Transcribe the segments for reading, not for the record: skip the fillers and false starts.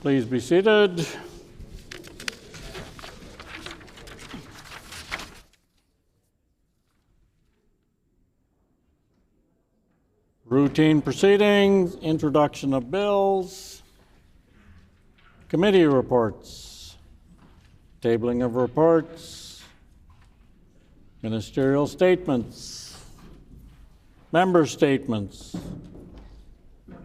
Please be seated. Routine proceedings, introduction of bills, committee reports, tabling of reports, ministerial statements, member statements.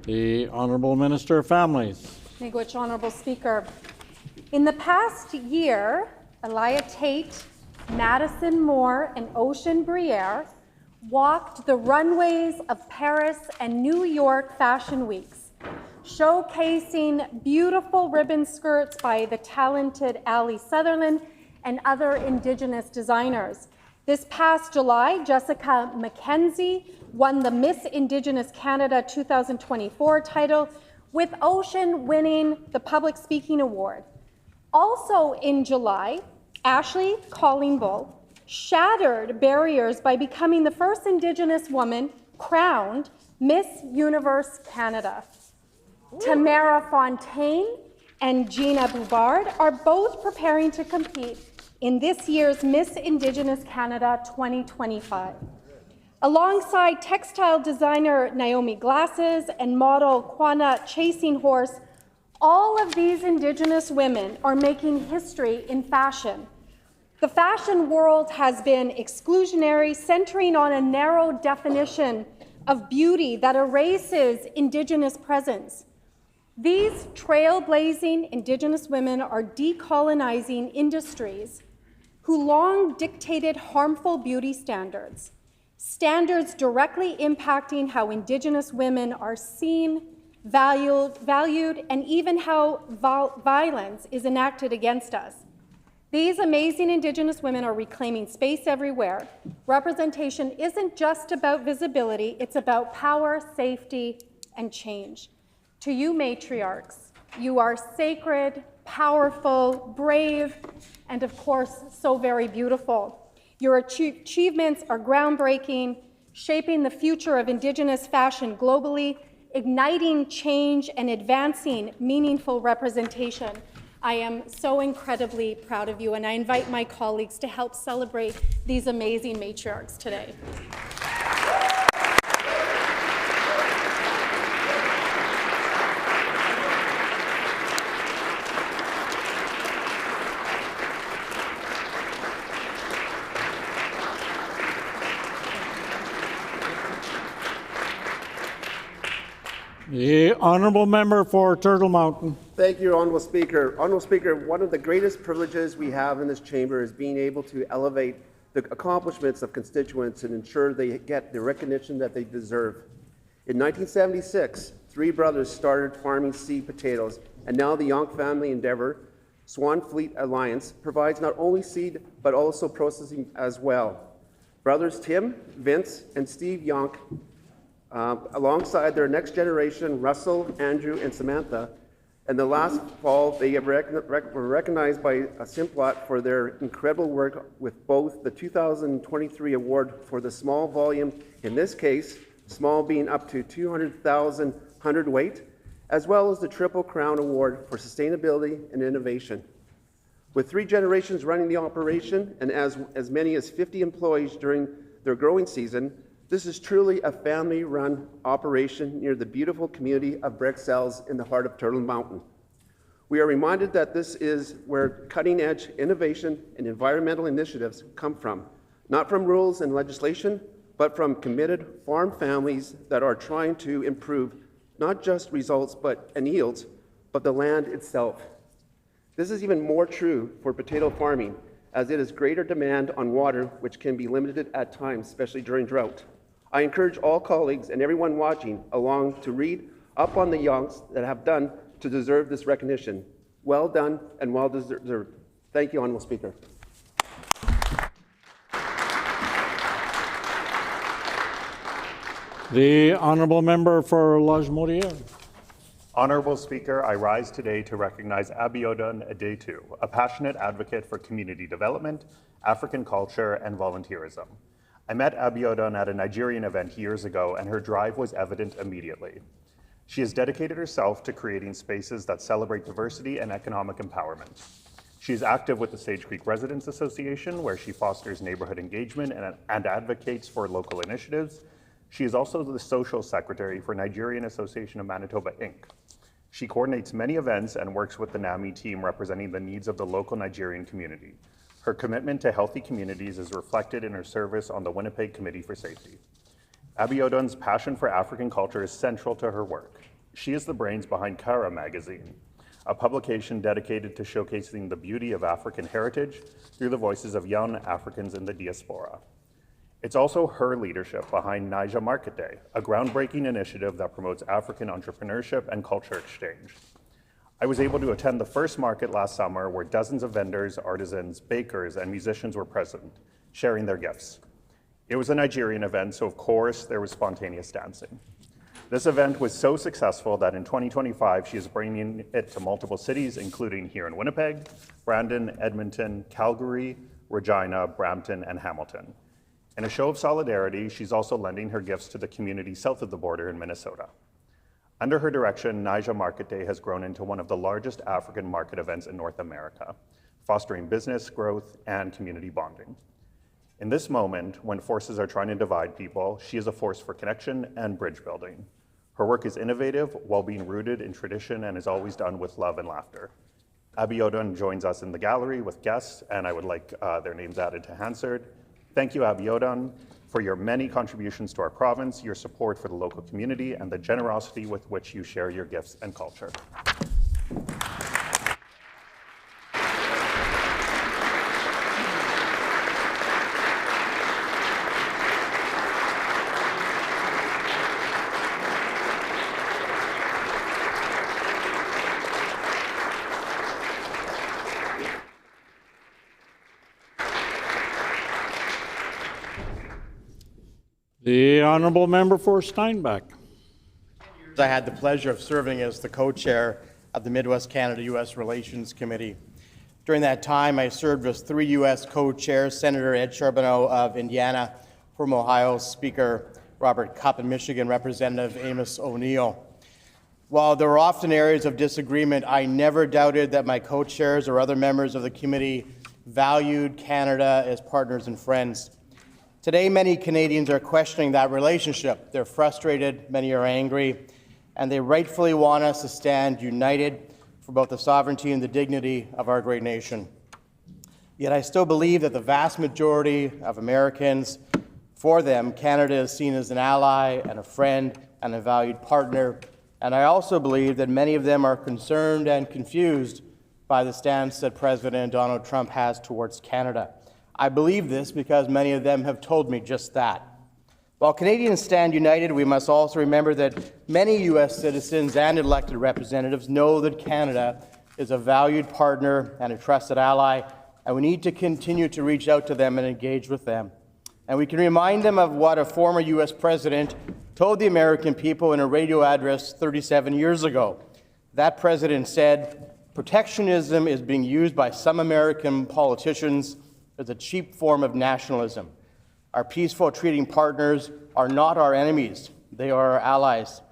The Honourable Minister of Families. Miigwech, Honourable Speaker. In the past year, Elia Tate, Madison Moore, and Ocean Briere walked the runways of Paris and New York Fashion Weeks, showcasing beautiful ribbon skirts by the talented Ali Sutherland and other Indigenous designers. This past July, Jessica McKenzie won the Miss Indigenous Canada 2024 title, with Ocean winning the Public Speaking Award. Also in July, Ashley Collingbull shattered barriers by becoming the first Indigenous woman crowned Miss Universe Canada. Tamara Fontaine and Gina Bouvard are both preparing to compete in this year's Miss Indigenous Canada 2025. Alongside textile designer Naomi Glasses and model Kwana Chasing Horse, all of these Indigenous women are making history in fashion. The fashion world has been exclusionary, centering on a narrow definition of beauty that erases Indigenous presence. These trailblazing Indigenous women are decolonizing industries who long dictated harmful beauty standards, standards directly impacting how Indigenous women are seen, valued, and even how violence is enacted against us. These amazing Indigenous women are reclaiming space everywhere. Representation isn't just about visibility, it's about power, safety, and change. To you, matriarchs, you are sacred, powerful, brave, and of course, so very beautiful. Your achievements are groundbreaking, shaping the future of Indigenous fashion globally, igniting change and advancing meaningful representation. I am so incredibly proud of you, and I invite my colleagues to help celebrate these amazing matriarchs today. The Honourable Member for Turtle Mountain. Thank you, Honourable Speaker. Honourable Speaker, one of the greatest privileges we have in this chamber is being able to elevate the accomplishments of constituents and ensure they get the recognition that they deserve. In 1976, three brothers started farming seed potatoes, and now the Yonk family endeavor, Swan Fleet Alliance, provides not only seed, but also processing as well. Brothers Tim, Vince, and Steve Yonk, alongside their next generation, Russell, Andrew, and Samantha. And the last fall, they were recognized by Simplot for their incredible work with both the 2023 award for the small volume, in this case, small being up to 200,000 hundredweight, as well as the Triple Crown Award for sustainability and innovation. With 3 generations running the operation and as many as 50 employees during their growing season, this is truly a family-run operation near the beautiful community of Brexells in the heart of Turtle Mountain. We are reminded that this is where cutting-edge innovation and environmental initiatives come from, not from rules and legislation, but from committed farm families that are trying to improve not just results and yields, but the land itself. This is even more true for potato farming, as it is greater demand on water, which can be limited at times, especially during drought. I encourage all colleagues and everyone watching along to read up on the Yonks that have done to deserve this recognition. Well done and well deserved. Thank you, Honourable Speaker. The Honourable Member for Lajmodiere. Honourable Speaker, I rise today to recognize Abiodun Adetu, a passionate advocate for community development, African culture, and volunteerism. I met Abiodun at a Nigerian event years ago, and her drive was evident immediately. She has dedicated herself to creating spaces that celebrate diversity and economic empowerment. She is active with the Sage Creek Residents Association, where she fosters neighborhood engagement and advocates for local initiatives. She is also the social secretary for Nigerian Association of Manitoba, Inc. She coordinates many events and works with the NAMI team representing the needs of the local Nigerian community. Her commitment to healthy communities is reflected in her service on the Winnipeg Committee for Safety. Abiodun's passion for African culture is central to her work. She is the brains behind Kara magazine, a publication dedicated to showcasing the beauty of African heritage through the voices of young Africans in the diaspora. It's also her leadership behind Naija Market Day, a groundbreaking initiative that promotes African entrepreneurship and culture exchange. I was able to attend the first market last summer where dozens of vendors, artisans, bakers, and musicians were present, sharing their gifts. It was a Nigerian event, so of course there was spontaneous dancing. This event was so successful that in 2025, she is bringing it to multiple cities, including here in Winnipeg, Brandon, Edmonton, Calgary, Regina, Brampton, and Hamilton. In a show of solidarity, she's also lending her gifts to the community south of the border in Minnesota. Under her direction, Naija Market Day has grown into one of the largest African market events in North America, fostering business growth and community bonding. In this moment, when forces are trying to divide people, she is a force for connection and bridge building. Her work is innovative while being rooted in tradition and is always done with love and laughter. Abiodun joins us in the gallery with guests, and I would like their names added to Hansard. Thank you, Abiodun, for your many contributions to our province, your support for the local community, and the generosity with which you share your gifts and culture. The honourable member for Steinbach. I had the pleasure of serving as the co-chair of the Midwest Canada-U.S. Relations Committee. During that time, I served as 3 U.S. co-chairs, Senator Ed Charbonneau of Indiana, from Ohio, Speaker Robert Cupp, and Michigan Representative Amos O'Neill. While there were often areas of disagreement, I never doubted that my co-chairs or other members of the committee valued Canada as partners and friends. Today, many Canadians are questioning that relationship. They're frustrated, many are angry, and they rightfully want us to stand united for both the sovereignty and the dignity of our great nation. Yet I still believe that the vast majority of Americans, for them, Canada is seen as an ally and a friend and a valued partner. And I also believe that many of them are concerned and confused by the stance that President Donald Trump has towards Canada. I believe this because many of them have told me just that. While Canadians stand united, we must also remember that many U.S. citizens and elected representatives know that Canada is a valued partner and a trusted ally, and we need to continue to reach out to them and engage with them. And we can remind them of what a former U.S. president told the American people in a radio address 37 years ago. That president said, "Protectionism is being used by some American politicians as a cheap form of nationalism. Our peaceful treating partners are not our enemies, they are our allies.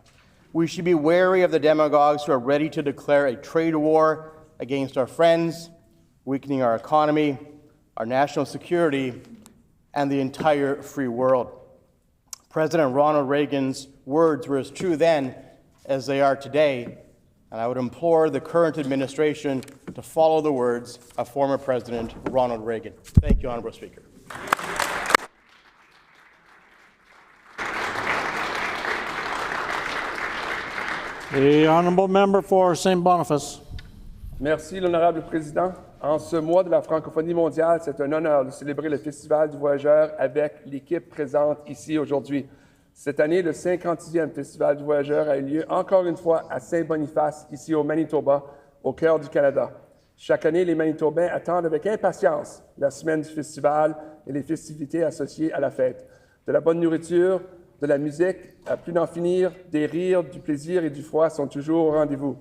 We should be wary of the demagogues who are ready to declare a trade war against our friends, weakening our economy, our national security, and the entire free world." President Ronald Reagan's words were as true then as they are today, and I would implore the current administration to follow the words of former President Ronald Reagan. Thank you, Honourable Speaker. The honourable member for St. Boniface. Merci, l'honorable président. En ce mois de la francophonie mondiale, c'est un honneur de célébrer le Festival du Voyageur avec l'équipe présente ici aujourd'hui. Cette année, le 56e Festival du Voyageur a eu lieu encore une fois à Saint-Boniface, ici au Manitoba, au cœur du Canada. Chaque année, les Manitobains attendent avec impatience la semaine du festival et les festivités associées à la fête. De la bonne nourriture, de la musique, à plus n'en finir, des rires, du plaisir et du froid sont toujours au rendez-vous.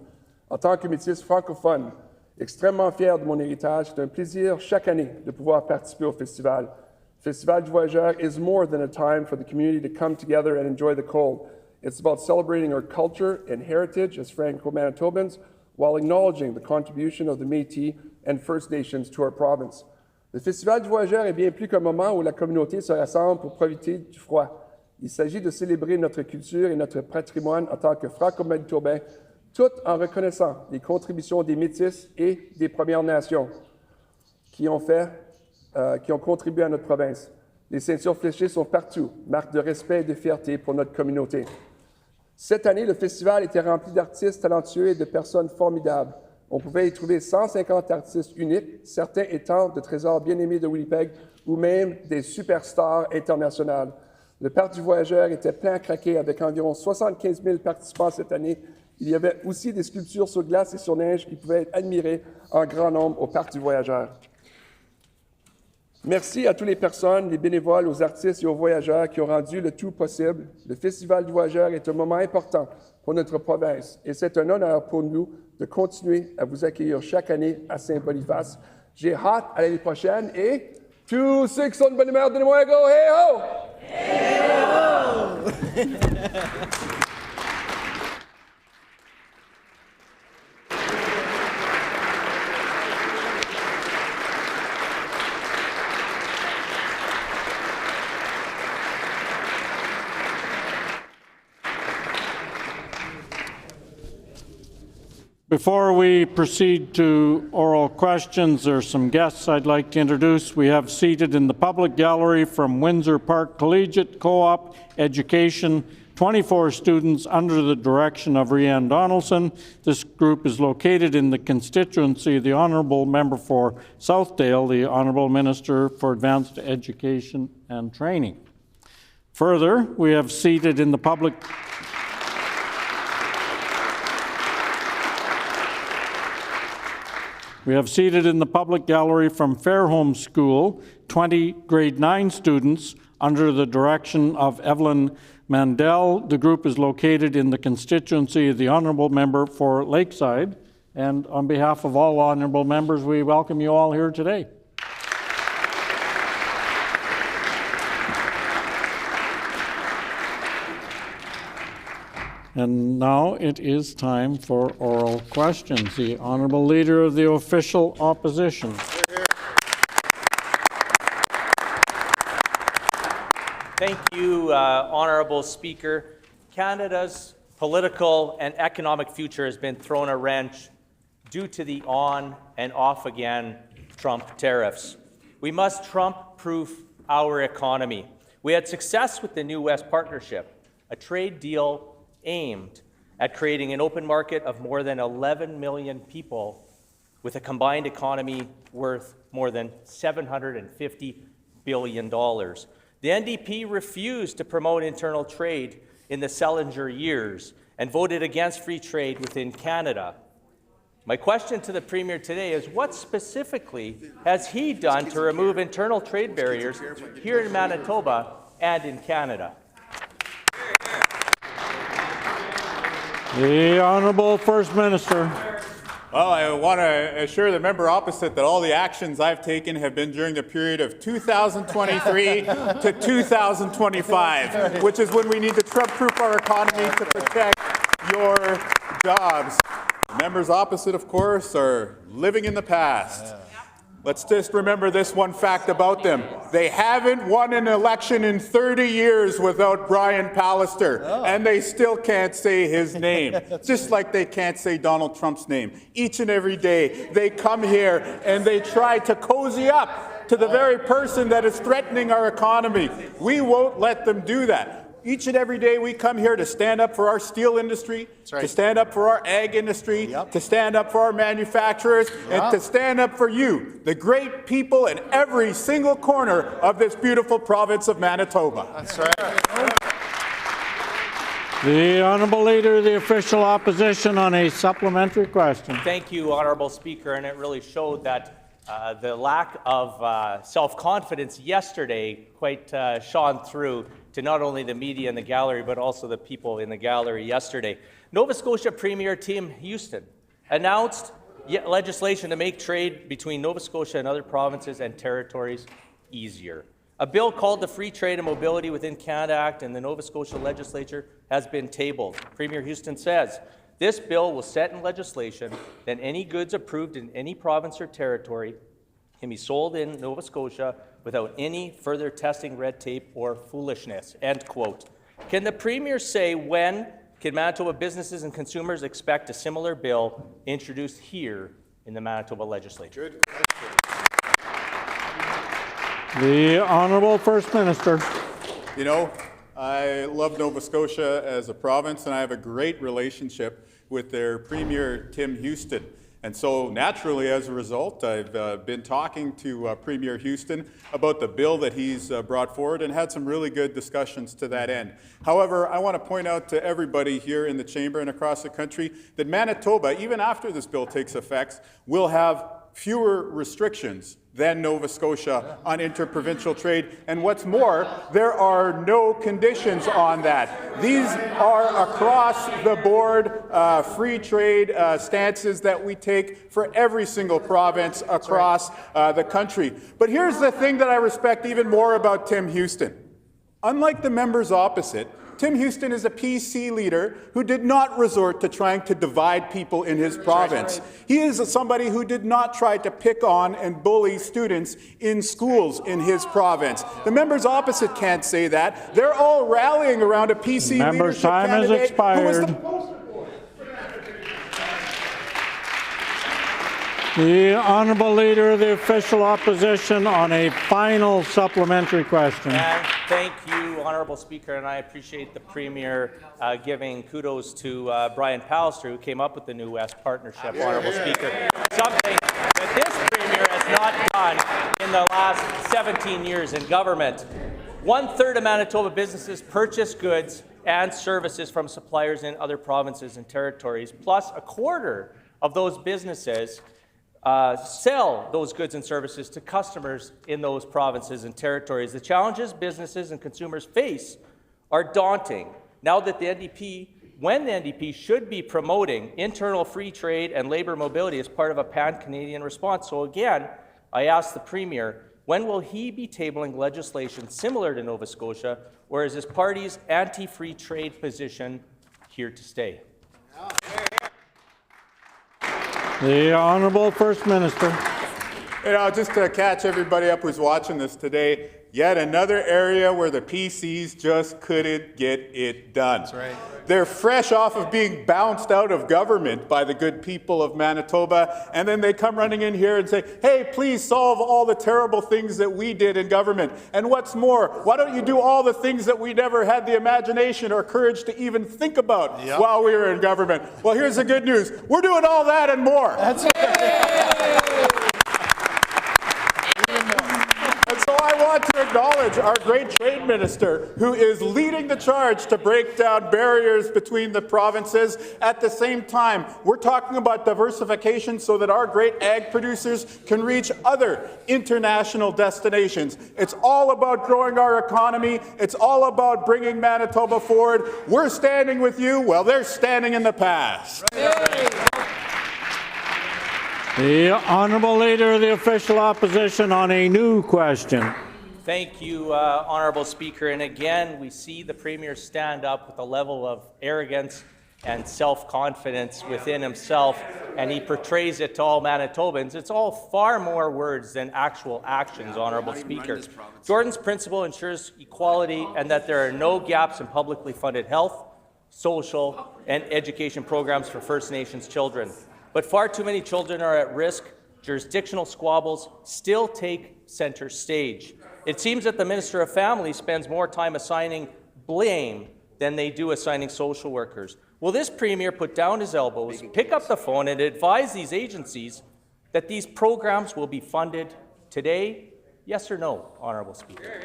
En tant que métis francophone, extrêmement fier de mon héritage, c'est un plaisir chaque année de pouvoir participer au festival. Le Festival du Voyageur is more than a time for the community to come together and enjoy the cold. It's about celebrating our culture and heritage as Franco-Manitobans while acknowledging the contribution of the Métis and First Nations to our province. Le Festival du Voyageur est bien plus qu'un moment où la communauté se rassemble pour profiter du froid. Il s'agit de célébrer notre culture et notre patrimoine en tant que Franco-Manitobains, tout en reconnaissant les contributions des Métis et des Premières Nations qui ont contribué à notre province. Les ceintures fléchées sont partout, marque de respect et de fierté pour notre communauté. Cette année, le festival était rempli d'artistes talentueux et de personnes formidables. On pouvait y trouver 150 artistes uniques, certains étant de trésors bien-aimés de Winnipeg ou même des superstars internationales. Le Parc du Voyageur était plein à craquer avec environ 75 000 participants cette année. Il y avait aussi des sculptures sur glace et sur neige qui pouvaient être admirées en grand nombre au Parc du Voyageur. Merci à toutes les personnes, les bénévoles, aux artistes et aux voyageurs qui ont rendu le tout possible. Le Festival du Voyageur est un moment important pour notre province et c'est un honneur pour nous de continuer à vous accueillir chaque année à Saint-Boniface. J'ai hâte à l'année prochaine et tous ceux qui sont de bonne humeur, donnez-moi un go, hey ho! Hey ho! Before we proceed to oral questions, there's some guests I'd like to introduce. We have seated in the public gallery from Windsor Park Collegiate Co-op Education, 24 students under the direction of Rianne Donaldson. This group is located in the constituency of the Honourable Member for Southdale, the Honourable Minister for Advanced Education and Training. Further, we have seated in the public gallery from Fairholme School, 20 grade 9 students under the direction of Evelyn Mandel. The group is located in the constituency of the Honourable Member for Lakeside. And on behalf of all honourable members, we welcome you all here today. And now it is time for oral questions. The Honourable Leader of the Official Opposition. Thank you, Honourable Speaker. Canada's political and economic future has been thrown a wrench due to the on and off again Trump tariffs. We must Trump-proof our economy. We had success with the New West Partnership, a trade deal aimed at creating an open market of more than 11 million people with a combined economy worth more than $750 billion. The NDP refused to promote internal trade in the Selinger years and voted against free trade within Canada. My question to the Premier today is, what specifically has he done to remove internal trade barriers here in Manitoba and in Canada? The Honourable First Minister. Well, I want to assure the member opposite that all the actions I've taken have been during the period of 2023 to 2025, which is when we need to Trump-proof our economy to protect your jobs. The members opposite, of course, are living in the past. Let's just remember this one fact about them. They haven't won an election in 30 years without Brian Pallister, and they still can't say his name, just like they can't say Donald Trump's name. Each and every day, they come here and they try to cozy up to the very person that is threatening our economy. We won't let them do that. Each and every day we come here to stand up for our steel industry, to stand up for our ag industry, to stand up for our manufacturers, and to stand up for you, the great people in every single corner of this beautiful province of Manitoba. That's right. The Honourable Leader of the Official Opposition on a supplementary question. Thank you, Honourable Speaker, and it really showed that the lack of self-confidence yesterday quite shone through to not only the media in the gallery, but also the people in the gallery yesterday. Nova Scotia Premier Tim Houston announced legislation to make trade between Nova Scotia and other provinces and territories easier. A bill called the Free Trade and Mobility Within Canada Act in the Nova Scotia Legislature has been tabled. Premier Houston says, this bill will set in legislation that any goods approved in any province or territory can be sold in Nova Scotia without any further testing, red tape, or foolishness, end quote. Can the Premier say when can Manitoba businesses and consumers expect a similar bill introduced here in the Manitoba Legislature? The Honourable First Minister. You know, I love Nova Scotia as a province, and I have a great relationship with their Premier, Tim Houston. And so naturally, as a result, I've been talking to Premier Houston about the bill that he's brought forward and had some really good discussions to that end. However, I want to point out to everybody here in the chamber and across the country that Manitoba, even after this bill takes effect, will have fewer restrictions than Nova Scotia on interprovincial trade. And what's more, there are no conditions on that. These are across the board free trade stances that we take for every single province across the country. But here's the thing that I respect even more about Tim Houston. Unlike the members opposite, Tim Houston is a PC leader who did not resort to trying to divide people in his province. He is somebody who did not try to pick on and bully students in schools in his province. The members opposite can't say that. They're all rallying around a PC leadership time has candidate expired. The Honourable Leader of the Official Opposition on a final supplementary question. And thank you, Honourable Speaker, and I appreciate the Premier giving kudos to Brian Pallister, who came up with the New West Partnership, Honourable Speaker. Something that this Premier has not done in the last 17 years in government. 1/3 of Manitoba businesses purchase goods and services from suppliers in other provinces and territories, plus 1/4 of those businesses sell those goods and services to customers in those provinces and territories. The challenges businesses and consumers face are daunting. Now that the NDP, when the NDP should be promoting internal free trade and labour mobility as part of a pan-Canadian response. So again, I ask the Premier, when will he be tabling legislation similar to Nova Scotia, or is his party's anti-free trade position here to stay? The Honourable First Minister. You know, just to catch everybody up who's watching this today, yet another area where the PCs just couldn't get it done. That's right. They're fresh off of being bounced out of government by the good people of Manitoba, and then they come running in here and say, hey, please solve all the terrible things that we did in government. And what's more, why don't you do all the things that we never had the imagination or courage to even think about while we were in government? Well, here's the good news. We're doing all that and more. That's And so I want to acknowledge our great trade minister who is leading the charge to break down barriers between the provinces. At the same time, we're talking about diversification so that our great ag producers can reach other international destinations. It's all about growing our economy. It's all about bringing Manitoba forward. We're standing with you while they're standing in the past. The Honourable Leader of the Official Opposition on a new question. Thank you, Honourable Speaker. And again, we see the Premier stand up with a level of arrogance and self-confidence within himself, and he portrays it to all Manitobans. It's all far more words than actual actions, Honourable Speaker. Jordan's principle ensures equality and that there are no gaps in publicly funded health, social, and education programs for First Nations children. But far too many children are at risk. Jurisdictional squabbles still take center stage. It seems that the Minister of Family spends more time assigning blame than they do assigning social workers. Will this Premier put down his elbows, pick up the phone, and advise these agencies that these programs will be funded today? Yes or no, Honourable Speaker?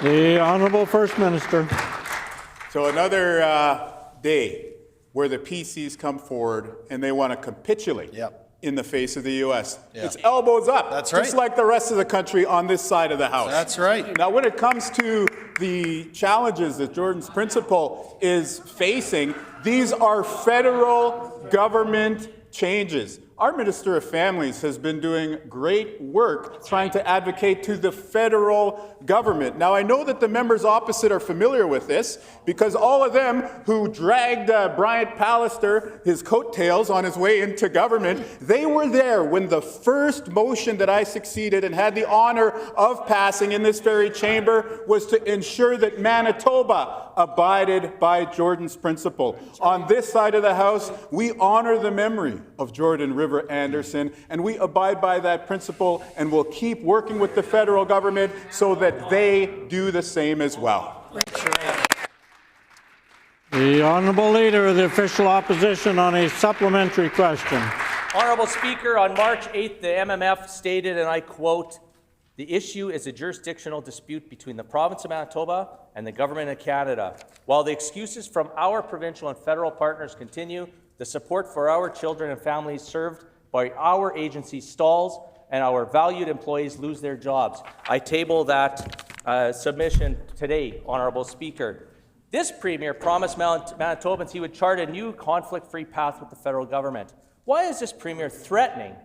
The Honourable First Minister. So another day where the PCs come forward and they want to capitulate in the face of the U.S. It's elbows up, just like the rest of the country on this side of the House. That's right. Now, when it comes to the challenges that Jordan's principle is facing, these are federal government changes. our Minister of Families has been doing great work trying to advocate to the federal government. Now, I know that the members opposite are familiar with this because all of them who dragged Bryant Pallister, his coattails on his way into government, they were there when the first motion that I succeeded and had the honor of passing in this very chamber was to ensure that Manitoba abided by Jordan's principle. On this side of the House, we honor the memory of Jordan River Anderson, and we abide by that principle, and we'll keep working with the federal government so that they do the same as well. The Honourable Leader of the Official Opposition on a supplementary question. Honourable Speaker, on March 8th, the MMF stated, and I quote, "The issue is a jurisdictional dispute between the province of Manitoba and the Government of Canada. While the excuses from our provincial and federal partners continue, the support for our children and families served by our agency stalls and our valued employees lose their jobs." I table that submission today, Honourable Speaker. This Premier promised Manitobans he would chart a new conflict-free path with the federal government. Why is this Premier threatening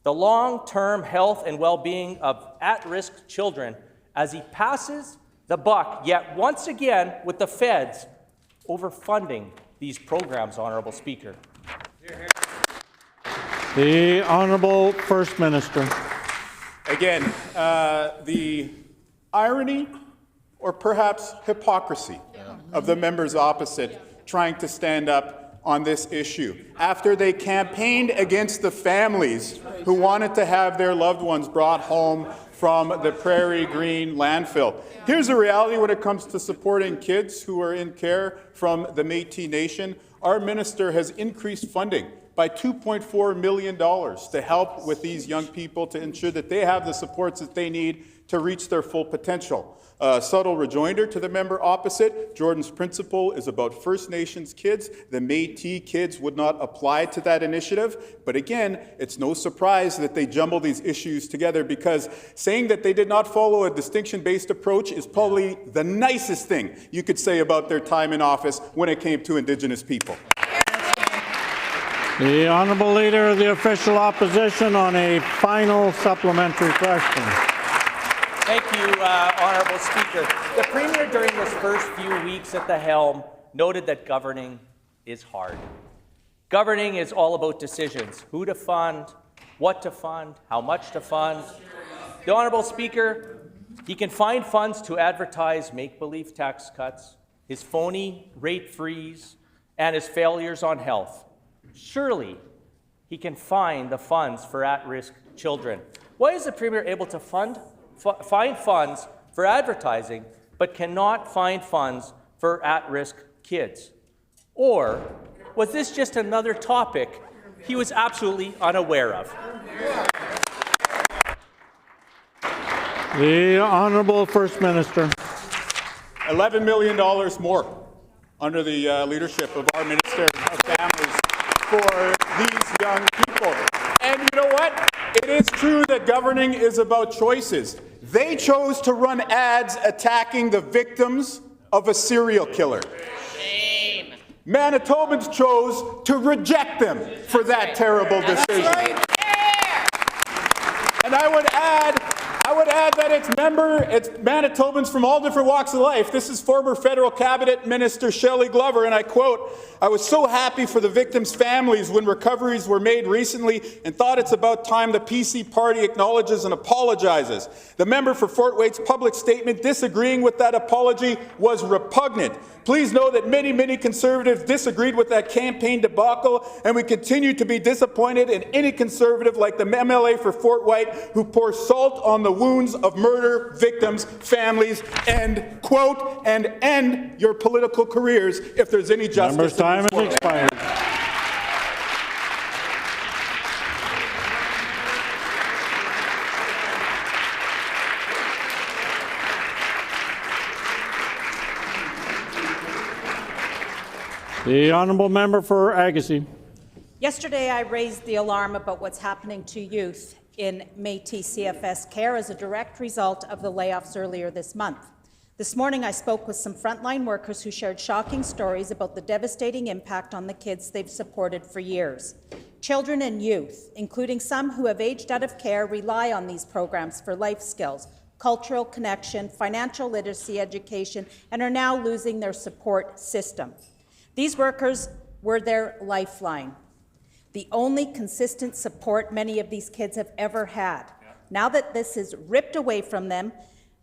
the long-term health and well-being of at-risk children as he passes the buck, yet once again with the feds overfunding these programs, Honourable Speaker? The Honourable First Minister. Again, the irony or perhaps hypocrisy of the members opposite trying to stand up on this issue after they campaigned against the families who wanted to have their loved ones brought home from the Prairie Green landfill. Here's the reality when it comes to supporting kids who are in care from the Métis Nation. Our minister has increased funding by $2.4 million to help with these young people to ensure that they have the supports that they need to reach their full potential. A subtle rejoinder to the member opposite, Jordan's principle is about First Nations kids. The Métis kids would not apply to that initiative. But again, it's no surprise that they jumble these issues together because saying that they did not follow a distinction-based approach is probably the nicest thing you could say about their time in office when it came to Indigenous people. The Honourable Leader of the Official Opposition on a final supplementary question. Thank you, Honourable Speaker. The Premier, during his first few weeks at the helm, noted that governing is hard. Governing is all about decisions: who to fund, what to fund, how much to fund. The Honourable Speaker, he can find funds to advertise make-believe tax cuts, his phony rate freeze, and his failures on health. Surely, he can find the funds for at-risk children. Why is the Premier able to find funds for advertising, but cannot find funds for at-risk kids? Or was this just another topic he was absolutely unaware of? The Honourable First Minister. $11 million more under the leadership of our Minister of Families for these young people. And you know what? It is true that governing is about choices. They chose to run ads attacking the victims of a serial killer. Shame. Manitobans chose to reject them for that terrible decision. And I would add that it's Manitobans from all different walks of life. This is former federal cabinet minister Shelley Glover, and I quote, "I was so happy for the victims' families when recoveries were made recently and thought it's about time the PC party acknowledges and apologizes. The member for Fort Waite's public statement disagreeing with that apology was repugnant. Please know that many, many Conservatives disagreed with that campaign debacle, and we continue to be disappointed in any Conservative like the MLA for Fort White who pours salt on the wounds of murder victims' families," end quote, and end your political careers if there's any justice. Member's time has expired. The Honourable Member for Agassiz. Yesterday, I raised the alarm about what's happening to youth in Métis CFS care as a direct result of the layoffs earlier this month. This morning, I spoke with some frontline workers who shared shocking stories about the devastating impact on the kids they've supported for years. Children and youth, including some who have aged out of care, rely on these programs for life skills, cultural connection, financial literacy education, and are now losing their support system. These workers were their lifeline, the only consistent support many of these kids have ever had. Now that this is ripped away from them,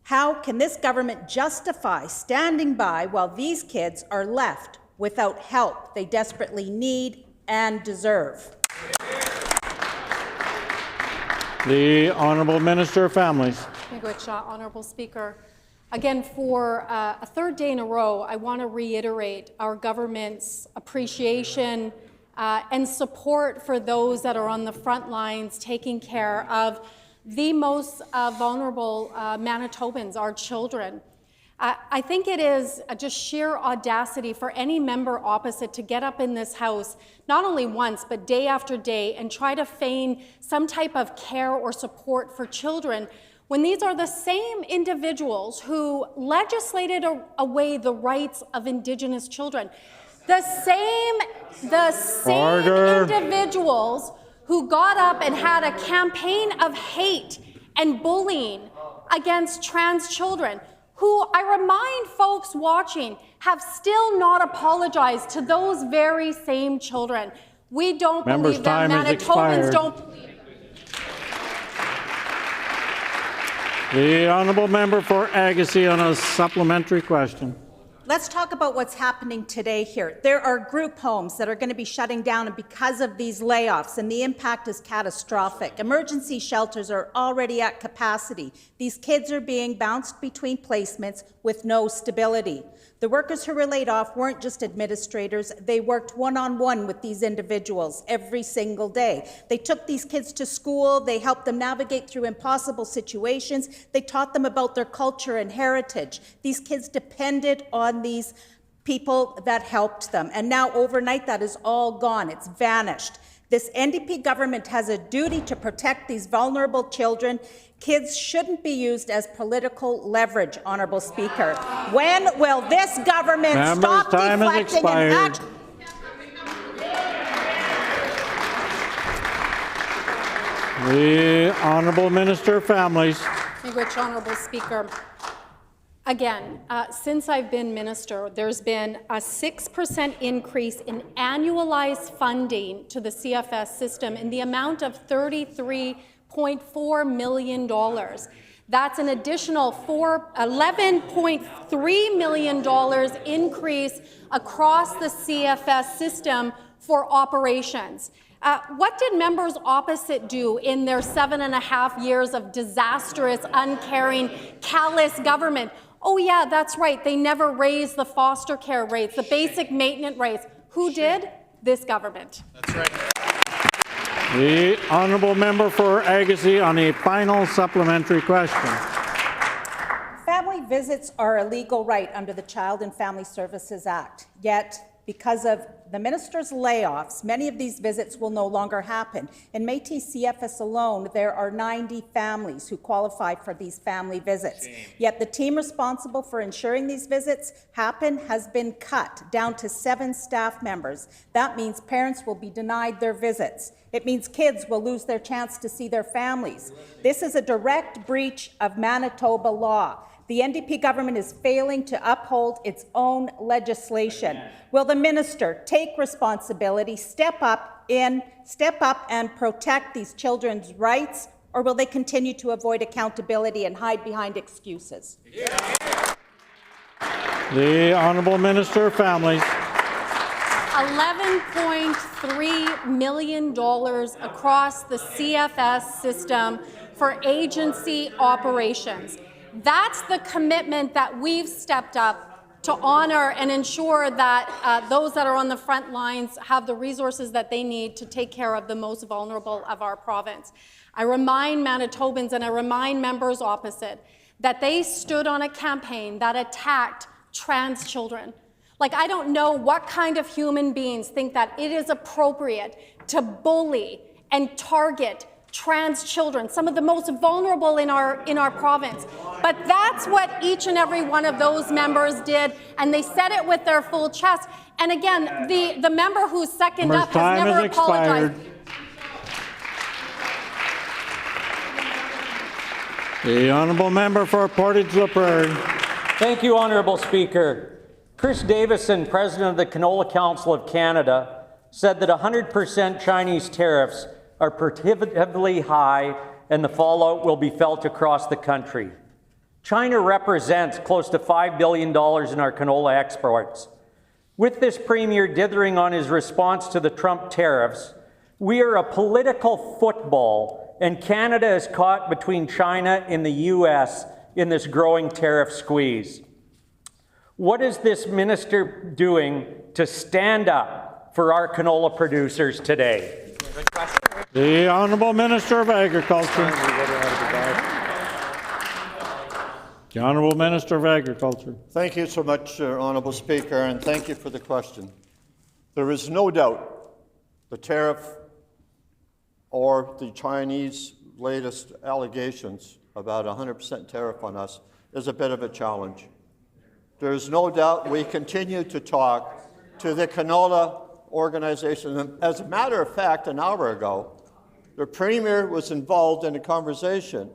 how can this government justify standing by while these kids are left without help they desperately need and deserve? The Honourable Minister of Families. Honourable Speaker. Again, for a third day in a row, I want to reiterate our government's appreciation and support for those that are on the front lines taking care of the most vulnerable Manitobans, our children. I think it is just sheer audacity for any member opposite to get up in this House, not only once, but day after day, and try to feign some type of care or support for children, when these are the same individuals who legislated away the rights of Indigenous children. The same individuals who got up and had a campaign of hate and bullying against trans children, who, I remind folks watching, have still not apologized to those very same children. We don't believe that. Manitobans don't believe it. The Honourable Member for Agassiz on a supplementary question. Let's talk about what's happening today here. There are group homes that are going to be shutting down and because of these layoffs, and the impact is catastrophic. Emergency shelters are already at capacity. These kids are being bounced between placements with no stability. The workers who were laid off weren't just administrators. They worked one-on-one with these individuals every single day. They took these kids to school. They helped them navigate through impossible situations. They taught them about their culture and heritage. These kids depended on these people that helped them. And now overnight that is all gone. It's vanished. This NDP government has a duty to protect these vulnerable children. Kids shouldn't be used as political leverage, Honourable Speaker. When will this government stop deflecting and act? The Honourable Minister of Families. Honourable Speaker. Again, since I've been minister, there's been a 6% increase in annualized funding to the CFS system in the amount of $33.4 million. That's an additional $11.3 million increase across the CFS system for operations. What did members opposite do in their 7.5 years of disastrous, uncaring, callous government? Oh yeah, that's right, they never raised the foster care rates, the basic maintenance rates. Who did? This government. That's right. The Honourable Member for Agassiz on a final supplementary question. Family visits are a legal right under the Child and Family Services Act, yet because of the minister's layoffs, many of these visits will no longer happen. In Métis CFS alone, there are 90 families who qualify for these family visits. Yet the team responsible for ensuring these visits happen has been cut down to 7 staff members. That means parents will be denied their visits. It means kids will lose their chance to see their families. This is a direct breach of Manitoba law. The NDP government is failing to uphold its own legislation. Will the minister take responsibility, step up and protect these children's rights, or will they continue to avoid accountability and hide behind excuses? The Honourable Minister of Families. $11.3 million across the CFS system for agency operations. That's the commitment that we've stepped up to honor and ensure that those that are on the front lines have the resources that they need to take care of the most vulnerable of our province. I remind Manitobans and I remind members opposite that they stood on a campaign that attacked trans children. Like, I don't know what kind of human beings think that it is appropriate to bully and target trans children, some of the most vulnerable in our province. But that's what each and every one of those members did, and they said it with their full chest. And again, the member who's second up has never apologized. The honourable member for Portage-La Prairie. Thank you, Honourable Speaker. Chris Davison, President of the Canola Council of Canada, said that 100% Chinese tariffs are prohibitively high and the fallout will be felt across the country. China represents close to $5 billion in our canola exports. With this Premier dithering on his response to the Trump tariffs, we are a political football, and Canada is caught between China and the U.S. in this growing tariff squeeze. What is this minister doing to stand up for our canola producers today? The Honourable Minister of Agriculture. The Honourable Minister of Agriculture. Thank you so much, Honourable Speaker, and thank you for the question. There is no doubt the tariff or the Chinese latest allegations about 100% tariff on us is a bit of a challenge. There is no doubt we continue to talk to the canola organization. As a matter of fact, an hour ago, the Premier was involved in a conversation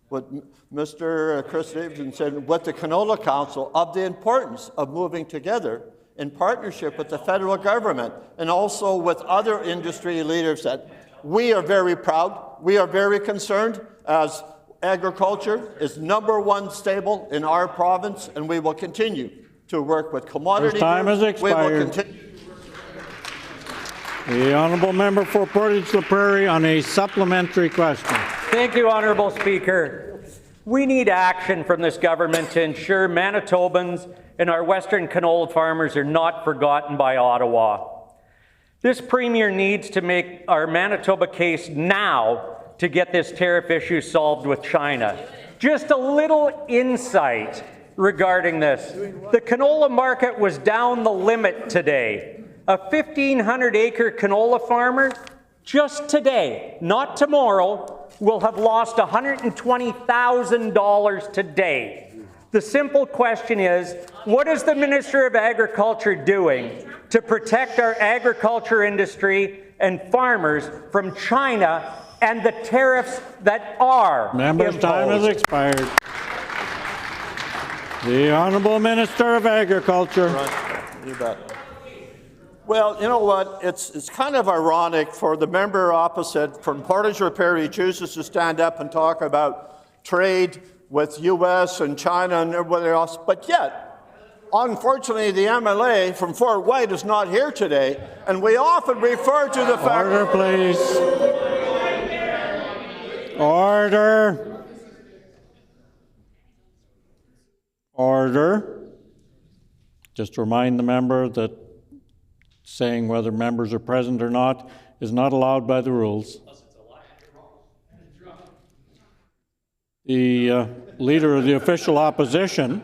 with Mr. Chris Davison said with the Canola Council of the importance of moving together in partnership with the federal government and also with other industry leaders that we are very proud, we are very concerned as agriculture is #1 staple in our province, and we will continue to work with commodity. Your time has expired. The honourable member for Portage-La Prairie on a supplementary question. Thank you, Honourable Speaker. We need action from this government to ensure Manitobans and our Western canola farmers are not forgotten by Ottawa. This Premier needs to make our Manitoba case now to get this tariff issue solved with China. Just a little insight regarding this. The canola market was down the limit today. A 1,500-acre canola farmer, just today, not tomorrow, will have lost $120,000 today. The simple question is, what is the Minister of Agriculture doing to protect our agriculture industry and farmers from China and the tariffs that are Member's imposed? time has expired. The Honourable Minister of Agriculture. You bet. Well, you know what? It's kind of ironic for the member opposite from Portage-La Prairie. He chooses to stand up and talk about trade with U.S. and China and everybody else, but yet, unfortunately, the MLA from Fort White is not here today, and we often refer to the fact— Order, please. Order. Order. Just remind the member that saying whether members are present or not is not allowed by the rules. The leader of the official opposition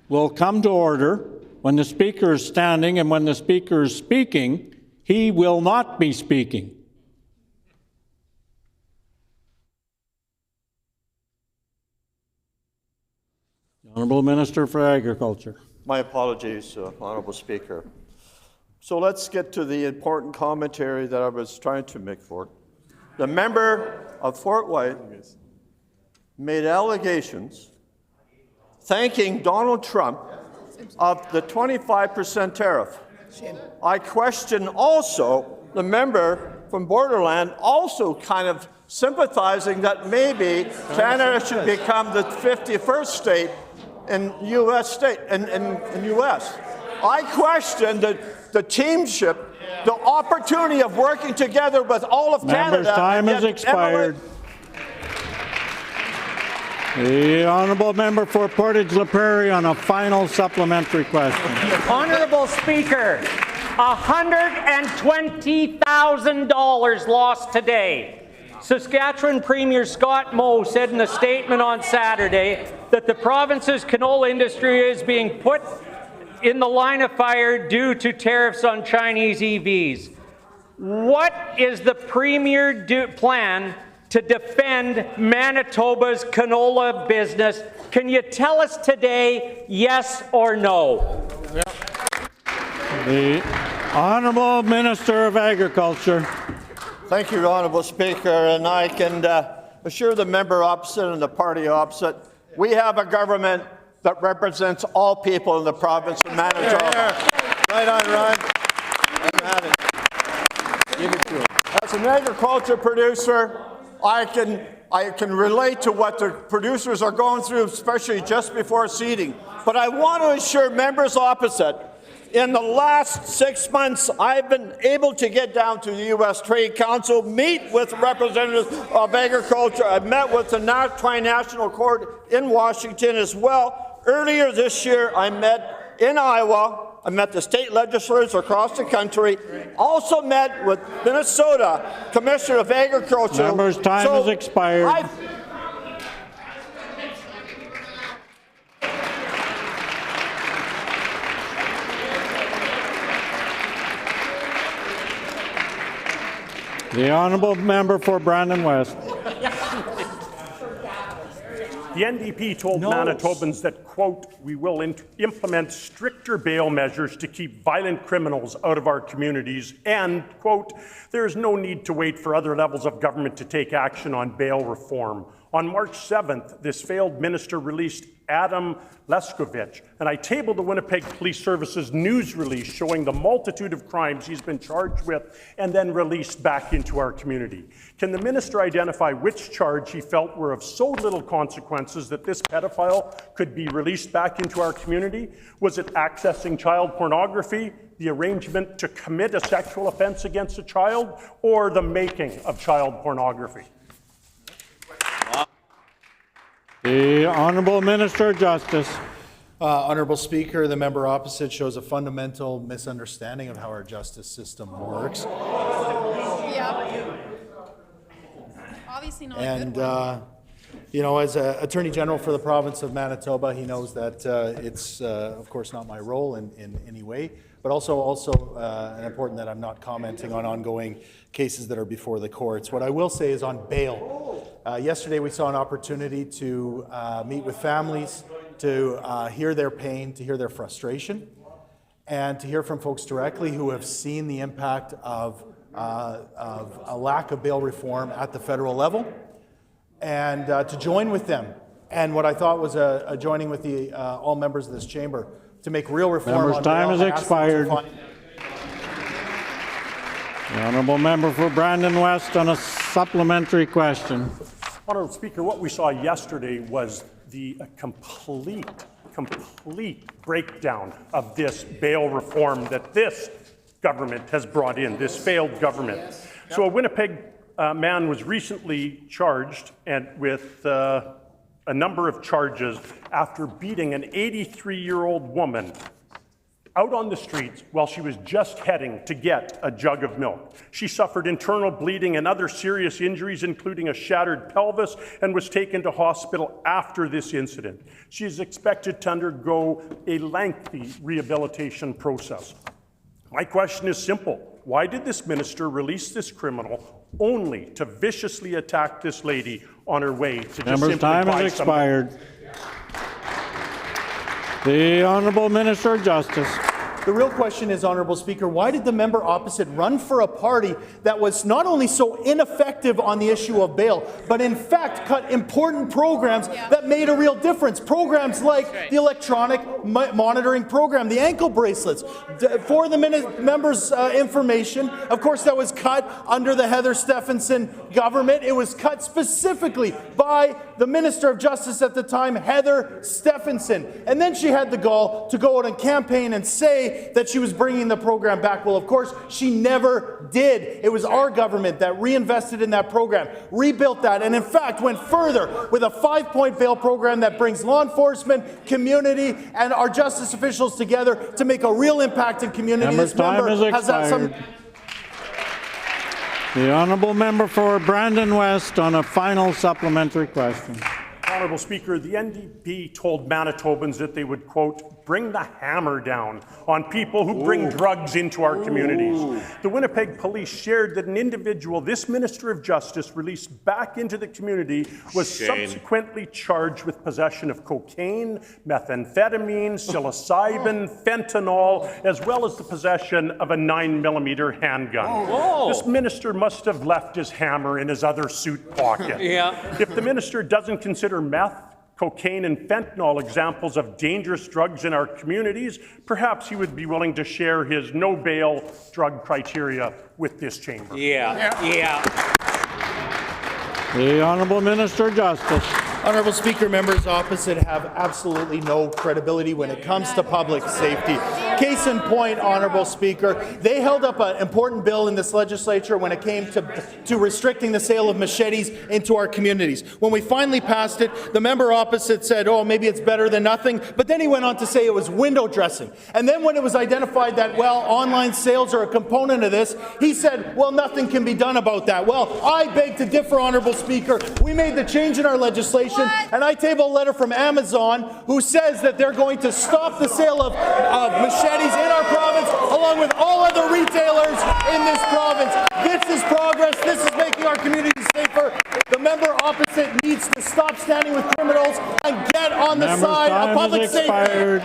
will come to order when the speaker is standing, and when the speaker is speaking, he will not be speaking. The Honourable Minister for Agriculture. My apologies, Honourable Speaker. So let's get to the important commentary that I was trying to make for. The member of Fort White made allegations thanking Donald Trump of the 25% tariff. I question also the member from Borderland also kind of sympathizing that maybe Canada should become the 51st state in U.S. I question the teamship, the opportunity of working together with all of Canada. Member's time has expired. The Honourable Member for Portage-La Prairie on a final supplementary question. Honourable Speaker, $120,000 lost today. Saskatchewan Premier Scott Moe said in a statement on Saturday that the province's canola industry is being put in the line of fire due to tariffs on Chinese EVs. What is the Premier plan to defend Manitoba's canola business? Can you tell us today, yes or no? The Honourable Minister of Agriculture. Thank you, Honourable Speaker, and I can assure the member opposite and the party opposite, we have a government that represents all people in the province of Manitoba. Right on, Ron. Give it to him. As an agriculture producer, I can relate to what the producers are going through, especially just before seeding. But I want to assure members opposite, in the last 6 months, I've been able to get down to the U.S. Trade Council, meet with representatives of agriculture. I've met with the Tri-National Court in Washington as well. Earlier this year, I met in Iowa. I met the state legislators across the country. Also met with Minnesota Commissioner of Agriculture. Members' time has expired. The honourable member for Brandon West. The NDP told Manitobans that, quote, we will implement stricter bail measures to keep violent criminals out of our communities, and, quote, there is no need to wait for other levels of government to take action on bail reform. On March 7th, this failed minister released Adam Leskovich, and I tabled the Winnipeg Police Service's news release showing the multitude of crimes he's been charged with and then released back into our community. Can the minister identify which charge he felt were of so little consequences that this pedophile could be released back into our community? Was it accessing child pornography, the arrangement to commit a sexual offense against a child, or the making of child pornography? The Honourable Minister of Justice. Honourable Speaker, the member opposite shows a fundamental misunderstanding of how our justice system works. Yeah. Obviously not a good one. You know, as Attorney General for the province of Manitoba, he knows that it's, of course, not my role in any way, but also important that I'm not commenting on ongoing cases that are before the courts. What I will say is on bail. Yesterday we saw an opportunity to meet with families, to hear their pain, to hear their frustration, and to hear from folks directly who have seen the impact of a lack of bail reform at the federal level, and to join with them. And what I thought was a joining with the all members of this chamber to make real reform. Member's time has expired. The honourable member for Brandon West on a supplementary question. Honourable Speaker, what we saw yesterday was the complete breakdown of this bail reform that this government has brought in, this failed government. Yes. So a Winnipeg man was recently charged and with a number of charges after beating an 83-year-old woman out on the streets while she was just heading to get a jug of milk. She suffered internal bleeding and other serious injuries, including a shattered pelvis, and was taken to hospital after this incident. She is expected to undergo a lengthy rehabilitation process. My question is simple. Why did this minister release this criminal only to viciously attack this lady on her way to just simply buy some milk? Member's time has expired. The Honourable Minister of Justice. The real question is, Honourable Speaker, why did the member opposite run for a party that was not only so ineffective on the issue of bail, but in fact cut important programs that made a real difference? Programs like the electronic monitoring program, the ankle bracelets. For the members' information, of course, that was cut under the Heather Stephenson government. It was cut specifically by the Minister of Justice at the time, Heather Stephenson. And then she had the gall to go out and campaign and say that she was bringing the program back. Well, of course, she never did. It was our government that reinvested in that program, rebuilt that, and in fact went further with a 5-point bail program that brings law enforcement, community, and our justice officials together to make a real impact in community. Member's time has expired. The honourable member for Brandon West on a final supplementary question. Honourable Speaker, the NDP told Manitobans that they would, quote, bring the hammer down on people who bring drugs into our communities. The Winnipeg Police shared that an individual this Minister of Justice released back into the community was subsequently charged with possession of cocaine, methamphetamine, psilocybin, fentanyl, as well as the possession of a 9mm handgun. This minister must have left his hammer in his other suit pocket. If the minister doesn't consider meth, cocaine, and fentanyl examples of dangerous drugs in our communities, perhaps he would be willing to share his no-bail drug criteria with this chamber. The Honourable Minister of Justice. Honourable Speaker, members opposite have absolutely no credibility when it comes to public safety. Case in point, Honourable Speaker, they held up an important bill in this legislature when it came to restricting the sale of machetes into our communities. When we finally passed it, the member opposite said, oh, maybe it's better than nothing, but then he went on to say it was window dressing. And then when it was identified that, well, online sales are a component of this, he said, well, nothing can be done about that. Well, I beg to differ, Honourable Speaker. We made the change in our legislation. And I table a letter from Amazon who says that they're going to stop the sale of machetes in our province, along with all other retailers in this province. This is progress. This is making our communities safer. The member opposite needs to stop standing with criminals and get on the side of public safety.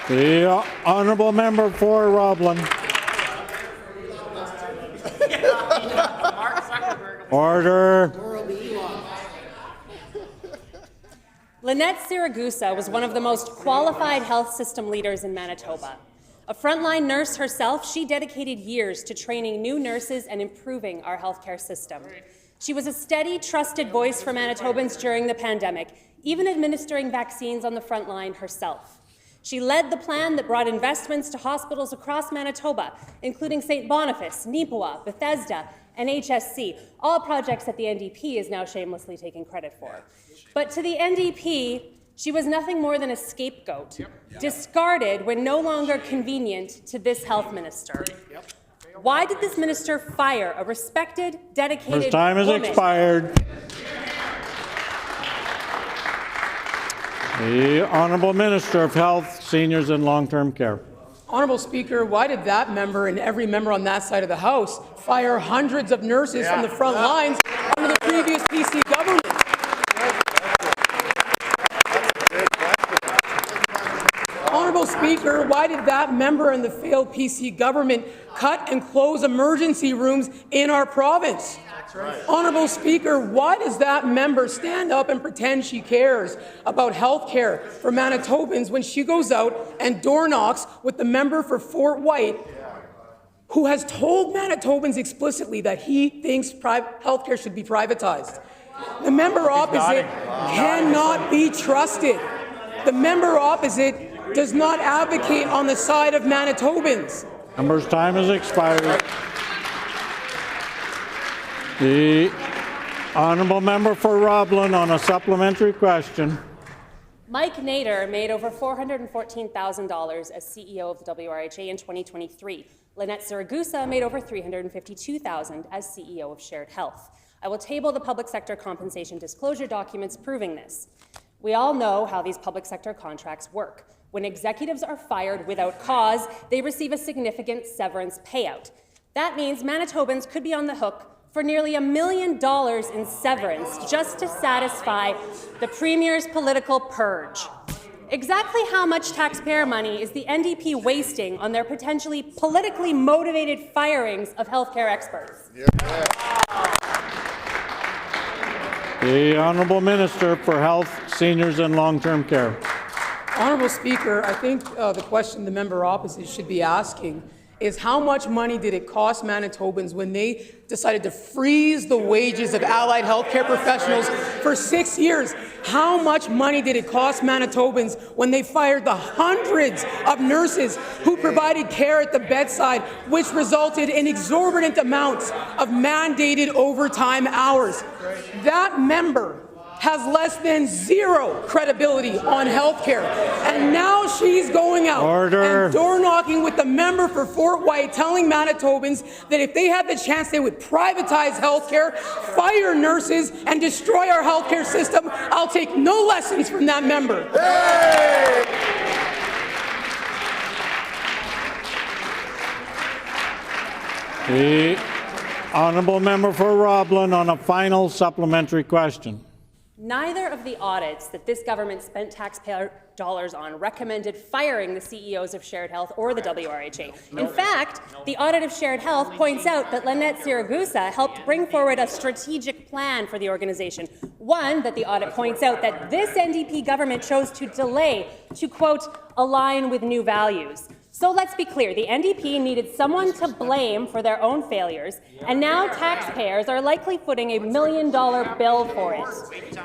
The Honourable Member for Roblin. Order. Lynette Siragusa was one of the most qualified health system leaders in Manitoba. A frontline nurse herself, she dedicated years to training new nurses and improving our healthcare system. She was a steady, trusted voice for Manitobans during the pandemic, even administering vaccines on the front line herself. She led the plan that brought investments to hospitals across Manitoba, including St. Boniface, Neepawa, Bethesda, and HSC, all projects that the NDP is now shamelessly taking credit for. But to the NDP, she was nothing more than a scapegoat, discarded when no longer convenient to this health minister. Why did this minister fire a respected, dedicated His time has expired. The Honourable Minister of Health, Seniors and Long-Term Care. Honourable Speaker, why did that member and every member on that side of the House fire hundreds of nurses from the front lines under the previous PC government? Honourable Speaker, why did that member and the failed PC government cut and close emergency rooms in our province? Honourable Speaker, why does that member stand up and pretend she cares about health care for Manitobans when she goes out and door knocks with the member for Fort White, who has told Manitobans explicitly that he thinks health care should be privatized? The member opposite cannot be trusted. The member opposite does not advocate on the side of Manitobans. Member's time has expired. The Honourable Member for Roblin on a supplementary question. Mike Nader made over $414,000 as CEO of the WRHA in 2023. Lynette Siragusa made over $352,000 as CEO of Shared Health. I will table the public sector compensation disclosure documents proving this. We all know how these public sector contracts work. When executives are fired without cause, they receive a significant severance payout. That means Manitobans could be on the hook for nearly $1 million in severance just to satisfy the Premier's political purge. Exactly how much taxpayer money is the NDP wasting on their potentially politically motivated firings of healthcare experts? The Honourable Minister for Health, Seniors and Long-Term Care. Honourable Speaker, I think the question the member opposite should be asking is how much money did it cost Manitobans when they decided to freeze the wages of allied healthcare professionals for 6 years? How much money did it cost Manitobans when they fired the hundreds of nurses who provided care at the bedside, which resulted in exorbitant amounts of mandated overtime hours? That member has less than zero credibility on health care. And now she's going out and door knocking with the member for Fort White, telling Manitobans that if they had the chance, they would privatize health care, fire nurses, and destroy our health care system. I'll take no lessons from that member. The honourable member for Roblin on a final supplementary question. Neither of the audits that this government spent taxpayer dollars on recommended firing the CEOs of Shared Health or the WRHA. In fact, the audit of Shared Health points out that Lynette Siragusa helped bring forward a strategic plan for the organization. One that the audit points out that this NDP government chose to delay to, quote, align with new values. So let's be clear, the NDP needed someone to blame for their own failures, and now taxpayers are likely footing $1 million bill for it.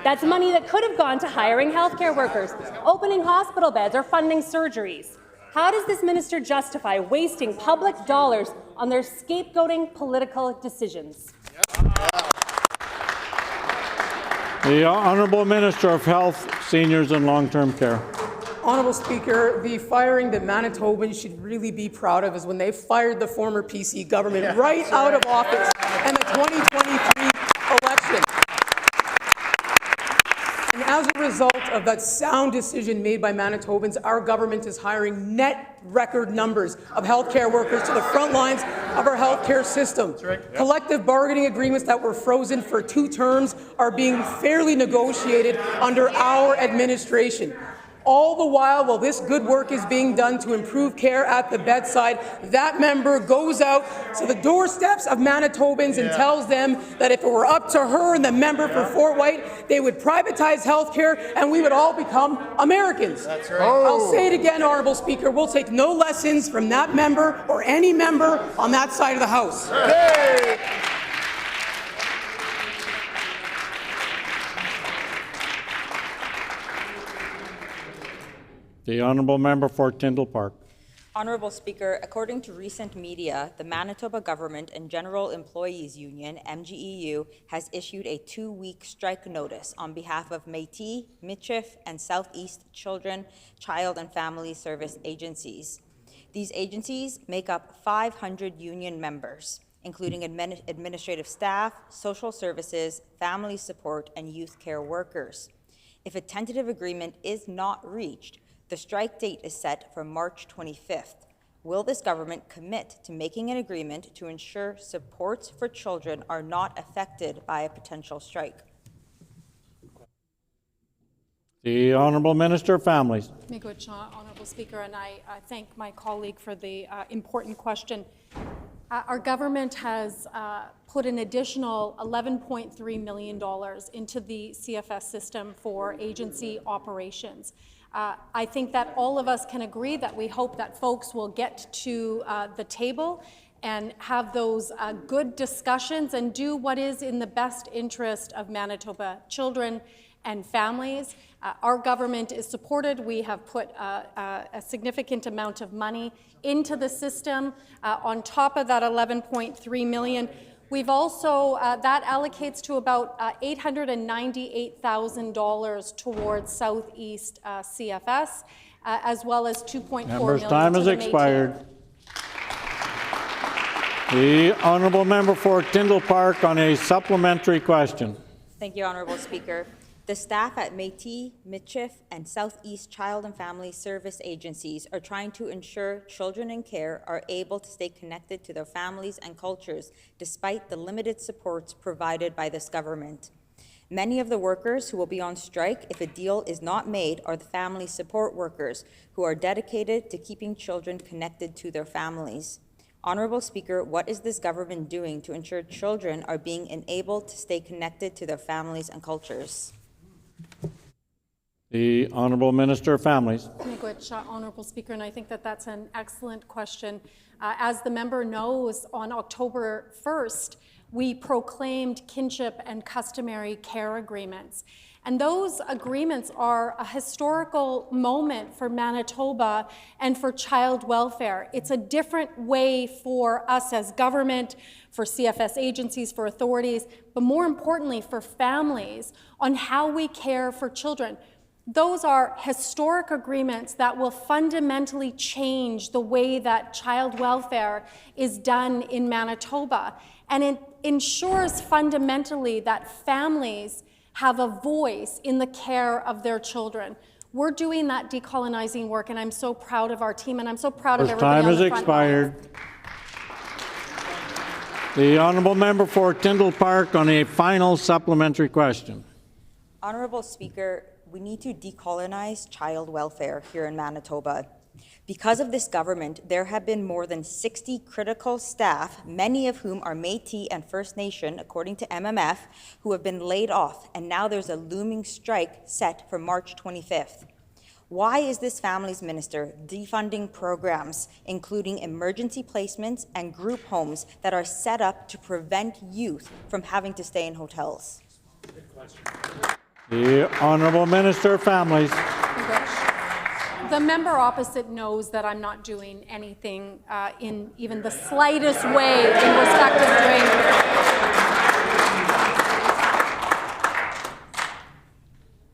That's money that could have gone to hiring healthcare workers, opening hospital beds, or funding surgeries. How does this minister justify wasting public dollars on their scapegoating political decisions? The Honourable Minister of Health, Seniors and Long-Term Care. Honourable Speaker, the firing that Manitobans should really be proud of is when they fired the former PC government out of office in the 2023 election. And as a result of that sound decision made by Manitobans, our government is hiring net record numbers of healthcare workers to the front lines of our healthcare system. Collective bargaining agreements that were frozen for 2 terms are being fairly negotiated under our administration. All the while this good work is being done to improve care at the bedside, that member goes out to the doorsteps of Manitobans and tells them that if it were up to her and the member for Fort White, they would privatize health care and we would all become Americans. That's right. I'll say it again, Honourable Speaker, we'll take no lessons from that member or any member on that side of the House. Hey. The Honourable Member for Tyndall Park. Honourable Speaker, according to recent media, the Manitoba Government and General Employees Union, MGEU, has issued a 2-week strike notice on behalf of Métis, Michif, and Southeast Children, Child and Family Service agencies. These agencies make up 500 union members, including administrative staff, social services, family support, and youth care workers. If a tentative agreement is not reached, the strike date is set for March 25th. Will this government commit to making an agreement to ensure supports for children are not affected by a potential strike? The Honourable Minister of Families. Honourable Speaker, and I thank my colleague for the important question. Our government has put an additional $11.3 million into the CFS system for agency operations. I think that all of us can agree that we hope that folks will get to the table and have those good discussions and do what is in the best interest of Manitoba children and families. Our government is supported. We have put a significant amount of money into the system. On top of that $11.3 million, we've also, that allocates to about $898,000 towards Southeast CFS, as well as $2.4 million. Member's time has expired. The Honourable Member for Tyndall Park on a supplementary question. Thank you, Honourable Speaker. The staff at Métis, Michif, and Southeast Child and Family Service agencies are trying to ensure children in care are able to stay connected to their families and cultures despite the limited supports provided by this government. Many of the workers who will be on strike if a deal is not made are the family support workers who are dedicated to keeping children connected to their families. Honourable Speaker, what is this government doing to ensure children are being enabled to stay connected to their families and cultures? The Honourable Minister of Families. Honourable Speaker, and I think that that's an excellent question. As the member knows, on October 1st, we proclaimed kinship and customary care agreements. And those agreements are a historical moment for Manitoba and for child welfare. It's a different way for us as government, for CFS agencies, for authorities, but more importantly for families on how we care for children. Those are historic agreements that will fundamentally change the way that child welfare is done in Manitoba. And it ensures fundamentally that families have a voice in the care of their children. We're doing that decolonizing work, and I'm so proud of our team, and I'm so proud of everybody on the front lines. Time has expired. The honourable member for Tyndall Park on a final supplementary question. Honourable Speaker, we need to decolonize child welfare here in Manitoba. Because of this government, there have been more than 60 critical staff, many of whom are Métis and First Nation, according to MMF, who have been laid off, and now there's a looming strike set for March 25th. Why is this Families Minister defunding programs, including emergency placements and group homes that are set up to prevent youth from having to stay in hotels? The Honourable Minister of Families. The member opposite knows that I'm not doing anything in even the slightest way in respect of doing.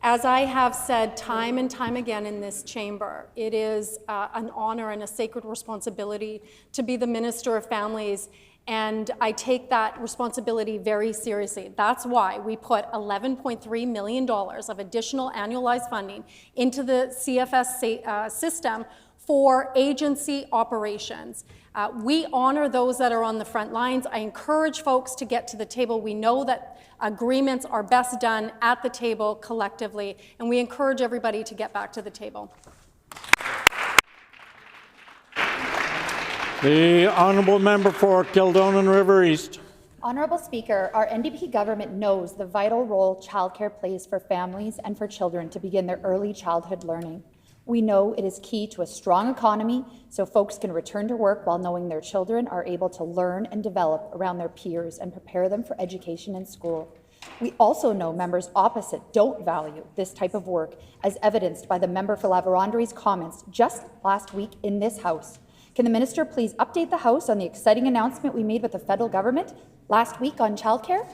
As I have said time and time again in this chamber, it is an honor and a sacred responsibility to be the Minister of Families, and I take that responsibility very seriously. That's why we put $11.3 million of additional annualized funding into the CFS system for agency operations. We honor those that are on the front lines. I encourage folks to get to the table. We know that agreements are best done at the table collectively, and we encourage everybody to get back to the table. The honourable member for Kildonan River East. Honourable Speaker, our NDP government knows the vital role childcare plays for families and for children to begin their early childhood learning. We know it is key to a strong economy so folks can return to work while knowing their children are able to learn and develop around their peers and prepare them for education in school. We also know members opposite don't value this type of work, as evidenced by the member for La Vérendrye's comments just last week in this House. Can the Minister please update the House on the exciting announcement we made with the federal government last week on childcare?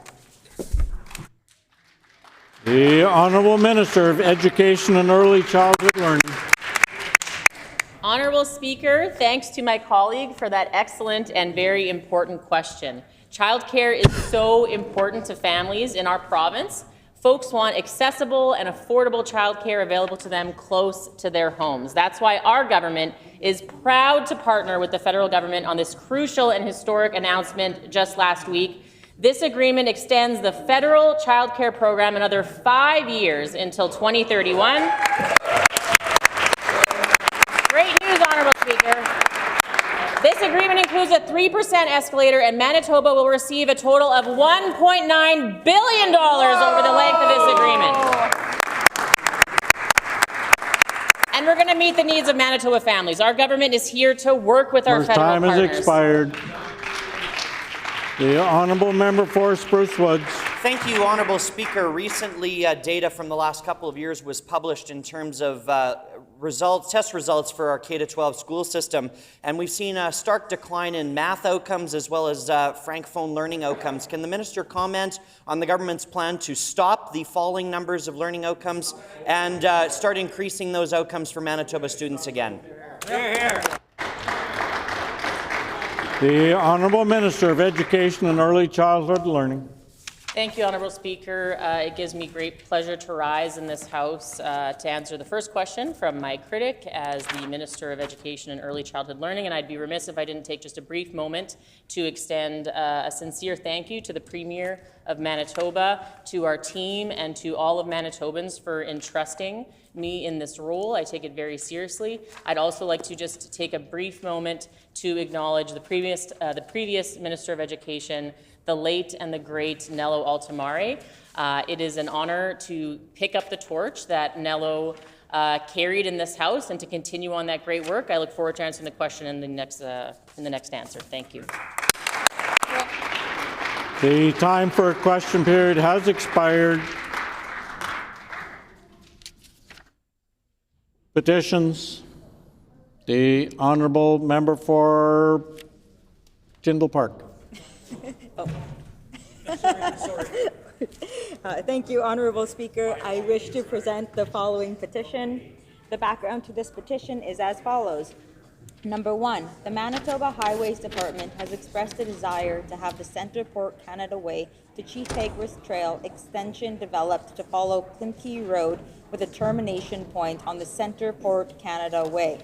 The Honourable Minister of Education and Early Childhood Learning. Honourable Speaker, thanks to my colleague for that excellent and very important question. Childcare is so important to families in our province. Folks want accessible and affordable childcare available to them close to their homes. That's why our government is proud to partner with the federal government on this crucial and historic announcement just last week. This agreement extends the federal childcare program another 5 years until 2031. Great news, Honourable Speaker. This agreement includes a 3% escalator, and Manitoba will receive a total of $1.9 billion over the length of this agreement. And we're going to meet the needs of Manitoba families. Our government is here to work with our federal partners. Time has expired. The honourable member for Spruce Woods. Thank you, Honourable Speaker. Recently, data from the last couple of years was published in terms of test results for our K-12 school system, and we've seen a stark decline in math outcomes as well as francophone learning outcomes. Can the minister comment on the government's plan to stop the falling numbers of learning outcomes and start increasing those outcomes for Manitoba students again? Hear, hear. The Honourable Minister of Education and Early Childhood Learning. Thank you, Honourable Speaker. It gives me great pleasure to rise in this House to answer the first question from my critic as the Minister of Education and Early Childhood Learning, and I'd be remiss if I didn't take just a brief moment to extend a sincere thank you to the Premier of Manitoba, to our team, and to all of Manitobans for entrusting me in this role. I take it very seriously. I'd also like to just take a brief moment to acknowledge the previous Minister of Education, the late and the great Nello Altamare. It is an honor to pick up the torch that Nello carried in this House and to continue on that great work. I look forward to answering the question in the next answer. Thank you. The time for a question period has expired. Petitions. The honourable member for Tyndall Park. Thank you, Honourable Speaker. I wish to present the following petition. The background to this petition is as follows. Number 1, the Manitoba Highways Department has expressed a desire to have the Centre Port Canada Way to Chief Peguis Trail extension developed to follow Klimkey Road with a termination point on the Centre Port Canada Way.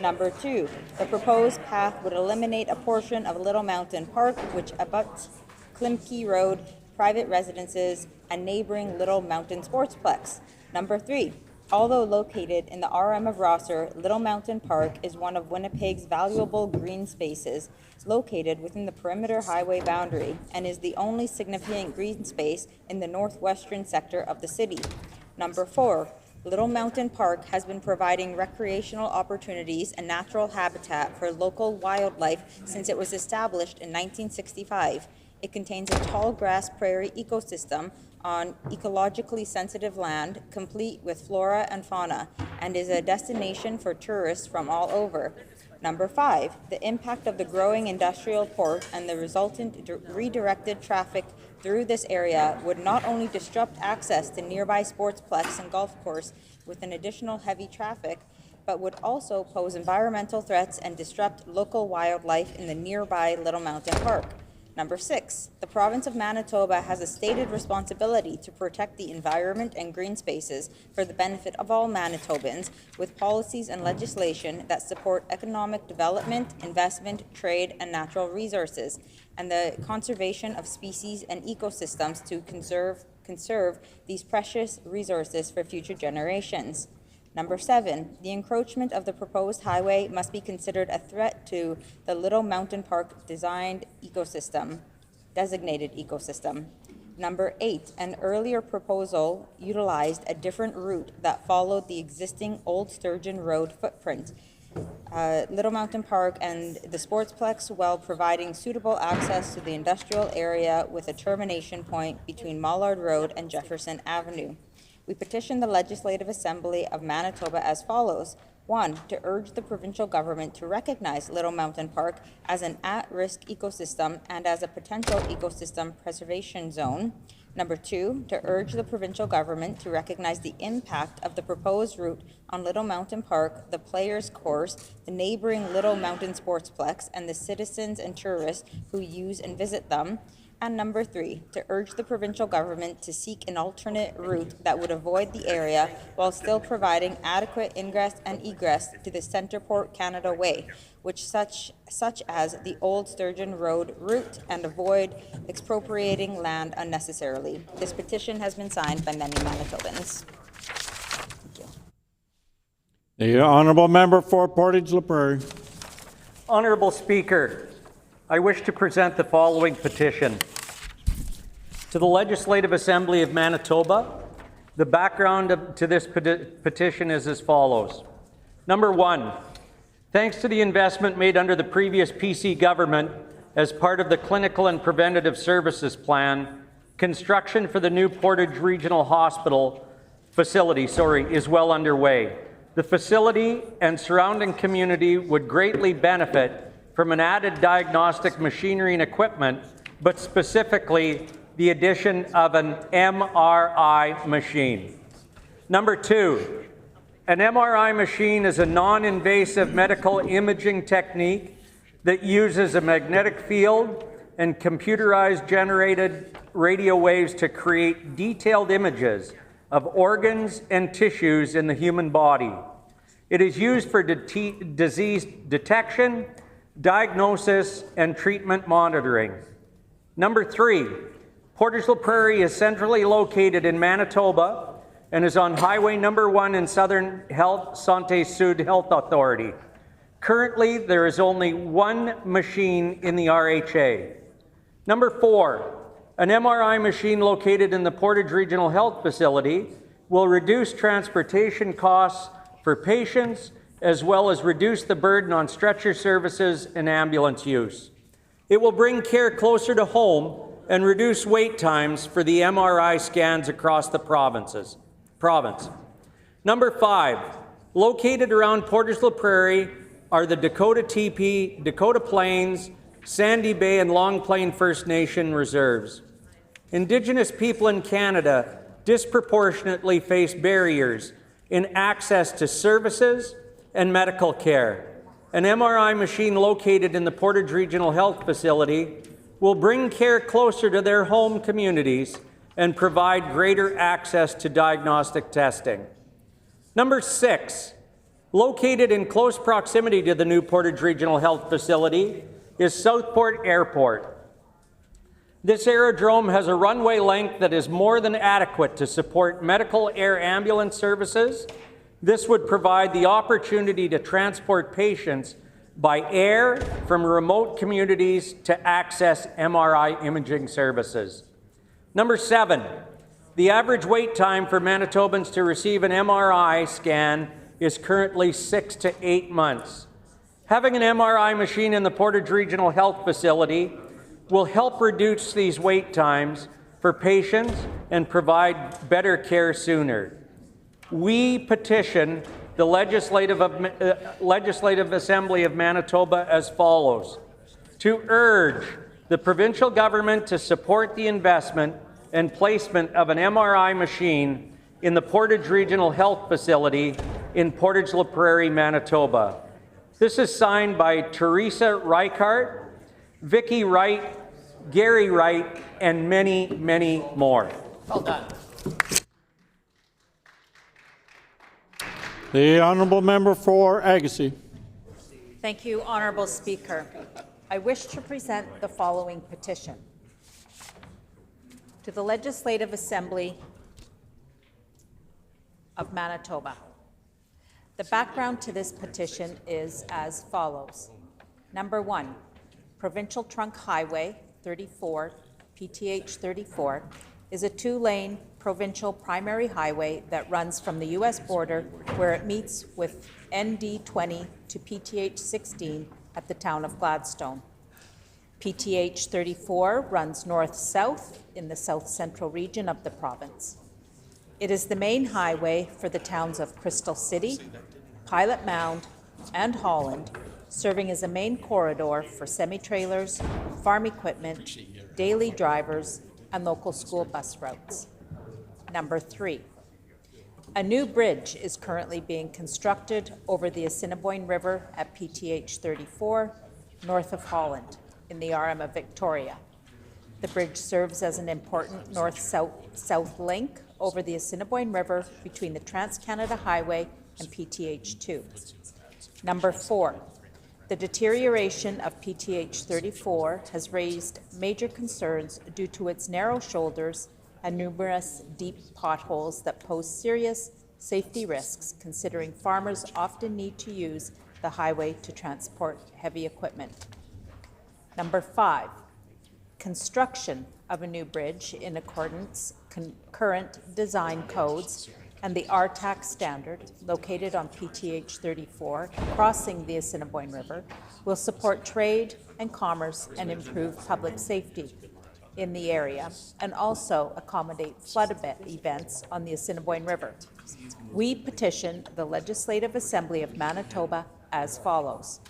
Number 2, the proposed path would eliminate a portion of Little Mountain Park which abuts Klimkey Road, private residences, and neighboring Little Mountain Sportsplex. Number 3, although located in the RM of Rosser, Little Mountain Park is one of Winnipeg's valuable green spaces located within the perimeter highway boundary and is the only significant green space in the northwestern sector of the city. Number 4, Little Mountain Park has been providing recreational opportunities and natural habitat for local wildlife since it was established in 1965. It contains a tall grass prairie ecosystem on ecologically sensitive land, complete with flora and fauna, and is a destination for tourists from all over. Number 5, the impact of the growing industrial port and the resultant redirected traffic through this area would not only disrupt access to nearby sportsplex and golf course with an additional heavy traffic, but would also pose environmental threats and disrupt local wildlife in the nearby Little Mountain Park. Number 6, the province of Manitoba has a stated responsibility to protect the environment and green spaces for the benefit of all Manitobans with policies and legislation that support economic development, investment, trade, and natural resources, and the conservation of species and ecosystems to conserve these precious resources for future generations. Number 7, the encroachment of the proposed highway must be considered a threat to the Little Mountain Park designated ecosystem. Number 8, an earlier proposal utilized a different route that followed the existing Old Sturgeon Road footprint, Little Mountain Park and the Sportsplex, while providing suitable access to the industrial area with a termination point between Mallard Road and Jefferson Avenue. We petition the Legislative Assembly of Manitoba as follows. 1, to urge the provincial government to recognize Little Mountain Park as an at-risk ecosystem and as a potential ecosystem preservation zone. Number 2, to urge the provincial government to recognize the impact of the proposed route on Little Mountain Park, the Players Course, the neighboring Little Mountain Sportsplex, and the citizens and tourists who use and visit them. And number 3, to urge the provincial government to seek an alternate route that would avoid the area while still providing adequate ingress and egress to the Centre Port Canada Way, which such as the Old Sturgeon Road route, and avoid expropriating land unnecessarily. This petition has been signed by many Manitobans. Thank you. The honourable member for Portage-La Prairie. Honourable Speaker, I wish to present the following petition. To the Legislative Assembly of Manitoba, the background to this petition is as follows. Number 1, thanks to the investment made under the previous PC government as part of the Clinical and Preventative Services Plan, construction for the new Portage Regional Hospital facility, is well underway. The facility and surrounding community would greatly benefit from an added diagnostic machinery and equipment, but specifically the addition of an MRI machine. Number 2, an MRI machine is a non-invasive medical imaging technique that uses a magnetic field and computerized generated radio waves to create detailed images of organs and tissues in the human body. It is used for disease detection, diagnosis, and treatment monitoring. Number 3, Portage-La Prairie is centrally located in Manitoba and is on Highway number 1 in Southern Health Santé Sud Health Authority. Currently, there is only one machine in the RHA. Number 4, an MRI machine located in the Portage Regional Health Facility will reduce transportation costs for patients, as well as reduce the burden on stretcher services and ambulance use. It will bring care closer to home and reduce wait times for the MRI scans across the province. Number 5, Located around Portage-la Prairie are the Dakota Teepee, Dakota Plains, Sandy Bay, and Long Plain First Nation reserves. Indigenous people in Canada disproportionately face barriers in access to services and medical care. An MRI machine located in the Portage Regional Health Facility will bring care closer to their home communities and provide greater access to diagnostic testing. Number 6, located in close proximity to the new Portage Regional Health Facility is Southport Airport. This aerodrome has a runway length that is more than adequate to support medical air ambulance services. This would provide the opportunity to transport patients by air from remote communities to access MRI imaging services. Number 7, the average wait time for Manitobans to receive an MRI scan is currently 6 to 8 months. Having an MRI machine in the Portage Regional Health Facility will help reduce these wait times for patients and provide better care sooner. We petition the Legislative Assembly of Manitoba as follows: to urge the provincial government to support the investment and placement of an MRI machine in the Portage Regional Health Facility in Portage-la Prairie, Manitoba. This is signed by Teresa Reichart, Vicky Wright, Gary Wright, and many, many more. Well done. The honourable member for Agassiz. Thank you, Honourable Speaker. I wish to present the following petition. To the Legislative Assembly of Manitoba. The background to this petition is as follows. Number 1, Provincial Trunk Highway 34, PTH 34, is a 2-lane provincial primary highway that runs from the U.S. border where it meets with ND 20 to PTH 16 at the town of Gladstone. PTH 34 runs north-south in the south-central region of the province. It is the main highway for the towns of Crystal City, Pilot Mound, and Holland, serving as a main corridor for semi-trailers, farm equipment, daily drivers, and local school bus routes. Number 3, a new bridge is currently being constructed over the Assiniboine River at PTH 34, north of Holland, in the RM of Victoria. The bridge serves as an important north-south link over the Assiniboine River between the Trans-Canada Highway and PTH 2. Number 4, the deterioration of PTH 34 has raised major concerns due to its narrow shoulders and numerous deep potholes that pose serious safety risks, considering farmers often need to use the highway to transport heavy equipment. Number 5, construction of a new bridge in accordance current design codes and the RTAC standard located on PTH 34 crossing the Assiniboine River will support trade and commerce and improve public safety in the area and also accommodate flood events on the Assiniboine River. We petition the Legislative Assembly of Manitoba as follows: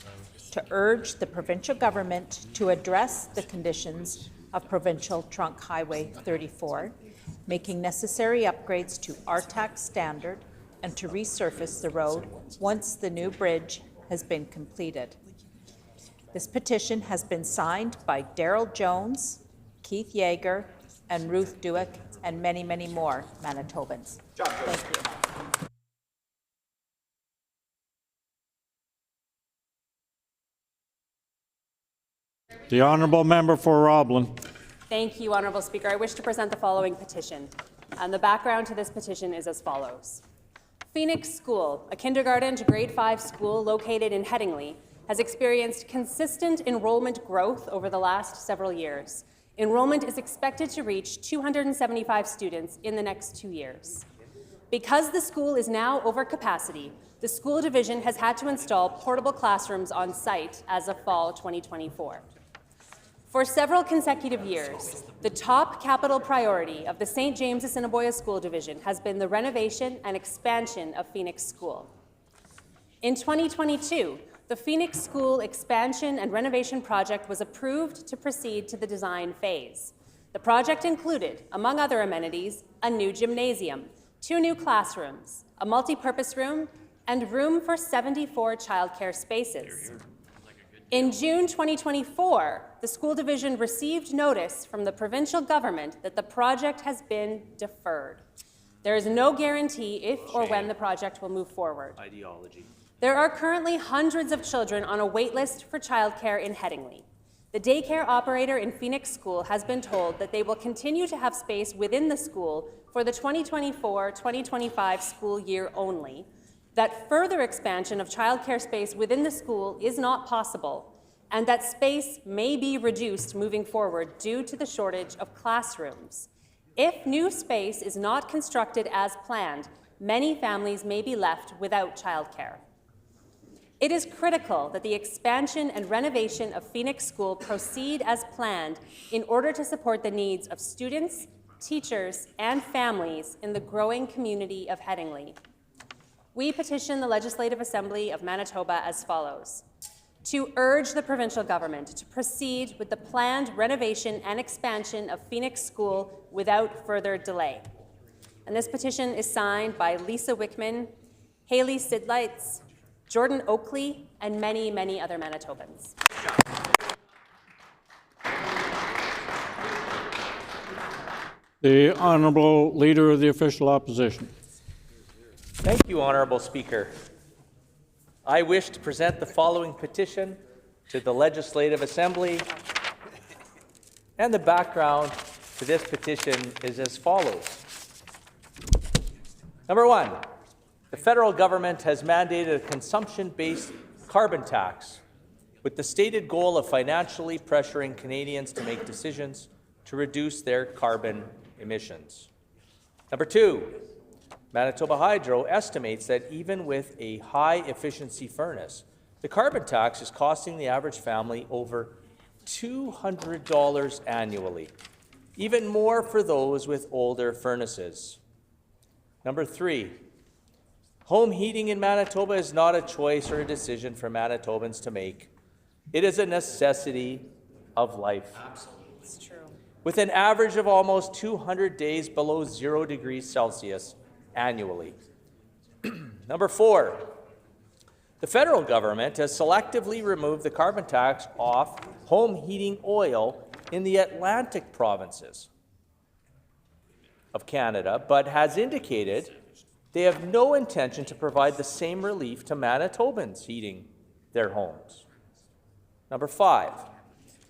to urge the provincial government to address the conditions of Provincial Trunk Highway 34, making necessary upgrades to RTAC standard and to resurface the road once the new bridge has been completed. This petition has been signed by Daryl Jones, Keith Yeager, and Ruth Duick, and many, many more Manitobans. Thank you. The honourable member for Roblin. Thank you, Honourable Speaker. I wish to present the following petition. And the background to this petition is as follows. Phoenix School, a kindergarten to grade 5 school located in Headingley, has experienced consistent enrollment growth over the last several years. Enrollment is expected to reach 275 students in the next 2 years. Because the school is now over capacity, the school division has had to install portable classrooms on site as of fall 2024. For several consecutive years, the top capital priority of the St. James Assiniboia School Division has been the renovation and expansion of Phoenix School. In 2022, the Phoenix School expansion and renovation project was approved to proceed to the design phase. The project included, among other amenities, a new gymnasium, 2 new classrooms, a multi-purpose room, and room for 74 childcare spaces. In June 2024, the school division received notice from the provincial government that the project has been deferred. There is no guarantee if or when the project will move forward. Ideology. There are currently hundreds of children on a wait list for childcare in Headingley. The daycare operator in Phoenix School has been told that they will continue to have space within the school for the 2024-2025 school year only, that further expansion of childcare space within the school is not possible, and that space may be reduced moving forward due to the shortage of classrooms. If new space is not constructed as planned, many families may be left without childcare. It is critical that the expansion and renovation of Phoenix School proceed as planned in order to support the needs of students, teachers, and families in the growing community of Headingley. We petition the Legislative Assembly of Manitoba as follows: to urge the provincial government to proceed with the planned renovation and expansion of Phoenix School without further delay. And this petition is signed by Lisa Wickman, Haley Sidlights, Jordan Oakley, and many, many other Manitobans. The Honourable Leader of the Official Opposition. Thank you, Honourable Speaker. I wish to present the following petition to the Legislative Assembly, and the background to this petition is as follows. Number 1, the federal government has mandated a consumption-based carbon tax with the stated goal of financially pressuring Canadians to make decisions to reduce their carbon emissions. Number 2, Manitoba Hydro estimates that even with a high-efficiency furnace, the carbon tax is costing the average family over $200 annually, even more for those with older furnaces. Number 3, home heating in Manitoba is not a choice or a decision for Manitobans to make. It is a necessity of life. Absolutely. It's true. With an average of almost 200 days below 0 degrees Celsius annually. Number 4, the federal government has selectively removed the carbon tax off home heating oil in the Atlantic provinces of Canada, but has indicated they have no intention to provide the same relief to Manitobans heating their homes. Number 5,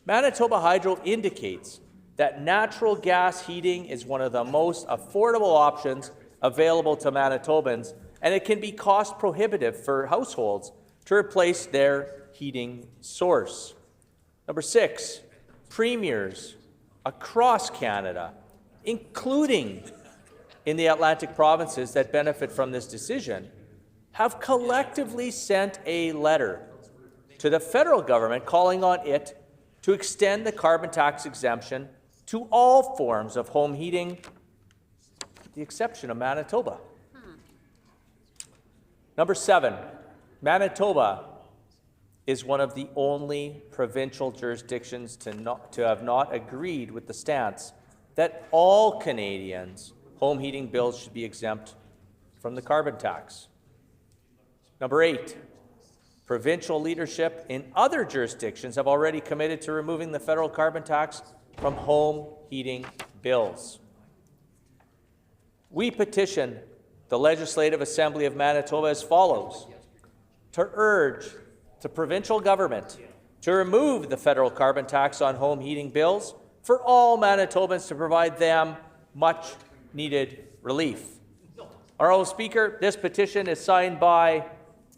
Manitoba Hydro indicates that natural gas heating is one of the most affordable options available to Manitobans, and it can be cost prohibitive for households to replace their heating source. Number 6, premiers across Canada, including in the Atlantic provinces that benefit from this decision, have collectively sent a letter to the federal government calling on it to extend the carbon tax exemption to all forms of home heating, with the exception of Manitoba. Number 7, Manitoba is one of the only provincial jurisdictions to have not agreed with the stance that all Canadians' home heating bills should be exempt from the carbon tax. Number 8, provincial leadership in other jurisdictions have already committed to removing the federal carbon tax from home heating bills. We petition the Legislative Assembly of Manitoba as follows: to urge the provincial government to remove the federal carbon tax on home heating bills for all Manitobans to provide them much needed relief. Honourable Speaker, this petition is signed by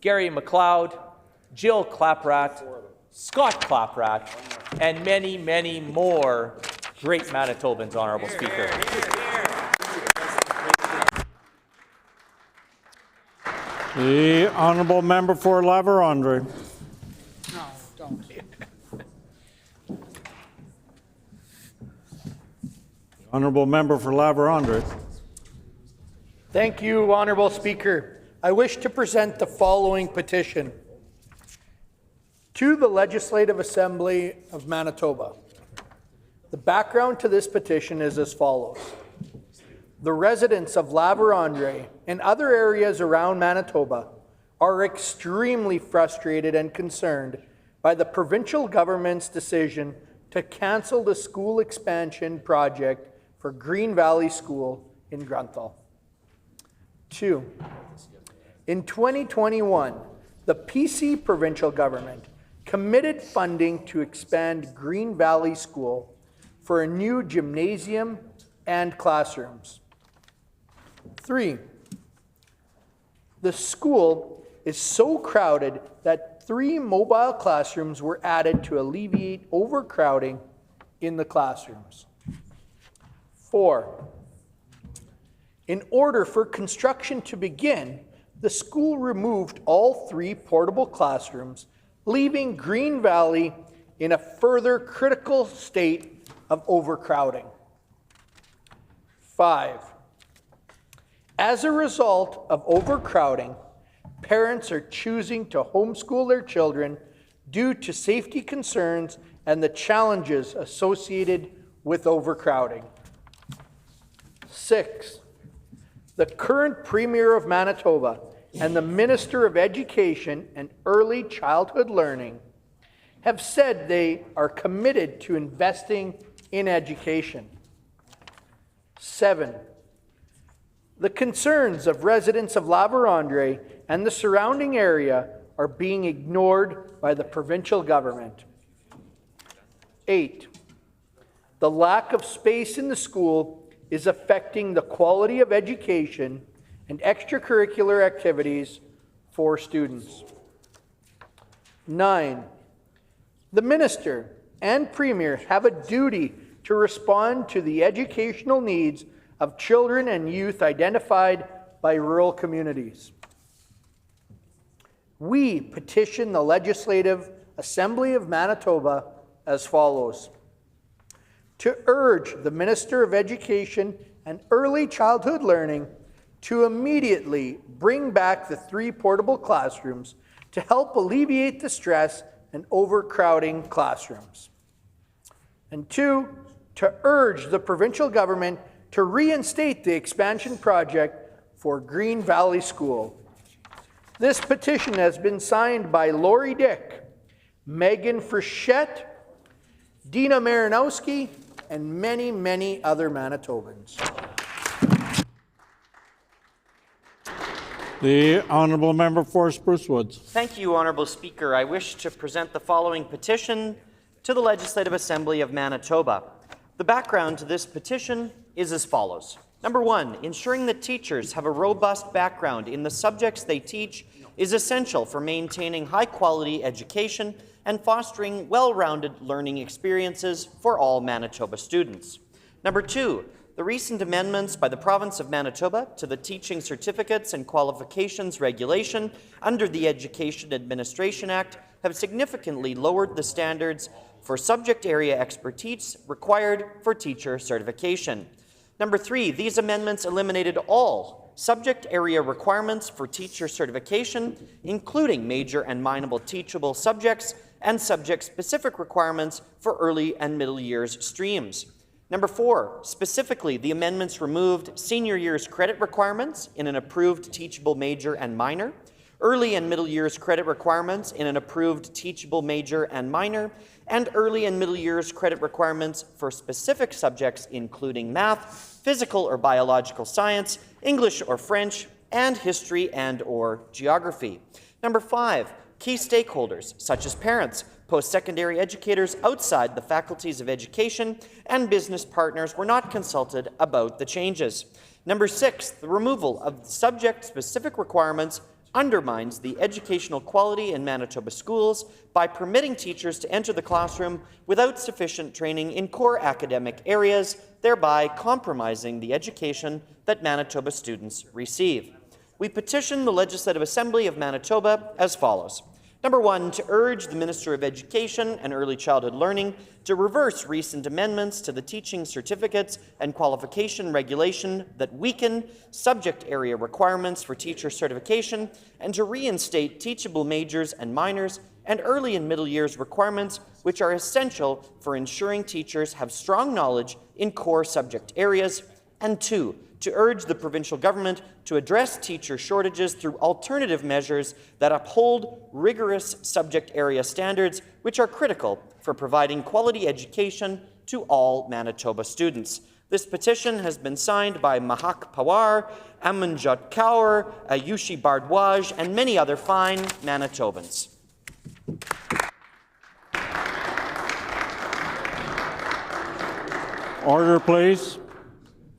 Gary McLeod, Jill Claprat, Scott Claprat, and many, many more great Manitobans, Honourable Speaker. The Honourable Member for La-Vérendrye. No, don't. Honourable Member for La-Vérendrye. Thank you, Honourable Speaker. I wish to present the following petition to the Legislative Assembly of Manitoba. The background to this petition is as follows. The residents of La Vérendrye and other areas around Manitoba are extremely frustrated and concerned by the provincial government's decision to cancel the school expansion project for Green Valley School in Grunthal. 2. In 2021, the PC provincial government committed funding to expand Green Valley School for a new gymnasium and classrooms. 3. The school is so crowded that 3 mobile classrooms were added to alleviate overcrowding in the classrooms. 4. In order for construction to begin, the school removed all 3 portable classrooms, leaving Green Valley in a further critical state of overcrowding. 5. As a result of overcrowding, parents are choosing to homeschool their children due to safety concerns and the challenges associated with overcrowding. 6. The current Premier of Manitoba and the Minister of Education and Early Childhood Learning have said they are committed to investing in education. 7. The concerns of residents of La Vérendrye and the surrounding area are being ignored by the provincial government. 8. The lack of space in the school is affecting the quality of education and extracurricular activities for students. 9. The Minister and Premier have a duty to respond to the educational needs of children and youth identified by rural communities. We petition the Legislative Assembly of Manitoba as follows. To urge the Minister of Education and Early Childhood Learning to immediately bring back the 3 portable classrooms to help alleviate the stress and overcrowding classrooms. And 2, to urge the provincial government to reinstate the expansion project for Green Valley School. This petition has been signed by Lori Dick, Megan Frechette, Dina Marinowski, and many, many other Manitobans. The Honourable Member for Spruce Woods. Thank you, Honourable Speaker. I wish to present the following petition to the Legislative Assembly of Manitoba. The background to this petition is as follows. Number 1, ensuring that teachers have a robust background in the subjects they teach is essential for maintaining high-quality education and fostering well-rounded learning experiences for all Manitoba students. Number 2, the recent amendments by the Province of Manitoba to the Teaching Certificates and Qualifications Regulation under the Education Administration Act have significantly lowered the standards for subject area expertise required for teacher certification. Number 3, these amendments eliminated all subject area requirements for teacher certification, including major and mineable teachable subjects and subject-specific requirements for early and middle years streams. Number 4, specifically, the amendments removed senior years credit requirements in an approved teachable major and minor, early and middle years credit requirements in an approved teachable major and minor, and early and middle years credit requirements for specific subjects including math, physical or biological science, English or French, and history and/or geography. Number 5, key stakeholders such as parents, post-secondary educators outside the faculties of education, and business partners were not consulted about the changes. Number 6, the removal of subject-specific requirements undermines the educational quality in Manitoba schools by permitting teachers to enter the classroom without sufficient training in core academic areas, thereby compromising the education that Manitoba students receive. We petition the Legislative Assembly of Manitoba as follows. Number 1, to urge the Minister of Education and Early Childhood Learning to reverse recent amendments to the teaching certificates and qualification regulation that weaken subject area requirements for teacher certification, and to reinstate teachable majors and minors and early and middle years requirements which are essential for ensuring teachers have strong knowledge in core subject areas. And 2, to urge the provincial government to address teacher shortages through alternative measures that uphold rigorous subject area standards, which are critical for providing quality education to all Manitoba students. This petition has been signed by Mahak Pawar, Amanjot Kaur, Ayushi Bardwaj, and many other fine Manitobans. Order, please.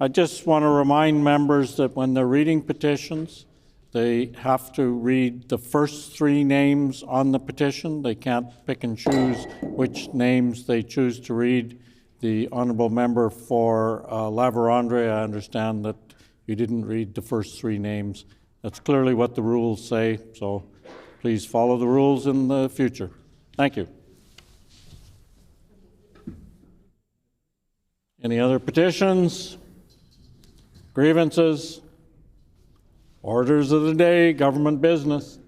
I just want to remind members that when they're reading petitions, they have to read the first 3 names on the petition. They can't pick and choose which names they choose to read. The honourable member for La Vérendrye, I understand that you didn't read the first 3 names. That's clearly what the rules say, so please follow the rules in the future. Thank you. Any other petitions? Grievances? Orders of the day, government business.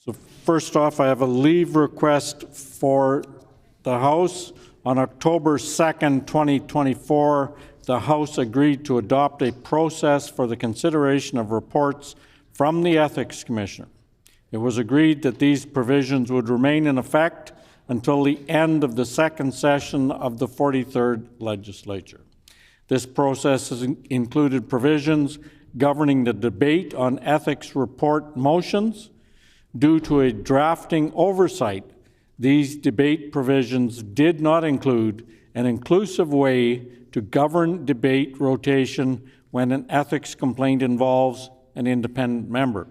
So first off, I have a leave request for the House. On October 2nd, 2024, the House agreed to adopt a process for the consideration of reports from the Ethics Commissioner. It was agreed that these provisions would remain in effect until the end of the second session of the 43rd Legislature. This process has included provisions governing the debate on ethics report motions. Due to a drafting oversight, these debate provisions did not include an inclusive way to govern debate rotation when an ethics complaint involves an independent member,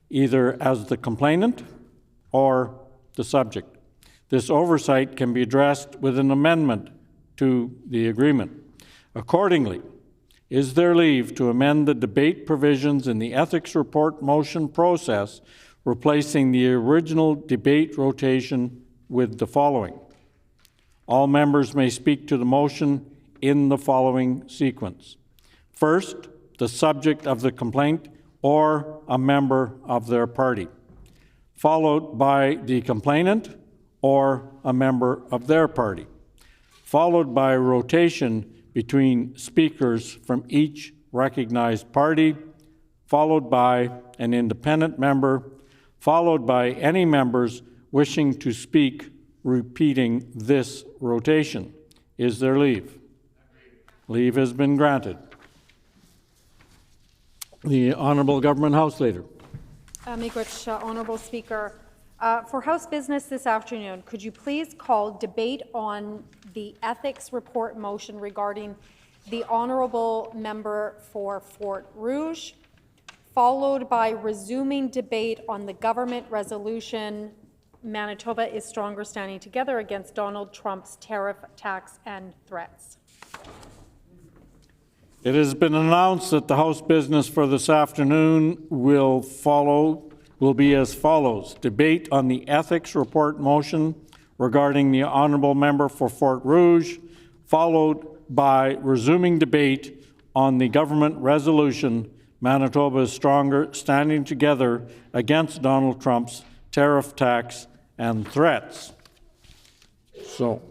either as the complainant or the subject. This oversight can be addressed with an amendment to the agreement. Accordingly, is there leave to amend the debate provisions in the ethics report motion process, replacing the original debate rotation with the following? All members may speak to the motion in the following sequence. First, the subject of the complaint or a member of their party, followed by the complainant or a member of their party, followed by rotation between speakers from each recognized party, followed by an independent member, followed by any members wishing to speak, repeating this rotation. Is there leave? Leave has been granted. The Honourable Government House Leader. Miigwech, Honourable Speaker. For House business this afternoon, could you please call debate on the ethics report motion regarding the Honourable Member for Fort Rouge, followed by resuming debate on the government resolution Manitoba is stronger standing together against Donald Trump's tariff, tax, and threats. It has been announced that the House business for this afternoon will be as follows. Debate on the ethics report motion regarding the Honourable Member for Fort Rouge, followed by resuming debate on the government resolution Manitoba is stronger standing together against Donald Trump's tariff, tax, and threats. So,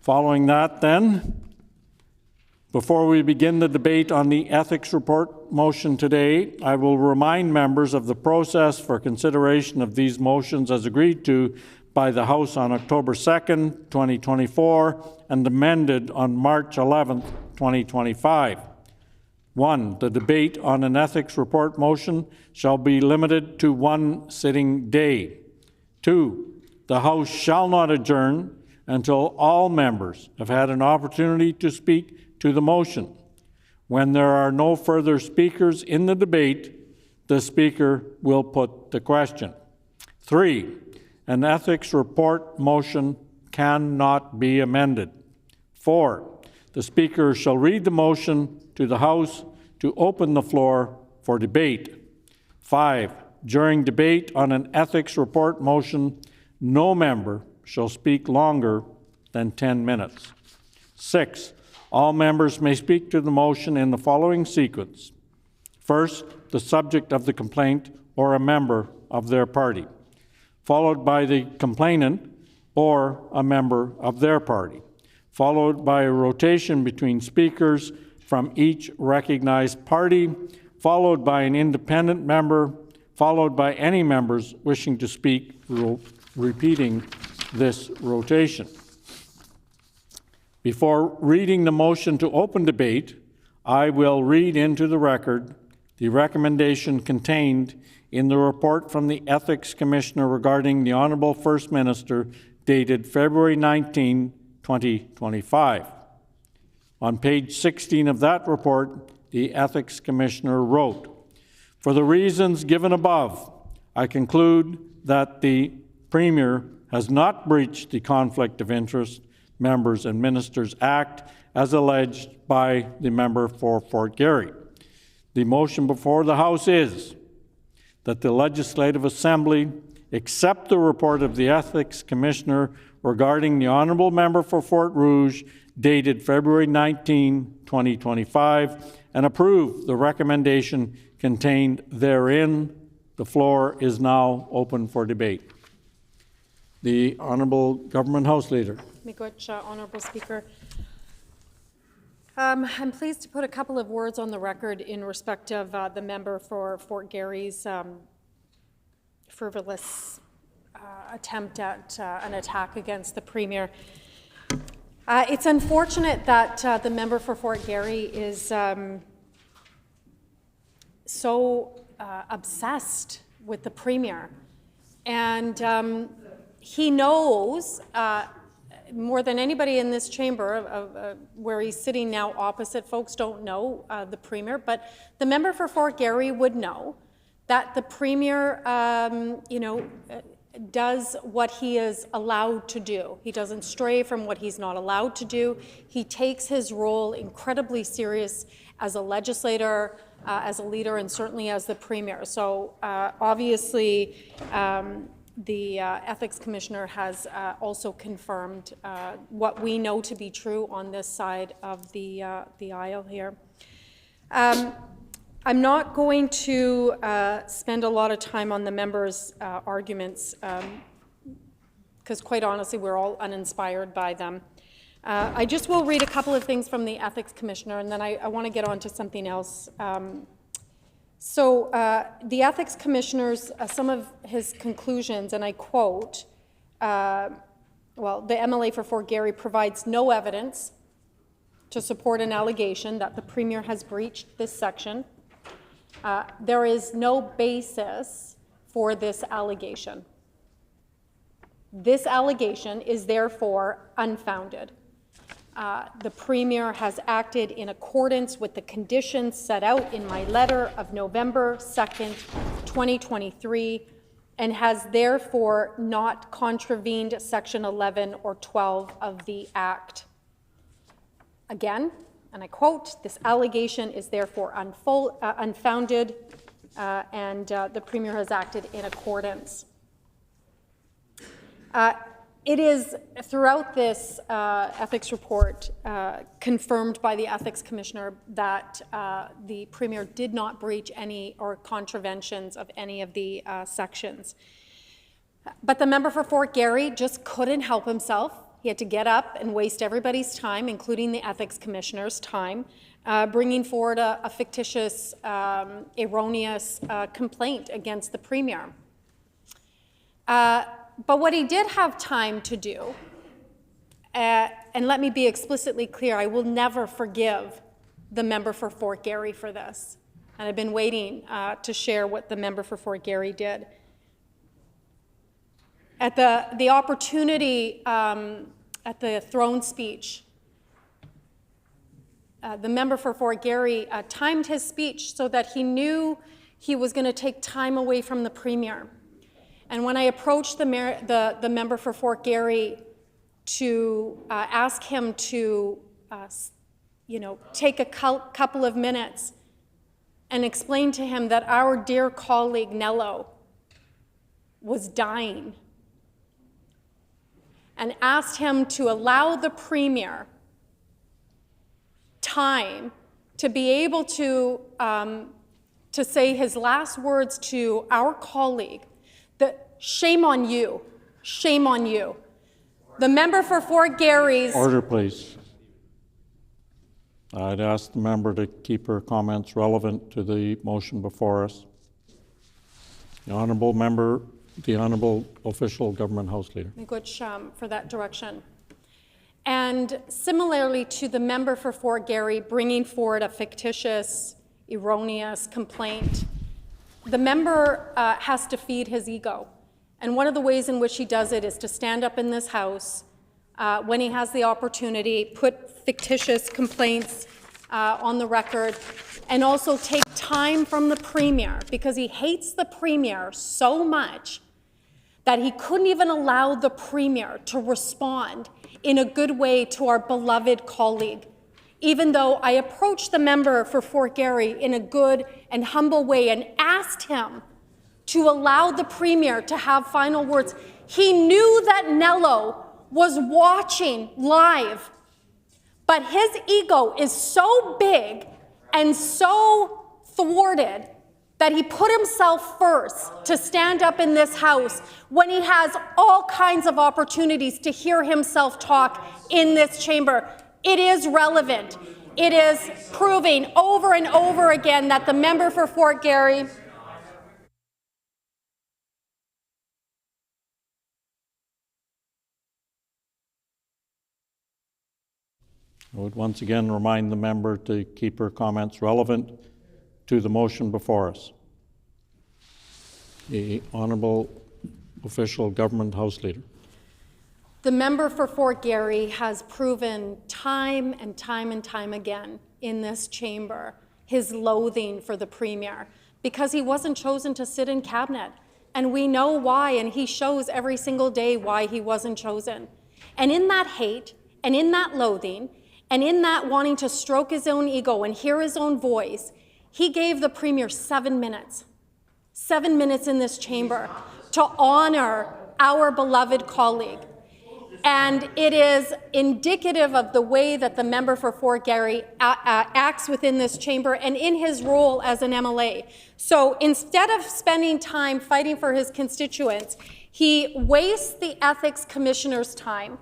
following that then, before we begin the debate on the ethics report motion today, I will remind members of the process for consideration of these motions as agreed to by the House on October 2nd, 2024, and amended on March 11th, 2025. 1. The debate on an ethics report motion shall be limited to 1 sitting day. 2. The House shall not adjourn until all members have had an opportunity to speak to the motion. When there are no further speakers in the debate, the Speaker will put the question. 3. An ethics report motion cannot be amended. 4. the Speaker shall read the motion to the House to open the floor for debate. 5, during debate on an ethics report motion, no member shall speak longer than 10 minutes. 6, all members may speak to the motion in the following sequence. First, the subject of the complaint or a member of their party, followed by the complainant or a member of their party, followed by a rotation between speakers from each recognized party, followed by an independent member, followed by any members wishing to speak, repeating this rotation. Before reading the motion to open debate, I will read into the record the recommendation contained in the report from the Ethics Commissioner regarding the Honourable First Minister dated February 19, 2025. On page 16 of that report, the Ethics Commissioner wrote, "For the reasons given above, I conclude that the Premier has not breached the Conflict of Interest Members and Ministers Act as alleged by the member for Fort Garry. The motion before the House is that the Legislative Assembly accept the report of the Ethics Commissioner regarding the Honourable Member for Fort Rouge dated February 19, 2025, and approve the recommendation contained therein. The floor is now open for debate." The Honourable Government House Leader. Miigwech, Honourable Speaker. I'm pleased to put a couple of words on the record in respect of the member for Fort Garry's frivolous attempt at an attack against the Premier. It's unfortunate that the member for Fort Garry is so obsessed with the Premier. And he knows more than anybody in this chamber, where he's sitting now opposite, folks don't know the Premier, but the member for Fort Garry would know that the Premier, does what he is allowed to do. He doesn't stray from what he's not allowed to do. He takes his role incredibly serious as a legislator, as a leader, and certainly as the Premier. So obviously, the Ethics Commissioner has also confirmed what we know to be true on this side of the aisle here. I'm not going to spend a lot of time on the members' arguments because quite honestly, we're all uninspired by them. I just will read a couple of things from the Ethics Commissioner, and then I want to get on to something else. So the Ethics Commissioner's, some of his conclusions, and I quote, well, the MLA for Fort Garry provides no evidence to support an allegation that the Premier has breached this section. There is no basis for this allegation. This allegation is therefore unfounded. The Premier has acted in accordance with the conditions set out in my letter of November 2nd, 2023, and has therefore not contravened Section 11 or 12 of the Act. Again, and I quote, "This allegation is therefore unfounded, and the Premier has acted in accordance." It is throughout this ethics report confirmed by the Ethics Commissioner that the Premier did not breach any or contraventions of any of the sections. But the member for Fort Garry just couldn't help himself. He had to get up and waste everybody's time, including the Ethics Commissioner's time, bringing forward a fictitious, erroneous complaint against the Premier. But what he did have time to do, and let me be explicitly clear, I will never forgive the member for Fort Garry for this. And I've been waiting to share what the member for Fort Garry did. At the opportunity at the throne speech, the member for Fort Garry timed his speech so that he knew he was going to take time away from the Premier. And when I approached the member for Fort Garry to ask him to take a couple of minutes and explain to him that our dear colleague Nello was dying, and asked him to allow the Premier time to be able to say his last words to our colleague, that shame on you, shame on you. The member for Fort Garry's... Order, please. I'd ask the member to keep her comments relevant to the motion before us. The honourable member, the honourable official government House Leader. Good for that direction. And similarly to the member for Fort Garry bringing forward a fictitious, erroneous complaint, the member has to feed his ego. And one of the ways in which he does it is to stand up in this House when he has the opportunity, put fictitious complaints on the record, and also take time from the Premier, because he hates the Premier so much that he couldn't even allow the Premier to respond in a good way to our beloved colleague. Even though I approached the member for Fort Garry in a good and humble way and asked him to allow the Premier to have final words, he knew that Nello was watching live. But his ego is so big and so thwarted that he put himself first to stand up in this House when he has all kinds of opportunities to hear himself talk in this chamber. It is relevant. It is proving over and over again that the member for Fort Garry I would once again remind the member to keep her comments relevant to the motion before us. The honourable official government House Leader. The member for Fort Garry has proven time and time and time again in this chamber his loathing for the Premier because he wasn't chosen to sit in cabinet. And we know why, and he shows every single day why he wasn't chosen. And in that hate, and in that loathing, and in that wanting to stroke his own ego and hear his own voice, he gave the Premier 7 minutes. 7 minutes in this chamber to honor our beloved colleague. And it is indicative of the way that the member for Fort Garry acts within this chamber and in his role as an MLA. So instead of spending time fighting for his constituents, he wastes the Ethics Commissioner's time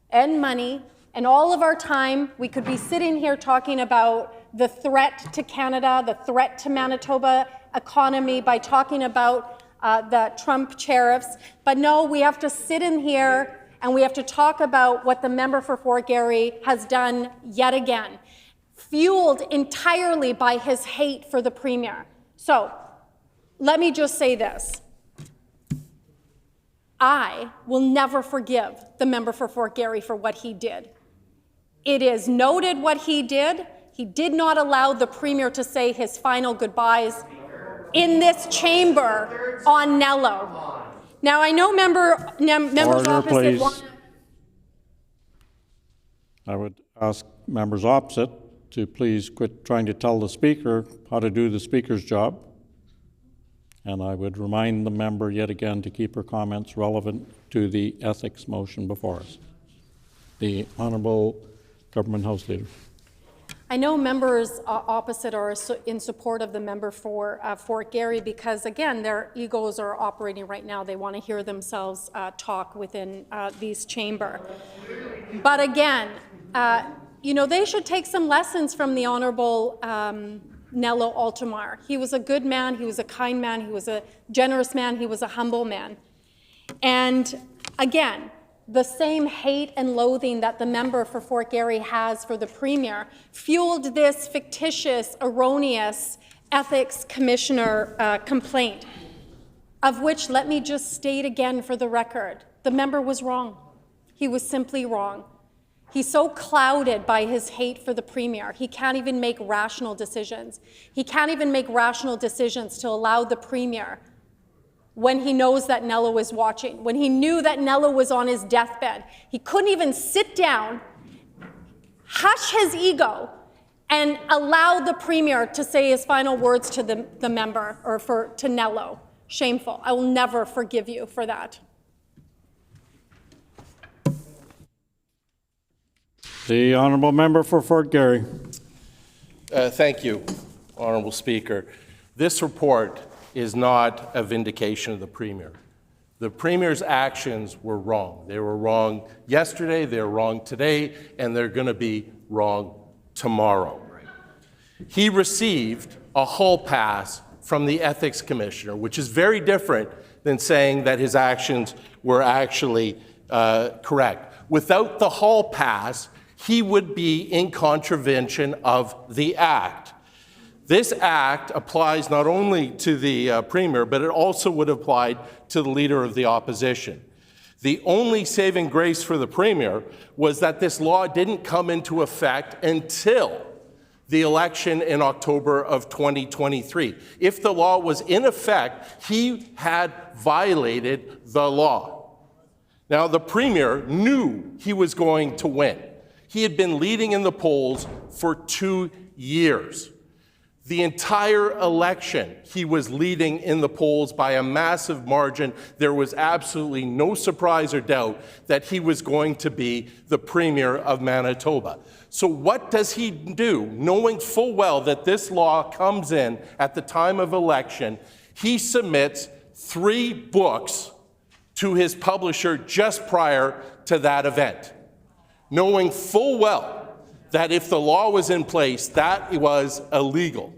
and money and all of our time. We could be sitting here talking about the threat to Canada, the threat to Manitoba economy by talking about the Trump tariffs. But no, we have to sit in here and we have to talk about what the member for Fort Garry has done yet again, fueled entirely by his hate for the Premier. So let me just say this. I will never forgive the member for Fort Garry for what he did. It is noted what he did. He did not allow the Premier to say his final goodbyes in this chamber on Nello. Now, I know members opposite want... I would ask members opposite to please quit trying to tell the Speaker how to do the Speaker's job. And I would remind the member yet again to keep her comments relevant to the ethics motion before us. The Honourable Government House Leader. I know members opposite are in support of the member for Fort Garry because, again, their egos are operating right now. They want to hear themselves talk within this chamber. But again, they should take some lessons from the Honourable Nello Altomar. He was a good man. He was a kind man. He was a generous man. He was a humble man. And again, the same hate and loathing that the member for Fort Garry has for the Premier fueled this fictitious, erroneous Ethics Commissioner complaint, of which, let me just state again for the record, the member was wrong. He was simply wrong. He's so clouded by his hate for the Premier, he can't even make rational decisions. He can't even make rational decisions to allow the Premier, when he knows that Nello is watching, when he knew that Nello was on his deathbed. He couldn't even sit down, hush his ego, and allow the Premier to say his final words to the member, or to Nello. Shameful. I will never forgive you for that. The honourable member for Fort Garry. Thank you, Honourable Speaker. This report is not a vindication of the Premier. The Premier's actions were wrong. They were wrong yesterday, they're wrong today, and they're going to be wrong tomorrow. He received a hall pass from the Ethics Commissioner, which is very different than saying that his actions were actually correct. Without the hall pass, he would be in contravention of the Act. This Act applies not only to the Premier, but it also would apply to the Leader of the Opposition. The only saving grace for the Premier was that this law didn't come into effect until the election in October of 2023. If the law was in effect, he had violated the law. Now, the Premier knew he was going to win. He had been leading in the polls for 2 years. The entire election, he was leading in the polls by a massive margin. There was absolutely no surprise or doubt that he was going to be the Premier of Manitoba. So what does he do? Knowing full well that this law comes in at the time of election, he submits 3 books to his publisher just prior to that event, knowing full well that if the law was in place, that was illegal.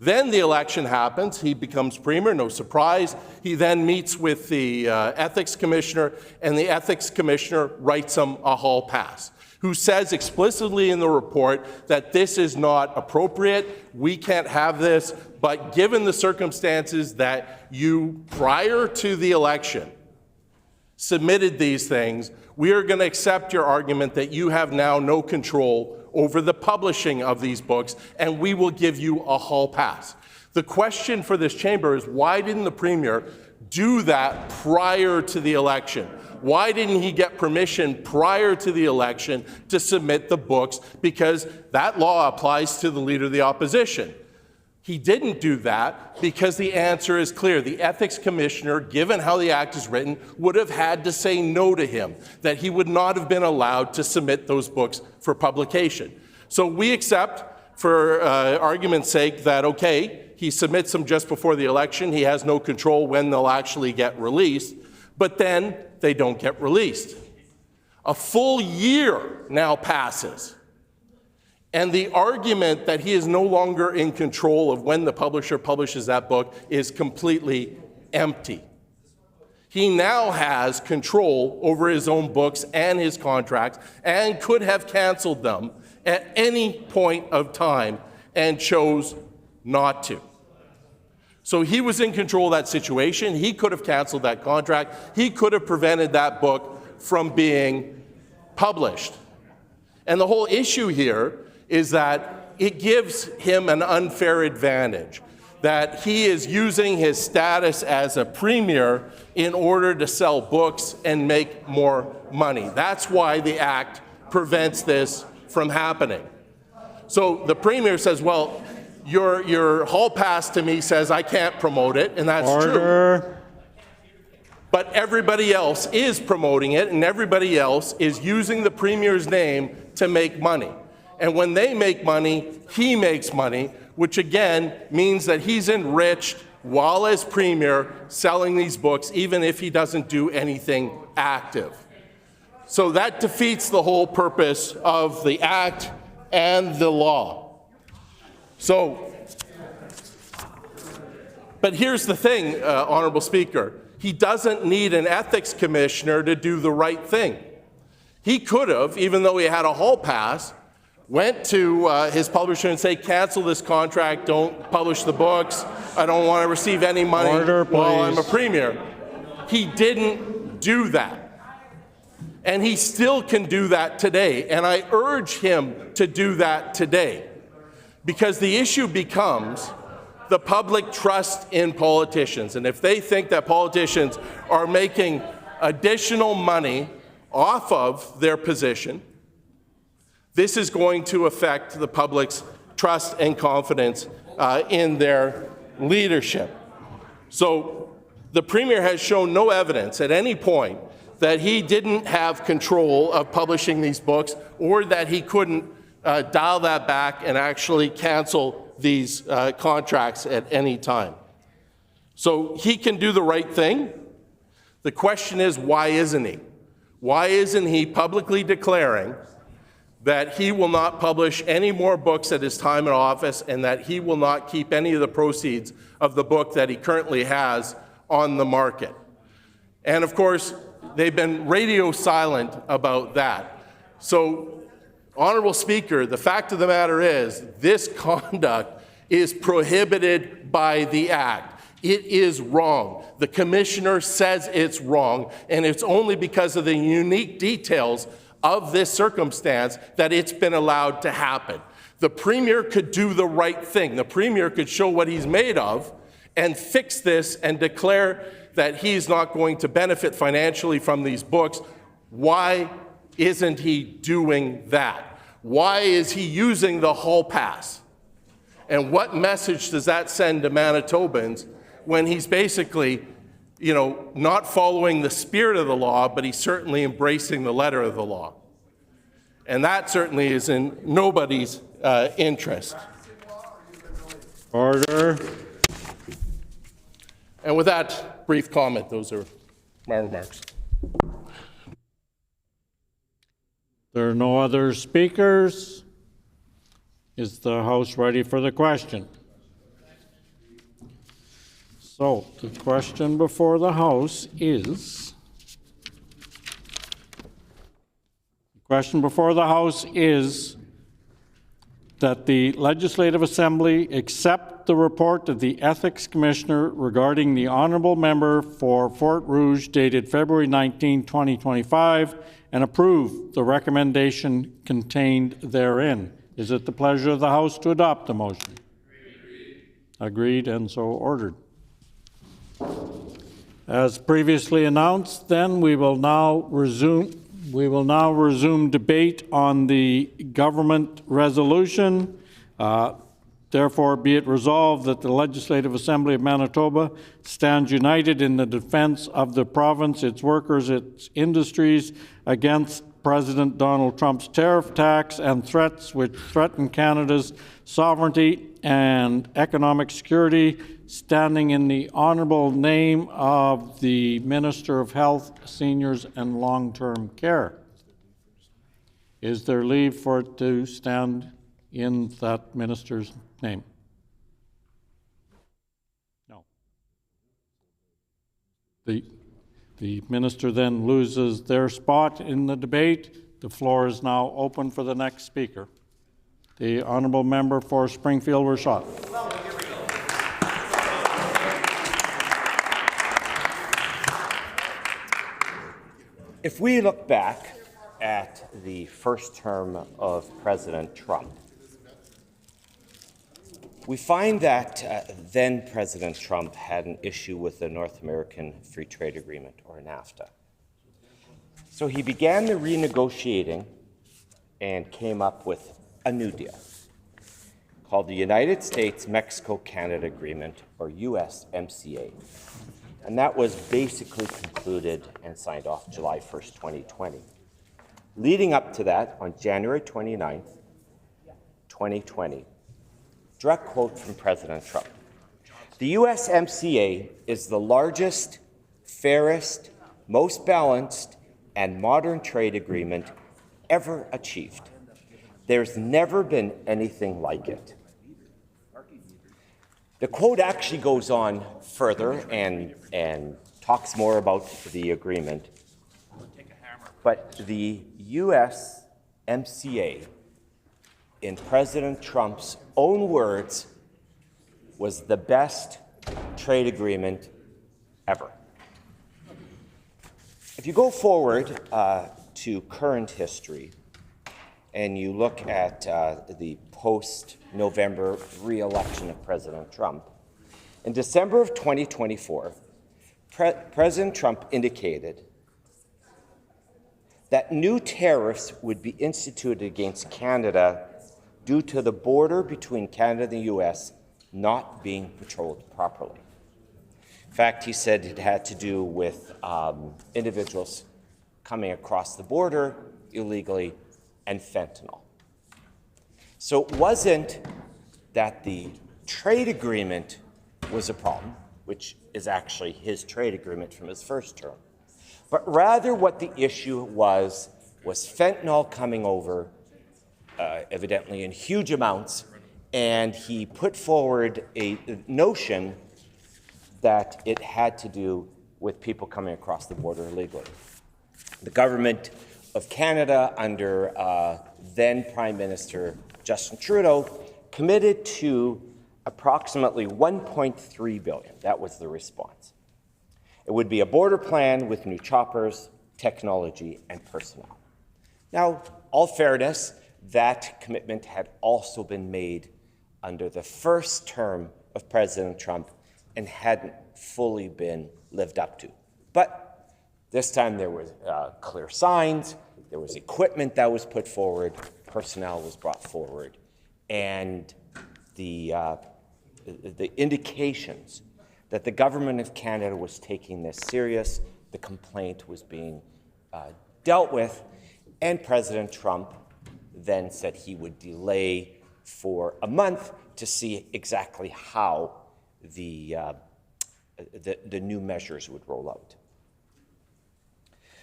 Then the election happens. He becomes Premier, no surprise. He then meets with the Ethics Commissioner, and the Ethics Commissioner writes him a hall pass, who says explicitly in the report that this is not appropriate, we can't have this, but given the circumstances that you, prior to the election, submitted these things, we are going to accept your argument that you have now no control over the publishing of these books, and we will give you a hall pass. The question for this chamber is, why didn't the Premier do that prior to the election? Why didn't he get permission prior to the election to submit the books? Because that law applies to the Leader of the Opposition. He didn't do that because the answer is clear. The Ethics Commissioner, given how the Act is written, would have had to say no to him, that he would not have been allowed to submit those books for publication. So we accept, for argument's sake, that, okay, he submits them just before the election, he has no control when they'll actually get released, but then they don't get released. A full year now passes. And the argument that he is no longer in control of when the publisher publishes that book is completely empty. He now has control over his own books and his contracts and could have canceled them at any point of time and chose not to. So he was in control of that situation. He could have canceled that contract. He could have prevented that book from being published. And the whole issue here is that it gives him an unfair advantage, that he is using his status as a Premier in order to sell books and make more money. That's why the Act prevents this from happening. So the Premier says, well, your hall pass to me says I can't promote it, and that's true. But everybody else is promoting it, and everybody else is using the Premier's name to make money. And when they make money, he makes money, which again means that he's enriched while as Premier selling these books, even if he doesn't do anything active. So that defeats the whole purpose of the Act and the law. But here's the thing, Honourable Speaker. He doesn't need an Ethics Commissioner to do the right thing. He could have, even though he had a hall pass, went to his publisher and say, cancel this contract, don't publish the books, I don't want to receive any money while I'm a Premier. He didn't do that. And he still can do that today. And I urge him to do that today. Because the issue becomes the public trust in politicians. And if they think that politicians are making additional money off of their position, This is going to affect the public's trust and confidence in their leadership. So the Premier has shown no evidence at any point that he didn't have control of publishing these books or that he couldn't dial that back and actually cancel these contracts at any time. So he can do the right thing. The question is, why isn't he? Why isn't he publicly declaring that he will not publish any more books at his time in office and that he will not keep any of the proceeds of the book that he currently has on the market? And of course, they've been radio silent about that. So, Honourable Speaker, the fact of the matter is this conduct is prohibited by the Act. It is wrong. The Commissioner says it's wrong, and it's only because of the unique details of this circumstance that it's been allowed to happen. The Premier could do the right thing. The Premier could show what he's made of and fix this and declare that he's not going to benefit financially from these books. Why isn't he doing that? Why is he using the hall pass? And what message does that send to Manitobans when he's basically, not following the spirit of the law, but he's certainly embracing the letter of the law? And that certainly is in nobody's interest. Order. And with that brief comment, those are my remarks. There are no other speakers. Is the House ready for the question? So, the question before the House is, that the Legislative Assembly accept the report of the Ethics Commissioner regarding the Honourable Member for Fort Rouge dated February 19, 2025, and approve the recommendation contained therein. Is it the pleasure of the House to adopt the motion? Agreed, and so ordered. As previously announced, then we will now resume debate on the government resolution. Therefore, be it resolved that the Legislative Assembly of Manitoba stands united in the defense of the province, its workers, its industries, against President Donald Trump's tariff tax and threats which threaten Canada's sovereignty and economic security, standing in the honourable name of the Minister of Health, Seniors and Long-Term Care. Is there leave for it to stand in that minister's name? No. The minister then loses their spot in the debate. The floor is now open for the next speaker. The honourable member for Springfield-Rashad. If we look back at the first term of President Trump, we find that then President Trump had an issue with the North American Free Trade Agreement, or NAFTA. So he began the renegotiating and came up with a new deal called the United States-Mexico-Canada Agreement, or USMCA. And that was basically concluded and signed off July 1st, 2020. Leading up to that, on January 29th, 2020, direct quote from President Trump, "The USMCA is the largest, fairest, most balanced, and modern trade agreement ever achieved. There's never been anything like it." The quote actually goes on further and talks more about the agreement. But the USMCA, in President Trump's own words, was the best trade agreement ever. If you go forward to current history and you look at the post-November re-election of President Trump, in December of 2024, President Trump indicated that new tariffs would be instituted against Canada due to the border between Canada and the U.S. not being patrolled properly. In fact, he said it had to do with individuals coming across the border illegally and fentanyl. So it wasn't that the trade agreement was a problem, which is actually his trade agreement from his first term, but rather what the issue was fentanyl coming over, evidently in huge amounts, and he put forward a notion that it had to do with people coming across the border illegally. The government of Canada, under then Prime Minister Justin Trudeau, committed to approximately $1.3 billion. That was the response. It would be a border plan with new choppers, technology, and personnel. Now, all fairness, that commitment had also been made under the first term of President Trump and hadn't fully been lived up to. But this time there were clear signs, there was equipment that was put forward, personnel was brought forward, and the indications that the government of Canada was taking this serious, the complaint was being dealt with, and President Trump then said he would delay for a month to see exactly how the new measures would roll out.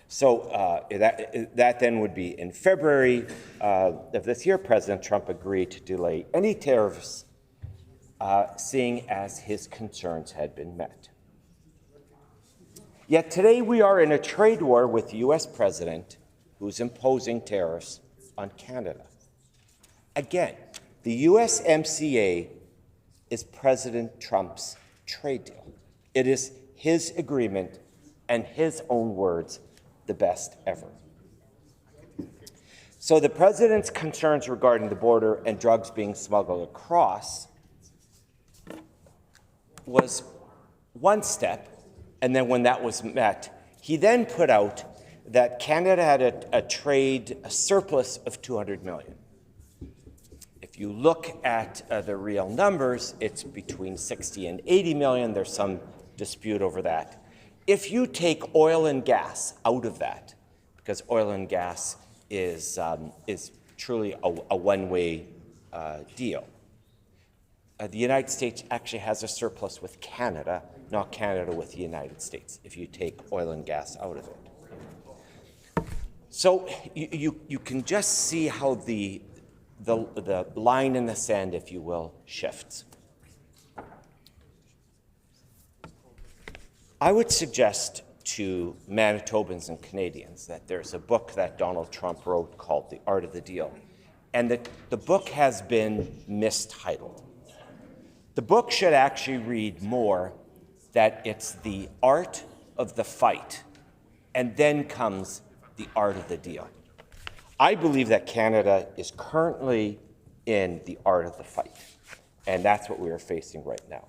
So that then would be in February of this year. President Trump agreed to delay any tariffs, seeing as his concerns had been met. Yet today we are in a trade war with the U.S. president who's imposing tariffs on Canada. Again, the USMCA is President Trump's trade deal. It is his agreement and his own words, the best ever. So the president's concerns regarding the border and drugs being smuggled across was one step, and then when that was met, he then put out that Canada had a surplus of $200 million. If you look at the real numbers, it's between 60 and 80 million. There's some dispute over that. If you take oil and gas out of that, because oil and gas is truly a one-way deal, the United States actually has a surplus with Canada, not Canada with the United States, if you take oil and gas out of it. So you can just see how the line in the sand, if you will, shifts. I would suggest to Manitobans and Canadians that there's a book that Donald Trump wrote called The Art of the Deal, and that the book has been mistitled. The book should actually read more that it's the art of the fight, and then comes the art of the deal. I believe that Canada is currently in the art of the fight, and that's what we are facing right now.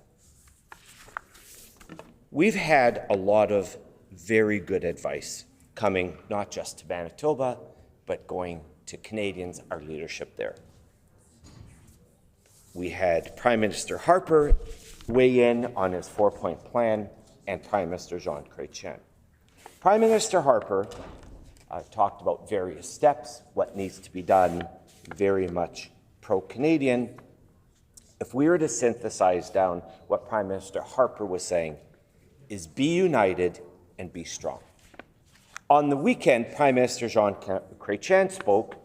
We've had a lot of very good advice coming not just to Manitoba, but going to Canadians, our leadership there. We had Prime Minister Harper weigh in on his 4-point plan, and Prime Minister Jean Chrétien. Prime Minister Harper talked about various steps, what needs to be done, very much pro-Canadian. If we were to synthesize down what Prime Minister Harper was saying, is be united and be strong. On the weekend, Prime Minister Jean Chrétien spoke,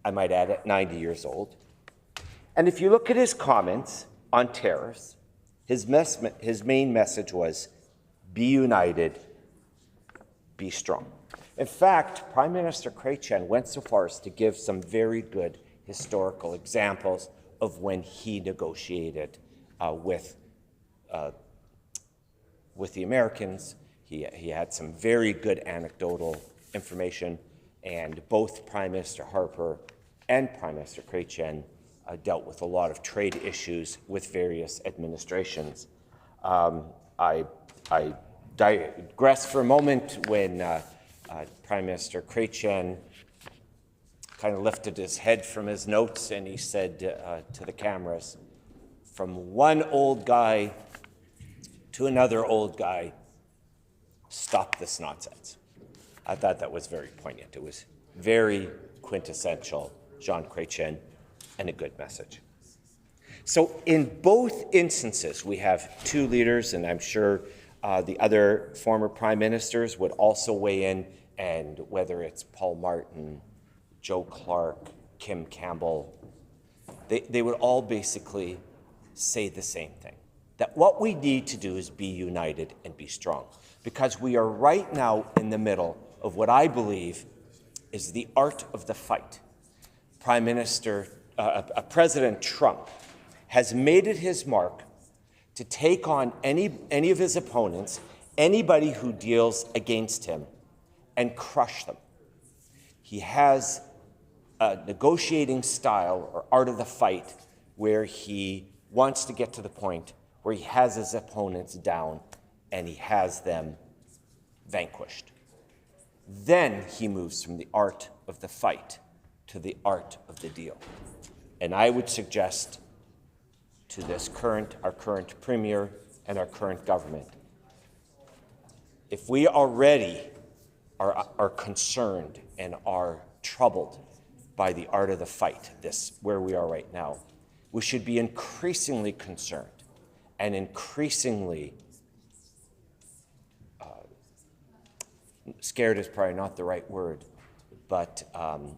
I might add, at 90 years old. And if you look at his comments on tariffs, his main message was, be united, be strong. In fact, Prime Minister Chrétien went so far as to give some very good historical examples of when he negotiated with the Americans. He had some very good anecdotal information, and both Prime Minister Harper and Prime Minister Chrétien dealt with a lot of trade issues with various administrations. I digress for a moment when Prime Minister Chrétien kind of lifted his head from his notes and he said to the cameras, from one old guy to another old guy, stop this nonsense. I thought that was very poignant. It was very quintessential Jean Chrétien and a good message. So in both instances, we have two leaders, and I'm sure the other former prime ministers would also weigh in, and whether it's Paul Martin, Joe Clark, Kim Campbell, they would all basically say the same thing, that what we need to do is be united and be strong, because we are right now in the middle of what I believe is the art of the fight. President Trump has made it his mark to take on any of his opponents, anybody who deals against him, and crush them. He has a negotiating style or art of the fight where he wants to get to the point where he has his opponents down and he has them vanquished. Then he moves from the art of the fight to the art of the deal. And I would suggest to our current premier and our current government, if we already are concerned and are troubled by the art of the fight, where we are right now, we should be increasingly concerned and increasingly scared is probably not the right word, but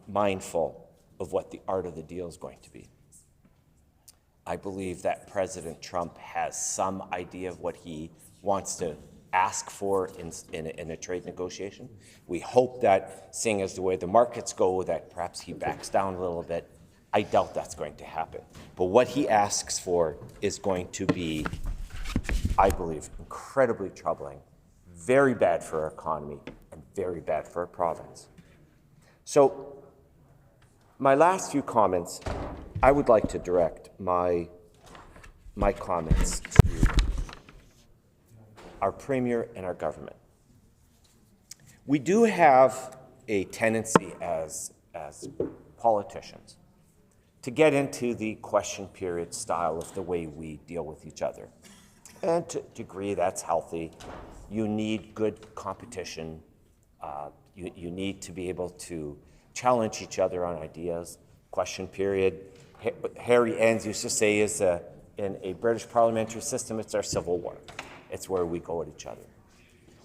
mindful of what the art of the deal is going to be. I believe that President Trump has some idea of what he wants to ask for in a trade negotiation. We hope that, seeing as the way the markets go, that perhaps he backs down a little bit. I doubt that's going to happen. But what he asks for is going to be, I believe, incredibly troubling, very bad for our economy, and very bad for our province. So, my last few comments, I would like to direct my comments to our Premier and our government. We do have a tendency as politicians to get into the question period style of the way we deal with each other. And to a degree, that's healthy. You need good competition. You need to be able to challenge each other on ideas. Question period. Harry Enns used to say in a British parliamentary system, it's our civil war. It's where we go at each other.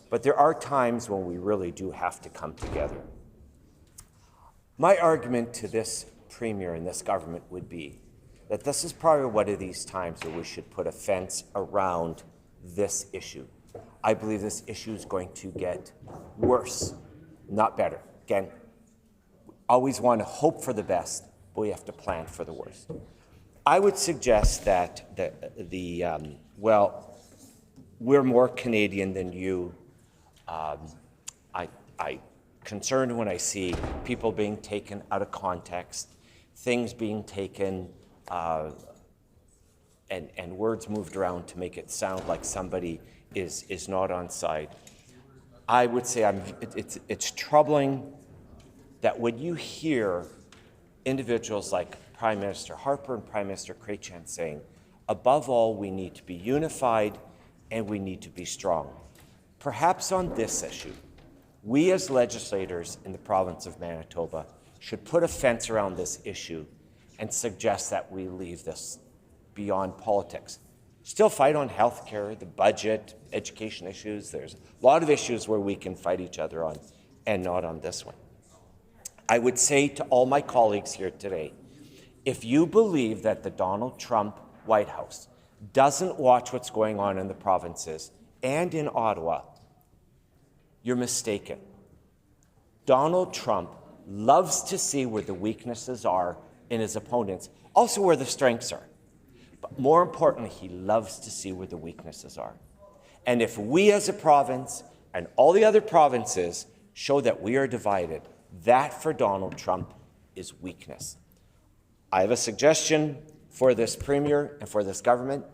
But there are times when we really do have to come together. My argument to this Premier and this government would be that this is probably one of these times where we should put a fence around this issue. I believe this issue is going to get worse, not better. Again, we always want to hope for the best, but we have to plan for the worst. I would suggest that we're more Canadian than you. I'm concerned when I see people being taken out of context, things being taken and words moved around to make it sound like somebody is not on side. I would say it's troubling that when you hear individuals like Prime Minister Harper and Prime Minister Chrétien saying, above all, we need to be unified and we need to be strong. Perhaps on this issue, we as legislators in the province of Manitoba should put a fence around this issue and suggest that we leave this beyond politics. Still fight on health care, the budget, education issues. There's a lot of issues where we can fight each other on, and not on this one. I would say to all my colleagues here today, if you believe that the Donald Trump White House doesn't watch what's going on in the provinces and in Ottawa, you're mistaken. Donald Trump loves to see where the weaknesses are in his opponents, also where the strengths are. But more importantly, he loves to see where the weaknesses are. And if we as a province and all the other provinces show that we are divided, that for Donald Trump is weakness. I have a suggestion for this Premier and for this government.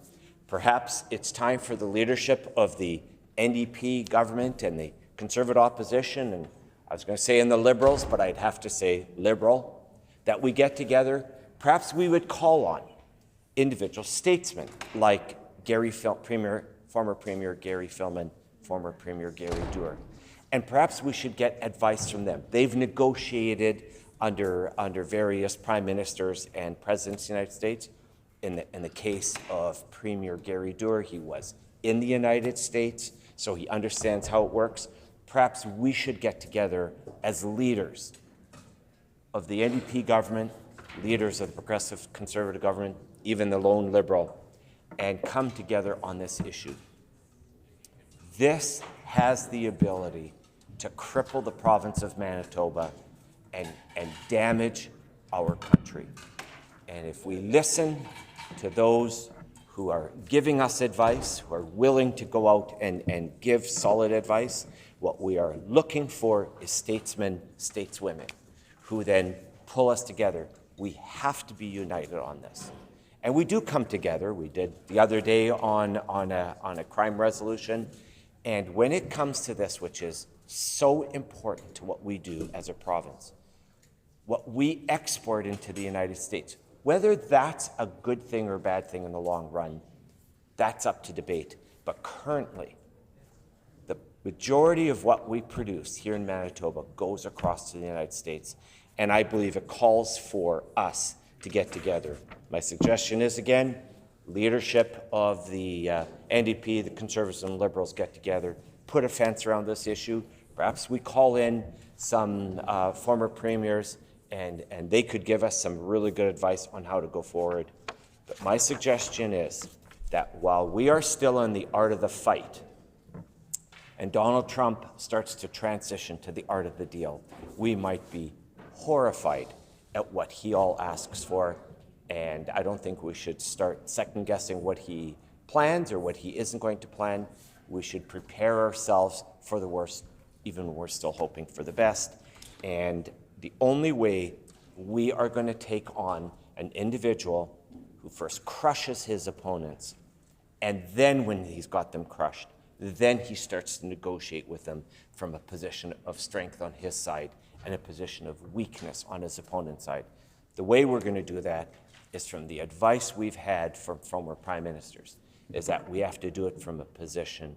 Perhaps it's time for the leadership of the NDP government and the Conservative opposition, and I was going to say in the Liberals, but I'd have to say Liberal, that we get together. Perhaps we would call on individual statesmen like former Premier Gary Filmon, former Premier Gary Doer. And perhaps we should get advice from them. They've negotiated under various prime ministers and presidents of the United States. In the case of Premier Gary Doer, he was in the United States, so he understands how it works. Perhaps we should get together as leaders of the NDP government, leaders of the Progressive Conservative government, even the lone Liberal, and come together on this issue. This has the ability to cripple the province of Manitoba and damage our country. And if we listen to those who are giving us advice, who are willing to go out and give solid advice, what we are looking for is statesmen, stateswomen, who then pull us together. We have to be united on this. And we do come together. We did the other day on a crime resolution. And when it comes to this, which is so important to what we do as a province, what we export into the United States, whether that's a good thing or a bad thing in the long run, that's up to debate. But currently, the majority of what we produce here in Manitoba goes across to the United States. And I believe it calls for us to get together. My suggestion is, again, leadership of the NDP, the Conservatives and Liberals get together, put a fence around this issue. Perhaps we call in some former premiers and they could give us some really good advice on how to go forward. But my suggestion is that while we are still in the art of the fight, and Donald Trump starts to transition to the art of the deal, we might be horrified at what he all asks for. And I don't think we should start second-guessing what he plans or what he isn't going to plan. We should prepare ourselves for the worst, even when we're still hoping for the best. And the only way we are going to take on an individual who first crushes his opponents, and then when he's got them crushed, then he starts to negotiate with them from a position of strength on his side and a position of weakness on his opponent's side. The way we're going to do that is from the advice we've had from former prime ministers, is that we have to do it from a position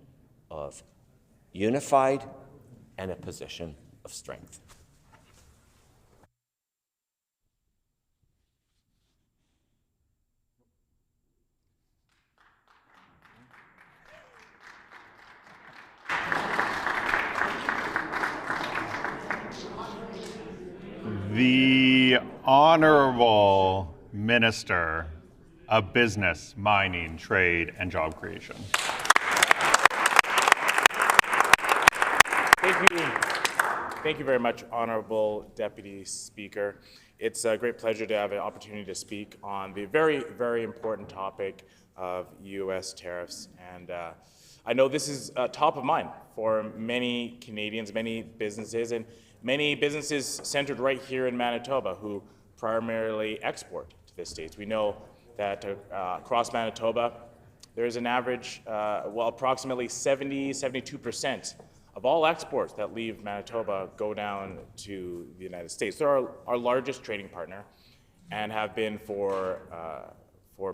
of unified and a position of strength. The Honourable Minister of Business, Mining, Trade and Job Creation. Thank you very much, Honourable Deputy Speaker. It's a great pleasure to have an opportunity to speak on the very, very important topic of U.S. tariffs. And I know this is top of mind for many Canadians, many businesses, and many businesses centered right here in Manitoba who primarily export to the States. We know that across Manitoba, there is an average, approximately 72% of all exports that leave Manitoba go down to the United States. They're our largest trading partner and have been for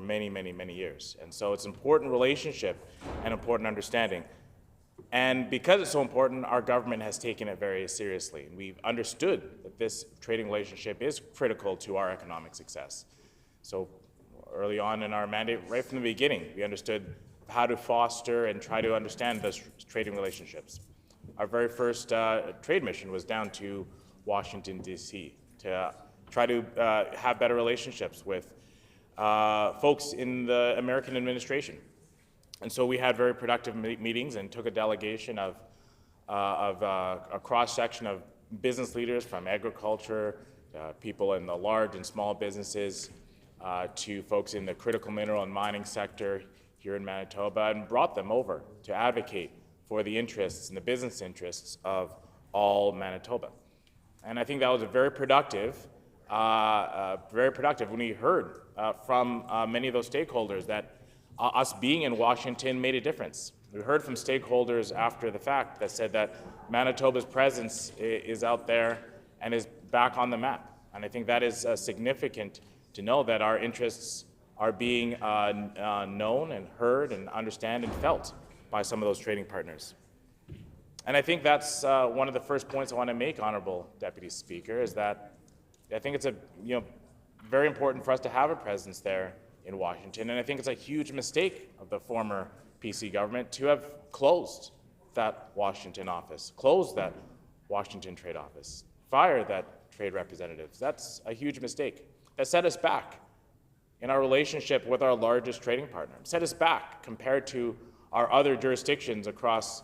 many, many, many years. And so it's an important relationship and important understanding. And because it's so important, our government has taken it very seriously. And we've understood that this trading relationship is critical to our economic success. So early on in our mandate, right from the beginning, we understood how to foster and try to understand those trading relationships. Our very first trade mission was down to Washington, D.C. to try to have better relationships with folks in the American administration. And so we had very productive meetings and took a delegation of a cross-section of business leaders from agriculture, people in the large and small businesses, to folks in the critical mineral and mining sector here in Manitoba, and brought them over to advocate for the interests and the business interests of all Manitoba. And I think that was a very productive when we heard from many of those stakeholders that us being in Washington made a difference. We heard from stakeholders after the fact that said that Manitoba's presence is out there and is back on the map. And I think that is significant to know that our interests are being known and heard and understood and felt by some of those trading partners. And I think that's one of the first points I want to make, Honourable Deputy Speaker, is that I think it's very important for us to have a presence there in Washington. And I think it's a huge mistake of the former PC government to have closed that Washington office, closed that Washington trade office, fired that trade representatives. That's a huge mistake. That set us back in our relationship with our largest trading partner, set us back compared to our other jurisdictions across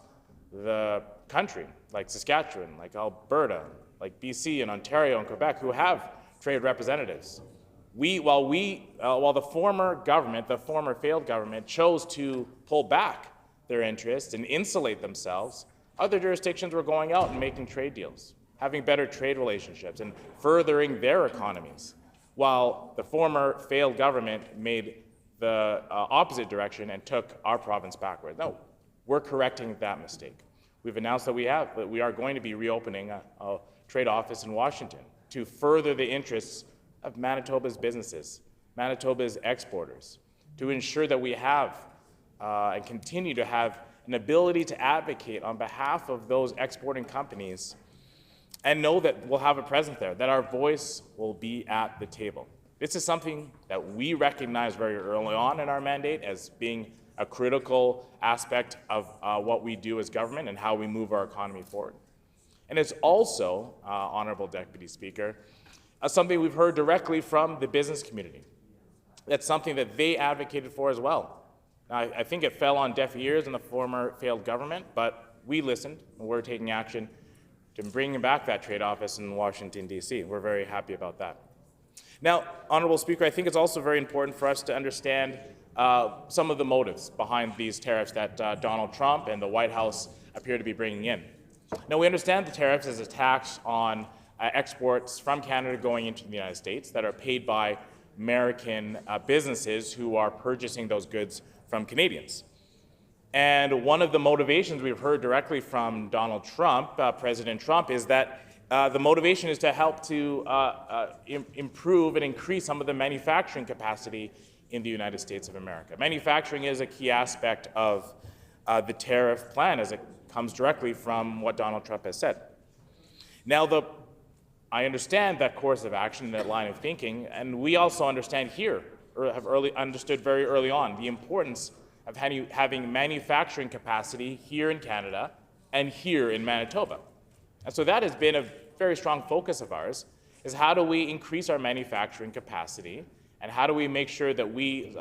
the country, like Saskatchewan, like Alberta, like BC and Ontario and Quebec, who have trade representatives. While the former government, the former failed government, chose to pull back their interests and insulate themselves, other jurisdictions were going out and making trade deals, having better trade relationships and furthering their economies, while the former failed government made the opposite direction and took our province backward. No, we're correcting that mistake. We've announced that we are going to be reopening a trade office in Washington to further the interests of Manitoba's businesses, Manitoba's exporters, to ensure that we have and continue to have an ability to advocate on behalf of those exporting companies and know that we'll have a presence there, that our voice will be at the table. This is something that we recognize very early on in our mandate as being a critical aspect of what we do as government and how we move our economy forward. And it's also, Honourable Deputy Speaker, something we've heard directly from the business community. That's something that they advocated for as well. Now, I think it fell on deaf ears in the former failed government, but we listened and we're taking action to bring back that trade office in Washington, D.C. We're very happy about that. Now, Honourable Speaker, I think it's also very important for us to understand some of the motives behind these tariffs that Donald Trump and the White House appear to be bringing in. Now, we understand the tariffs as a tax on exports from Canada going into the United States that are paid by American businesses who are purchasing those goods from Canadians. And one of the motivations we've heard directly from Donald Trump, President Trump, is that the motivation is to help to improve and increase some of the manufacturing capacity in the United States of America. Manufacturing is a key aspect of the tariff plan as it comes directly from what Donald Trump has said. Now, I understand that course of action, that line of thinking, and we also understand here, or have understood very early on, the importance of having manufacturing capacity here in Canada and here in Manitoba. And so that has been a very strong focus of ours, is how do we increase our manufacturing capacity and how do we make sure that we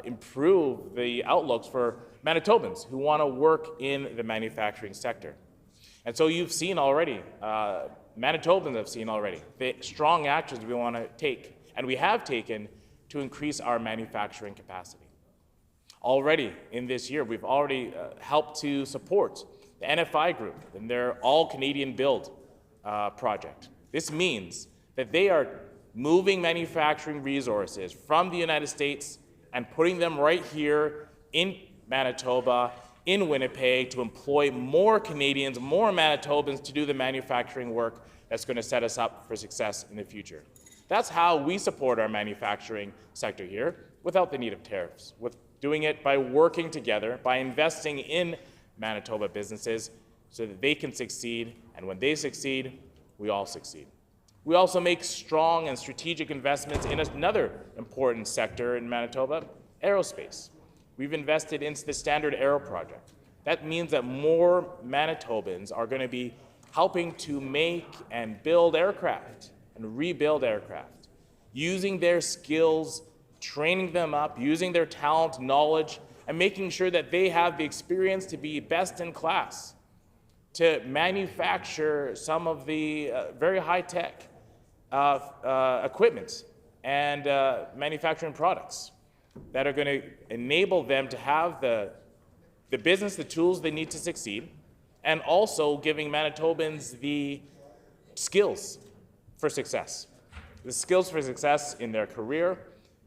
improve the outlooks for Manitobans who want to work in the manufacturing sector. And so you've seen already, Manitobans have seen already, the strong actions we want to take, and we have taken to increase our manufacturing capacity. Already in this year, we've already helped to support the NFI Group in their all-Canadian build project. This means that they are moving manufacturing resources from the United States and putting them right here in Manitoba, in Winnipeg, to employ more Canadians, more Manitobans to do the manufacturing work that's going to set us up for success in the future. That's how we support our manufacturing sector here without the need of tariffs, with doing it by working together, by investing in Manitoba businesses so that they can succeed, and when they succeed, we all succeed. We also make strong and strategic investments in another important sector in Manitoba, aerospace. We've invested into the Standard Aero project. That means that more Manitobans are going to be helping to make and build aircraft and rebuild aircraft, using their skills, training them up, using their talent, knowledge, and making sure that they have the experience to be best in class, to manufacture some of the very high-tech equipment and manufacturing products that are going to enable them to have the business, the tools they need to succeed, and also giving Manitobans the skills for success. The skills for success in their career,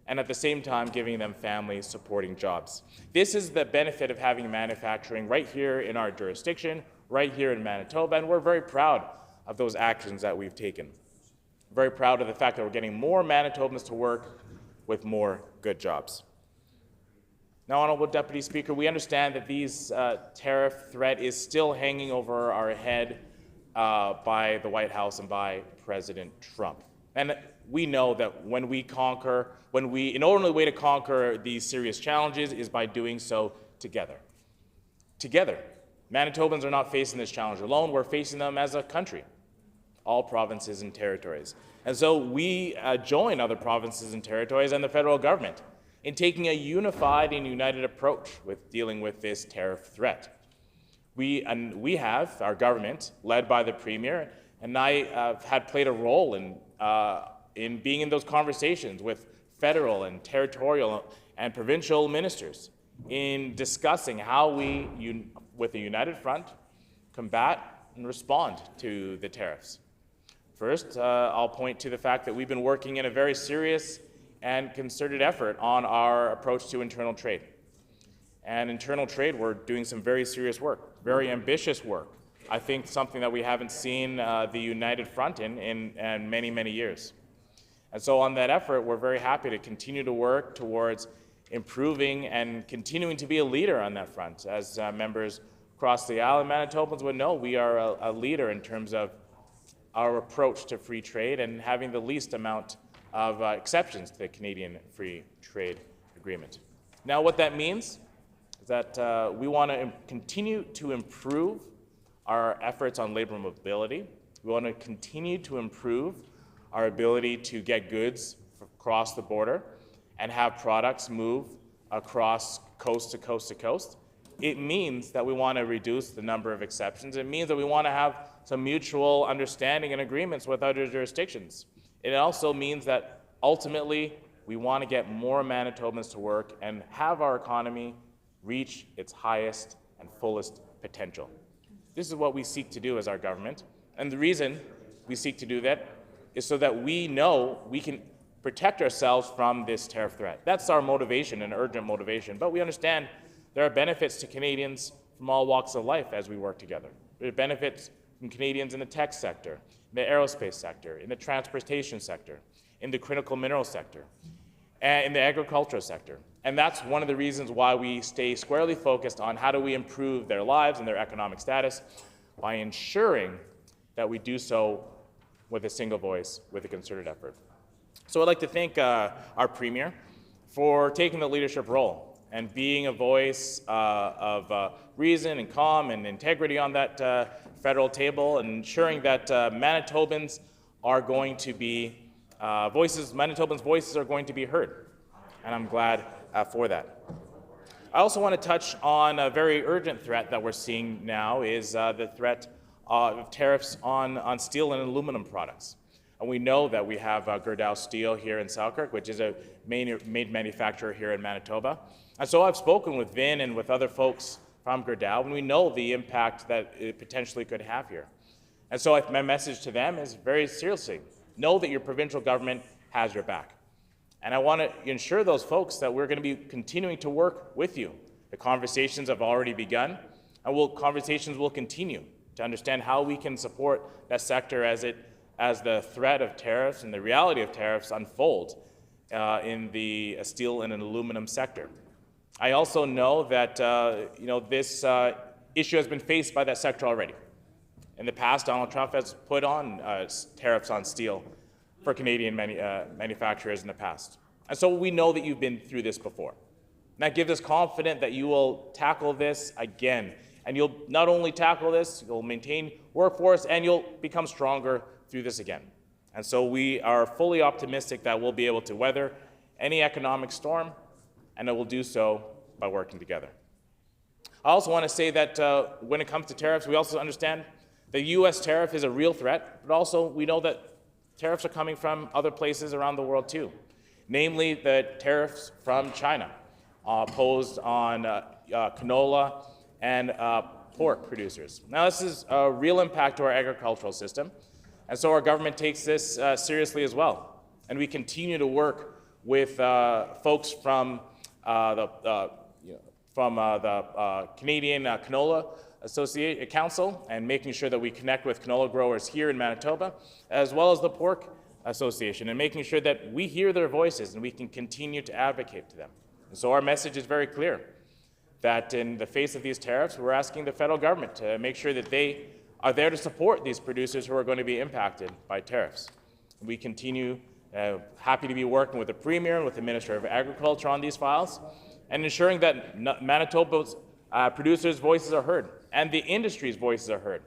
and at the same time giving them family supporting jobs. This is the benefit of having manufacturing right here in our jurisdiction, right here in Manitoba, and we're very proud of those actions that we've taken. Very proud of the fact that we're getting more Manitobans to work with more good jobs. Now, Honourable Deputy Speaker, we understand that these tariff threat is still hanging over our head by the White House and by President Trump. And we know that when we conquer, in order the way to conquer these serious challenges is by doing so together. Together. Manitobans are not facing this challenge alone, we're facing them as a country, all provinces and territories. And so we join other provinces and territories and the federal government in taking a unified and united approach with dealing with this tariff threat. We have, our government, led by the Premier, and I had played a role in being in those conversations with federal and territorial and provincial ministers in discussing how we, with a united front, combat and respond to the tariffs. First, I'll point to the fact that we've been working in a very serious and concerted effort on our approach to internal trade. And internal trade, we're doing some very serious work, very ambitious work. I think something that we haven't seen the united front in many, many years. And so on that effort, we're very happy to continue to work towards improving and continuing to be a leader on that front. As members across the aisle, Manitobans would know, we are a leader in terms of our approach to free trade and having the least amount of exceptions to the Canadian Free Trade Agreement. Now, what that means is that we want to continue to improve our efforts on labor mobility. We want to continue to improve our ability to get goods across the border and have products move across coast to coast to coast. It means that we want to reduce the number of exceptions. It means that we want to have some mutual understanding and agreements with other jurisdictions. It also means that ultimately we want to get more Manitobans to work and have our economy reach its highest and fullest potential. This is what we seek to do as our government. And the reason we seek to do that is so that we know we can protect ourselves from this tariff threat. That's our motivation, an urgent motivation. But we understand there are benefits to Canadians from all walks of life as we work together. There are benefits from Canadians in the tech sector, in the aerospace sector, in the transportation sector, in the critical mineral sector, and in the agricultural sector. And that's one of the reasons why we stay squarely focused on how do we improve their lives and their economic status by ensuring that we do so with a single voice, with a concerted effort. So I'd like to thank our Premier for taking the leadership role and being a voice of reason and calm and integrity on that federal table, and ensuring that Manitobans are going to be Manitobans' voices are going to be heard. And I'm glad for that. I also want to touch on a very urgent threat that we're seeing now is the threat of tariffs on steel and aluminum products. And we know that we have Gerdau Steel here in Selkirk, which is a main manufacturer here in Manitoba. And so I've spoken with Vin and with other folks from Gerdau, and we know the impact that it potentially could have here. And so my message to them is very seriously, know that your provincial government has your back. And I want to ensure those folks that we're going to be continuing to work with you. The conversations have already begun, and conversations will continue to understand how we can support that sector as the threat of tariffs and the reality of tariffs unfold in the steel and aluminum sector. I also know that this issue has been faced by that sector already. In the past, Donald Trump has put on tariffs on steel for Canadian manufacturers in the past. And so we know that you've been through this before. And that gives us confidence that you will tackle this again. And you'll not only tackle this, you'll maintain workforce, and you'll become stronger through this again. And so we are fully optimistic that we'll be able to weather any economic storm, and that we'll do so by working together. I also want to say that when it comes to tariffs, we also understand the U.S. tariff is a real threat, but also we know that tariffs are coming from other places around the world too, namely the tariffs from China imposed on canola and pork producers. Now, this is a real impact to our agricultural system, and so our government takes this seriously as well. And we continue to work with folks from the Canadian canola Council and making sure that we connect with canola growers here in Manitoba, as well as the Pork Association, and making sure that we hear their voices and we can continue to advocate to them. And so our message is very clear, that in the face of these tariffs, we're asking the federal government to make sure that they are there to support these producers who are going to be impacted by tariffs. We continue happy to be working with the Premier and with the Minister of Agriculture on these files, and ensuring that Manitoba's producers' voices are heard and the industry's voices are heard,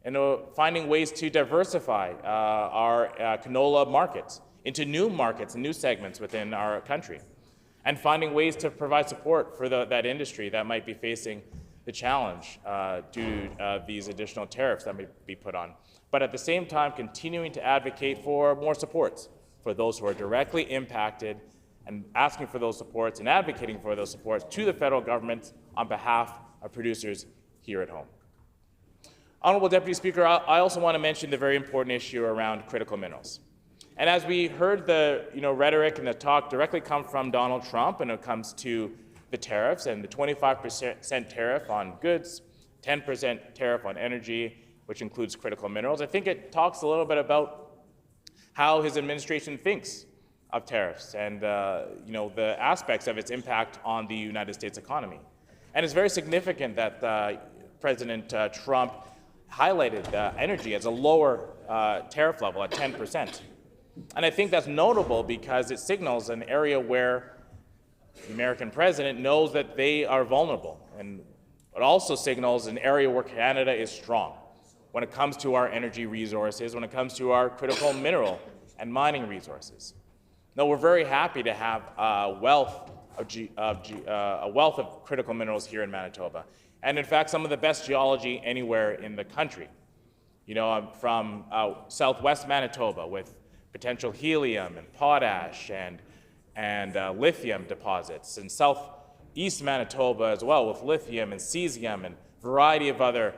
and finding ways to diversify our canola markets into new markets and new segments within our country, and finding ways to provide support for that industry that might be facing the challenge due to these additional tariffs that may be put on. But at the same time, continuing to advocate for more supports for those who are directly impacted, and asking for those supports and advocating for those supports to the federal government on behalf of producers here at home. Honourable Deputy Speaker, I also want to mention the very important issue around critical minerals. And as we heard the rhetoric and the talk directly come from Donald Trump when it comes to the tariffs and the 25% tariff on goods, 10% tariff on energy, which includes critical minerals, I think it talks a little bit about how his administration thinks of tariffs and the aspects of its impact on the United States economy. And it's very significant that President Trump highlighted energy as a lower tariff level at 10%. And I think that's notable because it signals an area where the American president knows that they are vulnerable, and it also signals an area where Canada is strong when it comes to our energy resources, when it comes to our critical mineral and mining resources. Now, we're very happy to have a wealth of critical minerals here in Manitoba, and in fact, some of the best geology anywhere in the country. I'm from southwest Manitoba with potential helium and potash and lithium deposits, and southeast Manitoba as well with lithium and cesium and a variety of other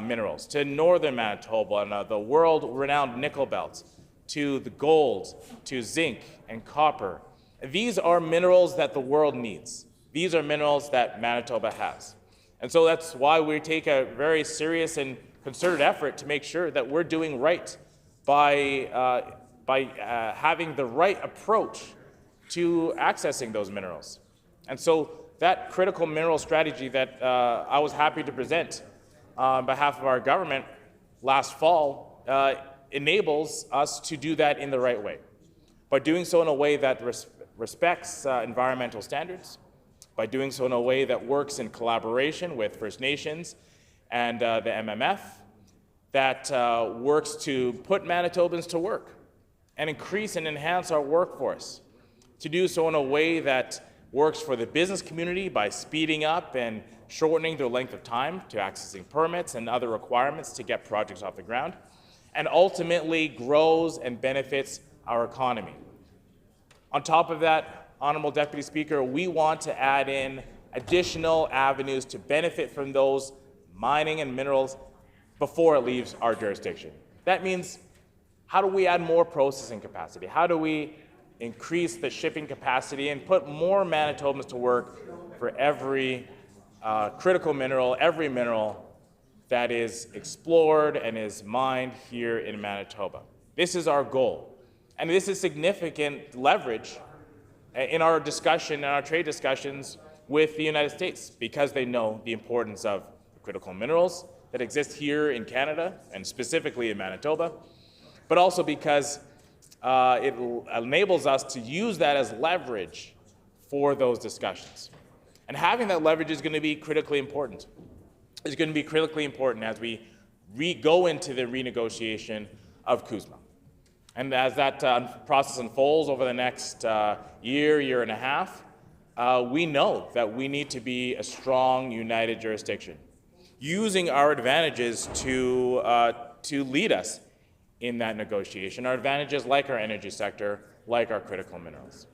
minerals, to northern Manitoba and the world-renowned nickel belt, to the gold, to zinc and copper. These are minerals that the world needs. These are minerals that Manitoba has. And so that's why we take a very serious and concerted effort to make sure that we're doing right by having the right approach to accessing those minerals. And so that critical mineral strategy that I was happy to present on behalf of our government last fall enables us to do that in the right way, by doing so in a way that respects environmental standards, by doing so in a way that works in collaboration with First Nations and the MMF, that works to put Manitobans to work and increase and enhance our workforce, to do so in a way that works for the business community by speeding up and shortening the length of time to accessing permits and other requirements to get projects off the ground, and ultimately grows and benefits our economy. On top of that, Honourable Deputy Speaker, we want to add in additional avenues to benefit from those mining and minerals before it leaves our jurisdiction. That means, how do we add more processing capacity? How do we increase the shipping capacity and put more Manitobans to work for every critical mineral, every mineral that is explored and is mined here in Manitoba? This is our goal. And this is significant leverage in our discussion, in our trade discussions with the United States, because they know the importance of critical minerals that exist here in Canada, and specifically in Manitoba, but also because it enables us to use that as leverage for those discussions. And having that leverage is going to be critically important. It's going to be critically important as we go into the renegotiation of CUSMA. And as that process unfolds over the next year and a half, we know that we need to be a strong, united jurisdiction, using our advantages to lead us in that negotiation, our advantages like our energy sector, like our critical minerals.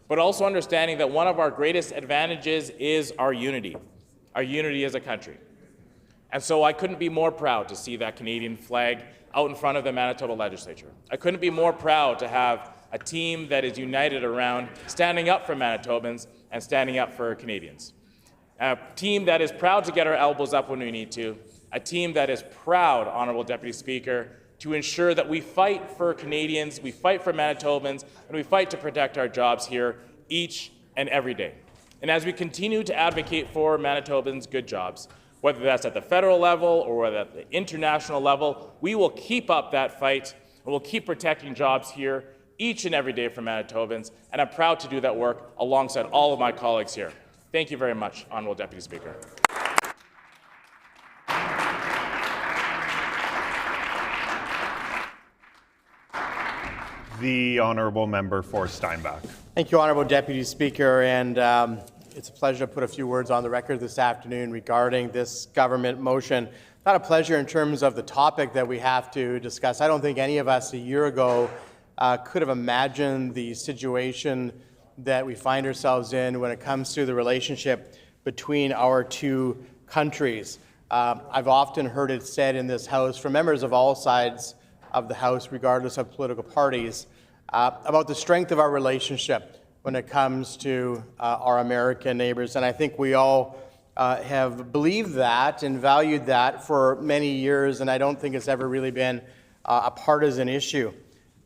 But also understanding that one of our greatest advantages is our unity as a country. And so I couldn't be more proud to see that Canadian flag out in front of the Manitoba Legislature. I couldn't be more proud to have a team that is united around standing up for Manitobans and standing up for Canadians. A team that is proud to get our elbows up when we need to. A team that is proud, Honourable Deputy Speaker, to ensure that we fight for Canadians, we fight for Manitobans, and we fight to protect our jobs here each and every day. And as we continue to advocate for Manitobans' good jobs, whether that's at the federal level or whether at the international level, we will keep up that fight and we'll keep protecting jobs here each and every day for Manitobans, and I'm proud to do that work alongside all of my colleagues here. Thank you very much, Honourable Deputy Speaker. The honourable member for Steinbach. Thank you, Honourable Deputy Speaker, and it's a pleasure to put a few words on the record this afternoon regarding this government motion. Not a pleasure in terms of the topic that we have to discuss. I don't think any of us a year ago could have imagined the situation that we find ourselves in when it comes to the relationship between our two countries. I've often heard it said in this House from members of all sides of the House, regardless of political parties, about the strength of our relationship when it comes to our American neighbors. And I think we all have believed that and valued that for many years, and I don't think it's ever really been a partisan issue,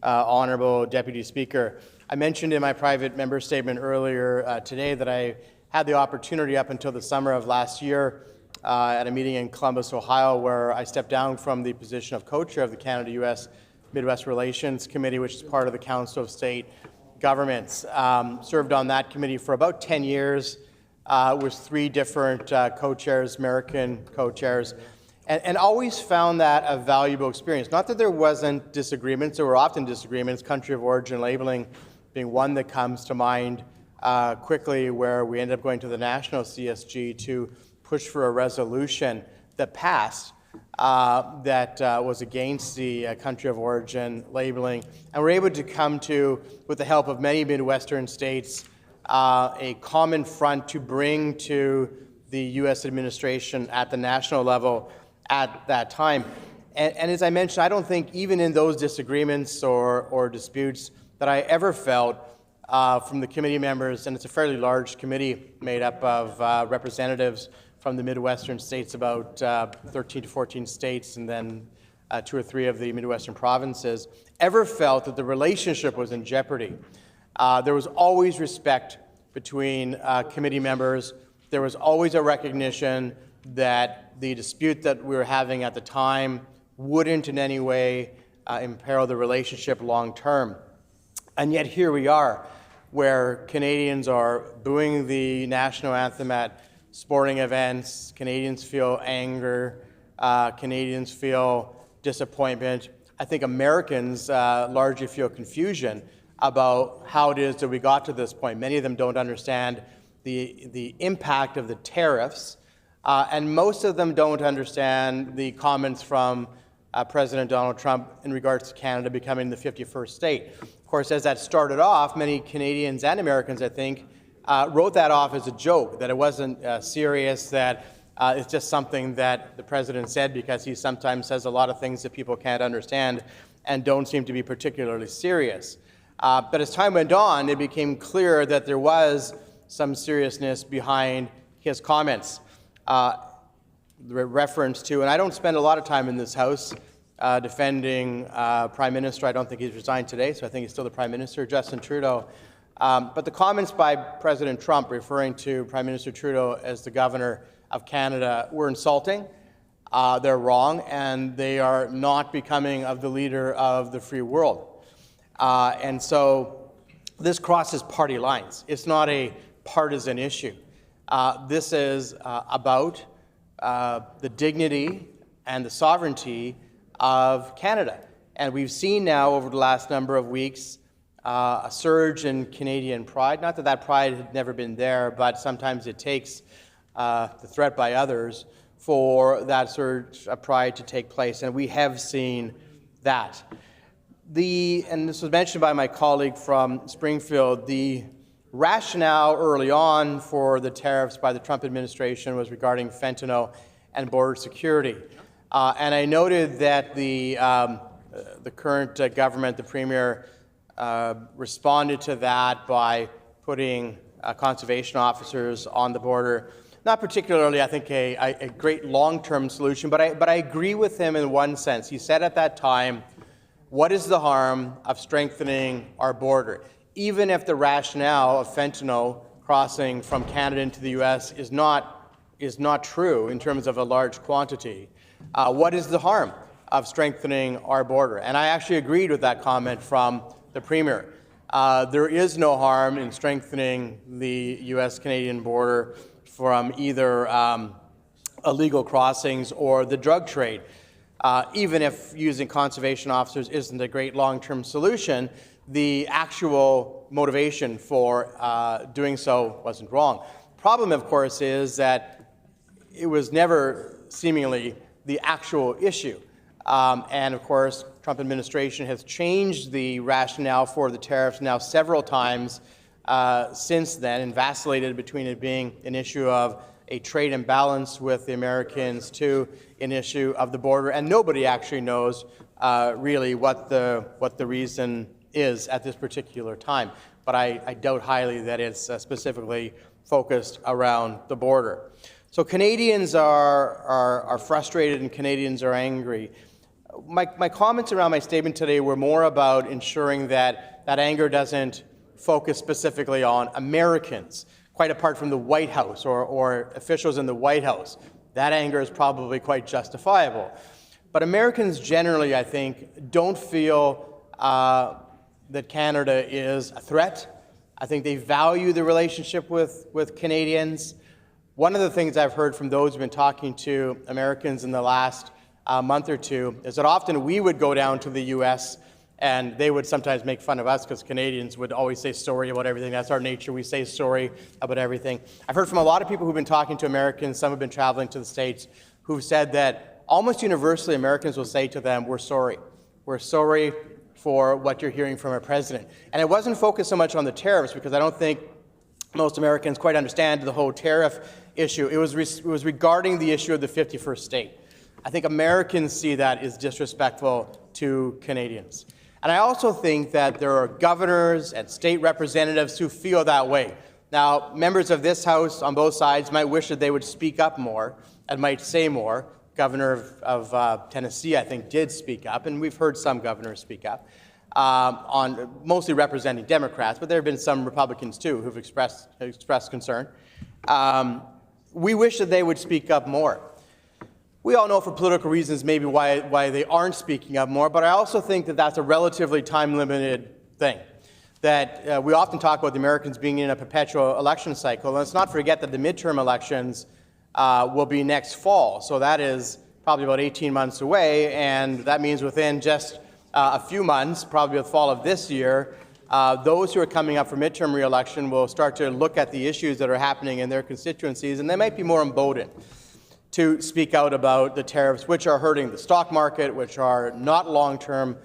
Honourable Deputy Speaker. I mentioned in my private member statement earlier today that I had the opportunity up until the summer of last year at a meeting in Columbus, Ohio, where I stepped down from the position of co-chair of the Canada-U.S. Midwest Relations Committee, which is part of the Council of State Governments. Served on that committee for about 10 years with 3 different co-chairs, American co-chairs, and always found that a valuable experience. Not that there wasn't disagreements, there were often disagreements, country of origin labeling being one that comes to mind quickly, where we ended up going to the national CSG to push for a resolution that passed that was against the country of origin labeling. And we're able to come to, with the help of many Midwestern states, a common front to bring to the U.S. administration at the national level at that time. And as I mentioned, I don't think even in those disagreements or disputes that I ever felt from the committee members, and it's a fairly large committee made up of representatives from the Midwestern states, about 13 to 14 states, and then 2 or 3 of the Midwestern provinces, ever felt that the relationship was in jeopardy. There was always respect between committee members. There was always a recognition that the dispute that we were having at the time wouldn't in any way imperil the relationship long term. And yet here we are, where Canadians are booing the national anthem at sporting events, Canadians feel anger, Canadians feel disappointment. I think Americans largely feel confusion about how it is that we got to this point. Many of them don't understand the impact of the tariffs, and most of them don't understand the comments from President Donald Trump in regards to Canada becoming the 51st state. Of course, as that started off, many Canadians and Americans, I think, wrote that off as a joke, that it wasn't serious, that it's just something that the president said because he sometimes says a lot of things that people can't understand and don't seem to be particularly serious. But as time went on, it became clear that there was some seriousness behind his comments. The reference to, and I don't spend a lot of time in this House defending Prime Minister. I don't think he's resigned today, so I think he's still the Prime Minister, Justin Trudeau. But the comments by President Trump referring to Prime Minister Trudeau as the Governor of Canada were insulting. They're wrong, and they are not becoming of the leader of the free world. And so this crosses party lines. It's not a partisan issue. This is about the dignity and the sovereignty of Canada. And we've seen now over the last number of weeks a surge in Canadian pride. Not that that pride had never been there, but sometimes it takes the threat by others for that surge of pride to take place, and we have seen that. And this was mentioned by my colleague from Springfield, the rationale early on for the tariffs by the Trump administration was regarding fentanyl and border security. And I noted that the current government, the Premier, responded to that by putting conservation officers on the border. not particularly, I think, a great long-term solution, but I agree with him in one sense. He said at that time, what is the harm of strengthening our border? Even if the rationale of fentanyl crossing from Canada into the U.S. is not true in terms of a large quantity, what is the harm of strengthening our border? And I actually agreed with that comment from the Premier. There is no harm in strengthening the U.S.-Canadian border from either illegal crossings or the drug trade. Even if using conservation officers isn't a great long-term solution, the actual motivation for doing so wasn't wrong. Problem, of course, is that it was never seemingly the actual issue. And of course, Trump administration has changed the rationale for the tariffs now several times since then, and vacillated between it being an issue of a trade imbalance with the Americans to an issue of the border, and nobody actually knows really what the reason is at this particular time. But I doubt highly that it's specifically focused around the border. So Canadians are frustrated and Canadians are angry. My comments around my statement today were more about ensuring that that anger doesn't focus specifically on Americans, quite apart from the White House or officials in the White House. That anger is probably quite justifiable. But Americans generally, I think, don't feel that Canada is a threat. I think they value the relationship with Canadians. One of the things I've heard from those who've been talking to Americans in the last month or two is that often we would go down to the U.S. and they would sometimes make fun of us because Canadians would always say sorry about everything. That's our nature. We say sorry about everything. I've heard from a lot of people who've been talking to Americans, some have been traveling to the States, who've said that almost universally Americans will say to them, we're sorry. We're sorry for what you're hearing from our president. And it wasn't focused so much on the tariffs because I don't think most Americans quite understand the whole tariff issue. It was regarding the issue of the 51st state. I think Americans see that as disrespectful to Canadians. And I also think that there are governors and state representatives who feel that way. Now, members of this House on both sides might wish that they would speak up more and might say more. Governor of Tennessee, I think, did speak up, and we've heard some governors speak up, on mostly representing Democrats, but there have been some Republicans too who've expressed concern. We wish that they would speak up more. We all know for political reasons maybe why they aren't speaking up more, but I also think that that's a relatively time-limited thing. That we often talk about the Americans being in a perpetual election cycle. Let's not forget that the midterm elections will be next fall. So that is probably about 18 months away, and that means within just a few months, probably the fall of this year, those who are coming up for midterm re-election will start to look at the issues that are happening in their constituencies, and they might be more emboldened to speak out about the tariffs, which are hurting the stock market, which are not long-term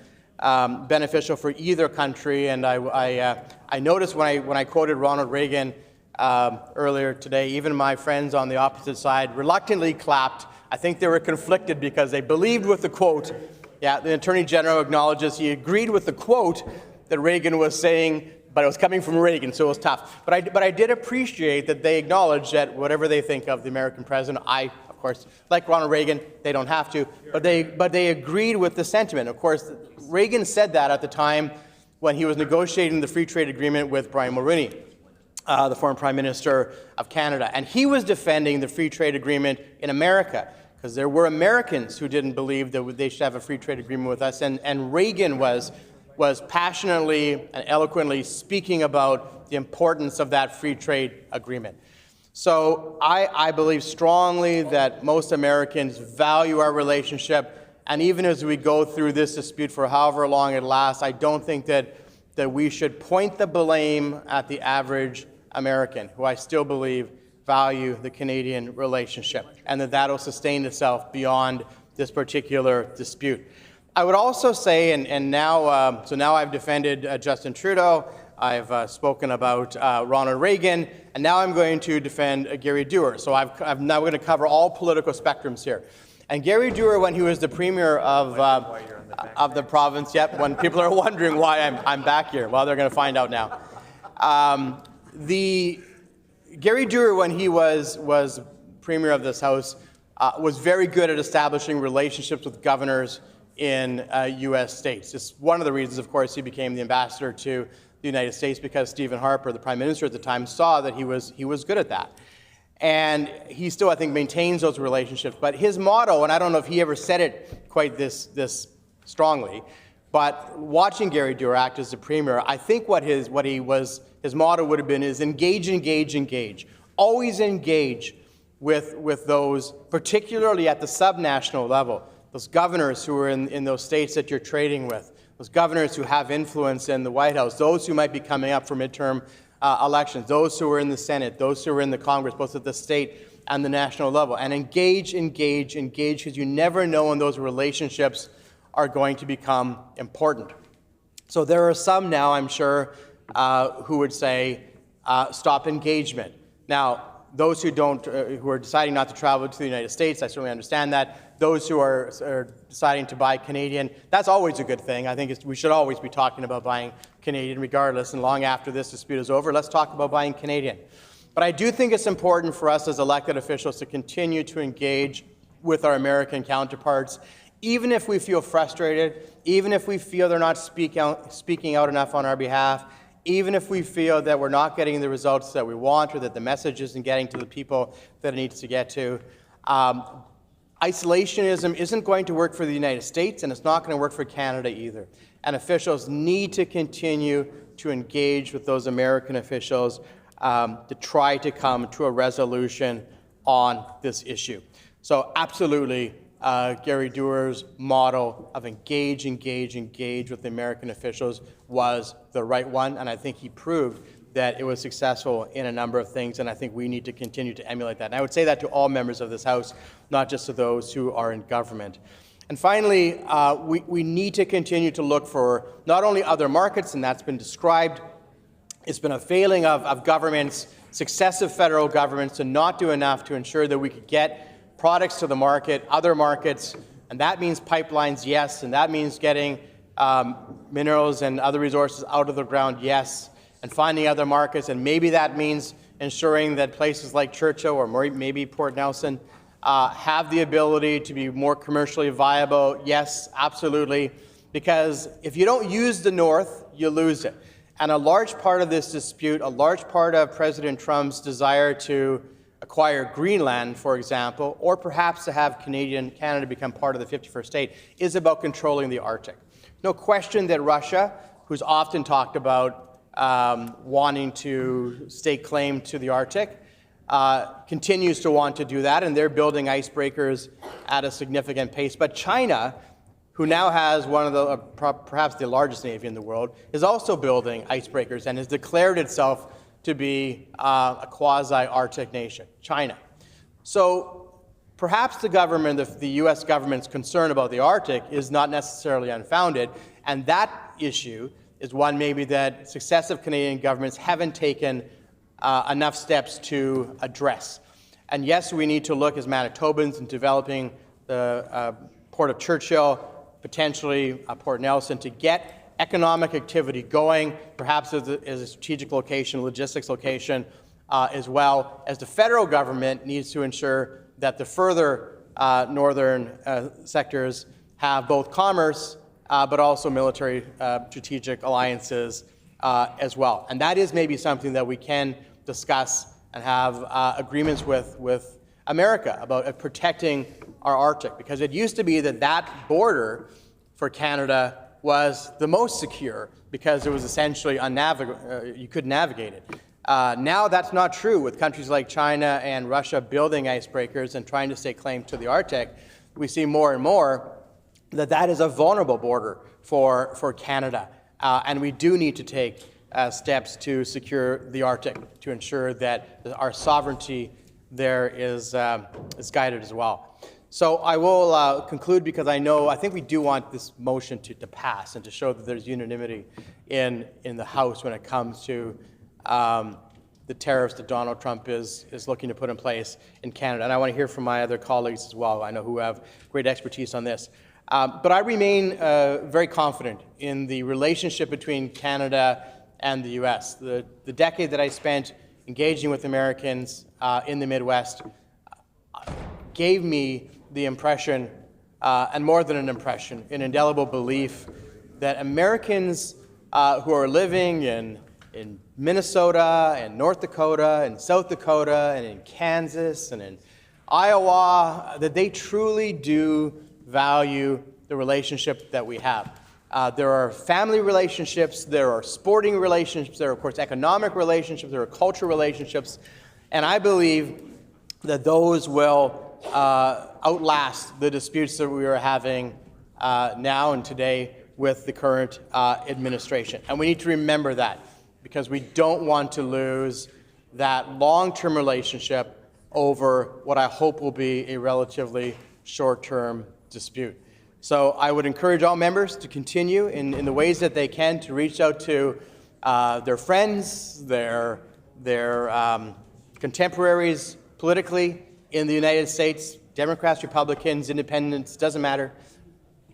beneficial for either country. And I noticed when I quoted Ronald Reagan earlier today, even my friends on the opposite side reluctantly clapped. I think they were conflicted because they believed with the quote. Yeah, the Attorney General acknowledges he agreed with the quote that Reagan was saying, but it was coming from Reagan, so it was tough. But I did appreciate that they acknowledged that whatever they think of the American president, of course, like Ronald Reagan, they don't have to, but they agreed with the sentiment. Of course, Reagan said that at the time when he was negotiating the free trade agreement with Brian Mulroney, the former Prime Minister of Canada. And he was defending the free trade agreement in America, because there were Americans who didn't believe that they should have a free trade agreement with us. And Reagan was passionately and eloquently speaking about the importance of that free trade agreement. So I believe strongly that most Americans value our relationship, and even as we go through this dispute for however long it lasts, I don't think that we should point the blame at the average American, who I still believe value the Canadian relationship, and that will sustain itself beyond this particular dispute. I would also say, and now I've defended Justin Trudeau, I've spoken about Ronald Reagan, and now I'm going to defend Gary Dewar. So I'm now going to cover all political spectrums here. And Gary Dewar, when he was the premier of the province, when people are wondering why I'm back here, well, they're going to find out now. Gary Dewar, when he was Premier of this House, was very good at establishing relationships with governors in U.S. states. It's one of the reasons, of course, he became the ambassador to the United States, because Stephen Harper, the Prime Minister at the time, saw that he was good at that. And he still, I think, maintains those relationships. But his motto, and I don't know if he ever said it quite this strongly, but watching Gary Dewar act as the Premier, I think his motto would have been is engage, engage, engage. Always engage with those, particularly at the subnational level, those governors who are in those states that you're trading with, those governors who have influence in the White House, those who might be coming up for midterm elections, those who are in the Senate, those who are in the Congress, both at the state and the national level. And engage, engage, engage, because you never know when those relationships are going to become important. So there are some now, I'm sure, who would say, stop engagement. Now, those who are deciding not to travel to the United States, I certainly understand that. Those who are deciding to buy Canadian, that's always a good thing. I think we should always be talking about buying Canadian regardless, and long after this dispute is over, let's talk about buying Canadian. But I do think it's important for us as elected officials to continue to engage with our American counterparts, even if we feel frustrated, even if we feel they're not speaking out enough on our behalf, even if we feel that we're not getting the results that we want, or that the message isn't getting to the people that it needs to get to. Isolationism isn't going to work for the United States, and it's not going to work for Canada either. And officials need to continue to engage with those American officials to try to come to a resolution on this issue. So absolutely, Gary Dewar's model of engage, engage, engage with the American officials was the right one, and I think he proved that it was successful in a number of things, and I think we need to continue to emulate that. And I would say that to all members of this House, not just to those who are in government. And finally, we need to continue to look for not only other markets, and that's been described. It's been a failing of governments, successive federal governments, to not do enough to ensure that we could get products to the market, other markets, and that means pipelines, yes, and that means getting minerals and other resources out of the ground, yes, and finding other markets, and maybe that means ensuring that places like Churchill or maybe Port Nelson have the ability to be more commercially viable, yes, absolutely, because if you don't use the North, you lose it. And a large part of this dispute, a large part of President Trump's desire to acquire Greenland, for example, or perhaps to have Canada become part of the 51st state, is about controlling the Arctic. No question that Russia, who's often talked about wanting to stake claim to the Arctic, continues to want to do that, and they're building icebreakers at a significant pace. But China, who now has one of the, perhaps the largest navy in the world, is also building icebreakers and has declared itself to be a quasi-Arctic nation, China. So perhaps the U.S. government's concern about the Arctic is not necessarily unfounded, and that issue is one maybe that successive Canadian governments haven't taken enough steps to address. And yes, we need to look as Manitobans in developing the Port of Churchill, potentially Port Nelson, to get economic activity going, perhaps as a strategic location, logistics location, as well as the federal government needs to ensure that the further northern sectors have both commerce but also military strategic alliances as well. And that is maybe something that we can discuss and have agreements with America about protecting our Arctic, because it used to be that border for Canada was the most secure because it was essentially you couldn't navigate it. Now that's not true with countries like China and Russia building icebreakers and trying to stake claim to the Arctic. We see more and more that is a vulnerable border for Canada. And we do need to take steps to secure the Arctic to ensure that our sovereignty there is guided as well. So I will conclude, because I think we do want this motion to pass and to show that there's unanimity in the House when it comes to the tariffs that Donald Trump is looking to put in place in Canada. And I want to hear from my other colleagues as well, I know, who have great expertise on this. But I remain very confident in the relationship between Canada and the U.S. The decade that I spent engaging with Americans in the Midwest gave me the impression, and more than an impression, an indelible belief that Americans who are living in Minnesota and North Dakota and South Dakota and in Kansas and in Iowa, that they truly do value the relationship that we have. There are family relationships, there are sporting relationships, there are, of course, economic relationships, there are cultural relationships, and I believe that those will outlast the disputes that we are having now and today with the current administration. And we need to remember that, because we don't want to lose that long-term relationship over what I hope will be a relatively short-term dispute. So I would encourage all members to continue in the ways that they can to reach out to their friends, their contemporaries politically in the United States, Democrats, Republicans, Independents, doesn't matter.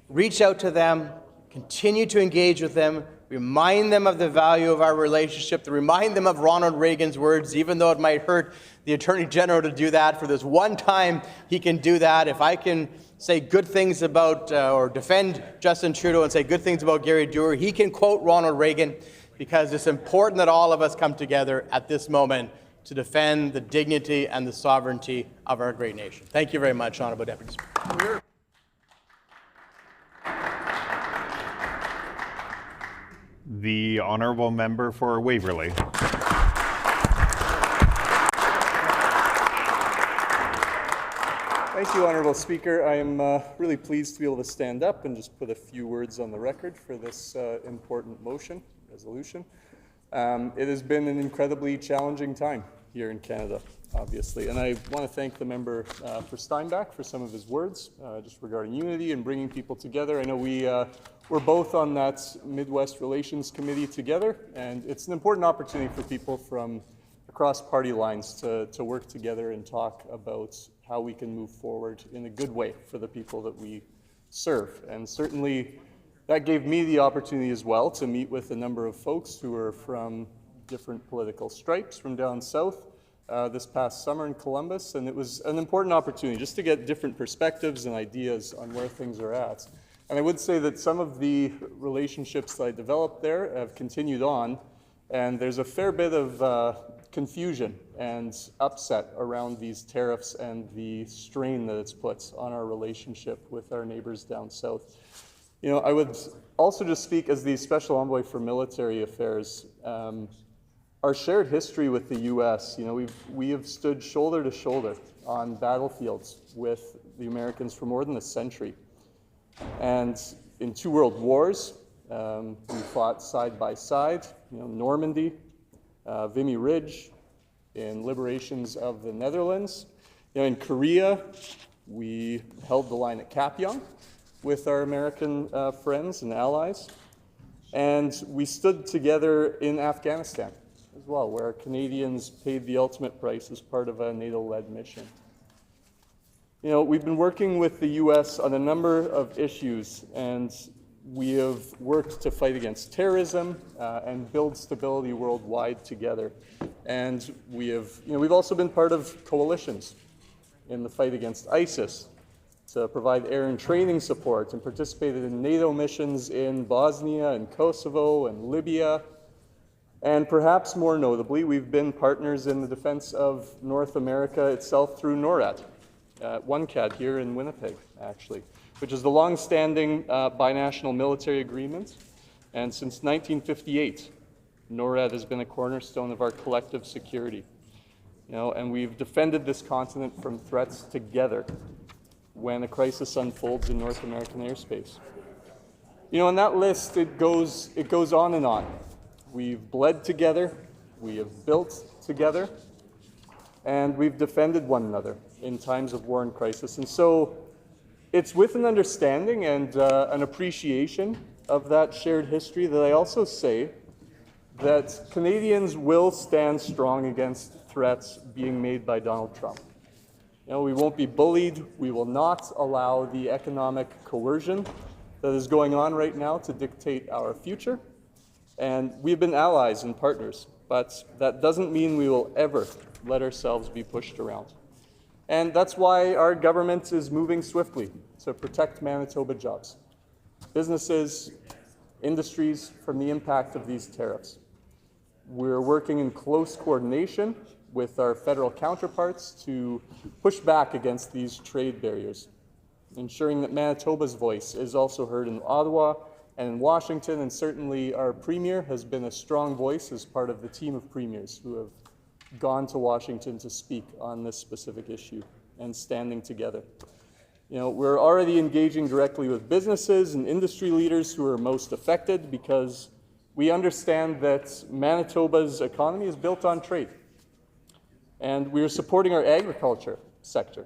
Reach out to them, continue to engage with them, remind them of the value of our relationship, to remind them of Ronald Reagan's words, even though it might hurt the Attorney General to do that. For this one time, he can do that. If I can say good things about or defend Justin Trudeau and say good things about Gary Dewar, he can quote Ronald Reagan, because it's important that all of us come together at this moment to defend the dignity and the sovereignty of our great nation. Thank you very much, Honourable Deputy Speaker. The honourable member for Waverley. Thank you, Honourable Speaker. I am really pleased to be able to stand up and just put a few words on the record for this important resolution. It has been an incredibly challenging time here in Canada, obviously, and I want to thank the member for Steinbach for some of his words just regarding unity and bringing people together. I know we're both on that Midwest Relations Committee together, and it's an important opportunity for people from across party lines to work together and talk about how we can move forward in a good way for the people that we serve. And certainly that gave me the opportunity as well to meet with a number of folks who are from different political stripes from down south this past summer in Columbus, and it was an important opportunity just to get different perspectives and ideas on where things are at. And I would say that some of the relationships that I developed there have continued on, and there's a fair bit of confusion and upset around these tariffs and the strain that it's put on our relationship with our neighbors down south. You know, I would also just speak as the Special Envoy for Military Affairs. Our shared history with the U.S., you know, we have stood shoulder to shoulder on battlefields with the Americans for more than a century. And in 2 world wars, we fought side by side, you know, Normandy, Vimy Ridge, in liberations of the Netherlands. You know, in Korea, we held the line at Kapyong with our American friends and allies. And we stood together in Afghanistan as well, where Canadians paid the ultimate price as part of a NATO-led mission. You know, we've been working with the U.S. on a number of issues, and we have worked to fight against terrorism and build stability worldwide together. And we have, you know, we've also been part of coalitions in the fight against ISIS to provide air and training support, and participated in NATO missions in Bosnia and Kosovo and Libya. And perhaps more notably, we've been partners in the defense of North America itself through NORAD, OneCAD here in Winnipeg, actually, which is the long-standing binational military agreement. And since 1958, NORAD has been a cornerstone of our collective security. You know, and we've defended this continent from threats together when a crisis unfolds in North American airspace. You know, on that list, it goes on and on. We've bled together, we have built together, and we've defended one another in times of war and crisis. And so it's with an understanding and an appreciation of that shared history that I also say that Canadians will stand strong against threats being made by Donald Trump. You know, we won't be bullied. We will not allow the economic coercion that is going on right now to dictate our future. And we've been allies and partners but that doesn't mean we will ever let ourselves be pushed around. And that's why our government is moving swiftly to protect Manitoba jobs, businesses, industries from the impact of these tariffs. We're working in close coordination with our federal counterparts to push back against these trade barriers, ensuring that Manitoba's voice is also heard in Ottawa and in Washington, and certainly our Premier has been a strong voice as part of the team of premiers who have gone to Washington to speak on this specific issue and standing together. You know, we're already engaging directly with businesses and industry leaders who are most affected because we understand that Manitoba's economy is built on trade. And we are supporting our agriculture sector,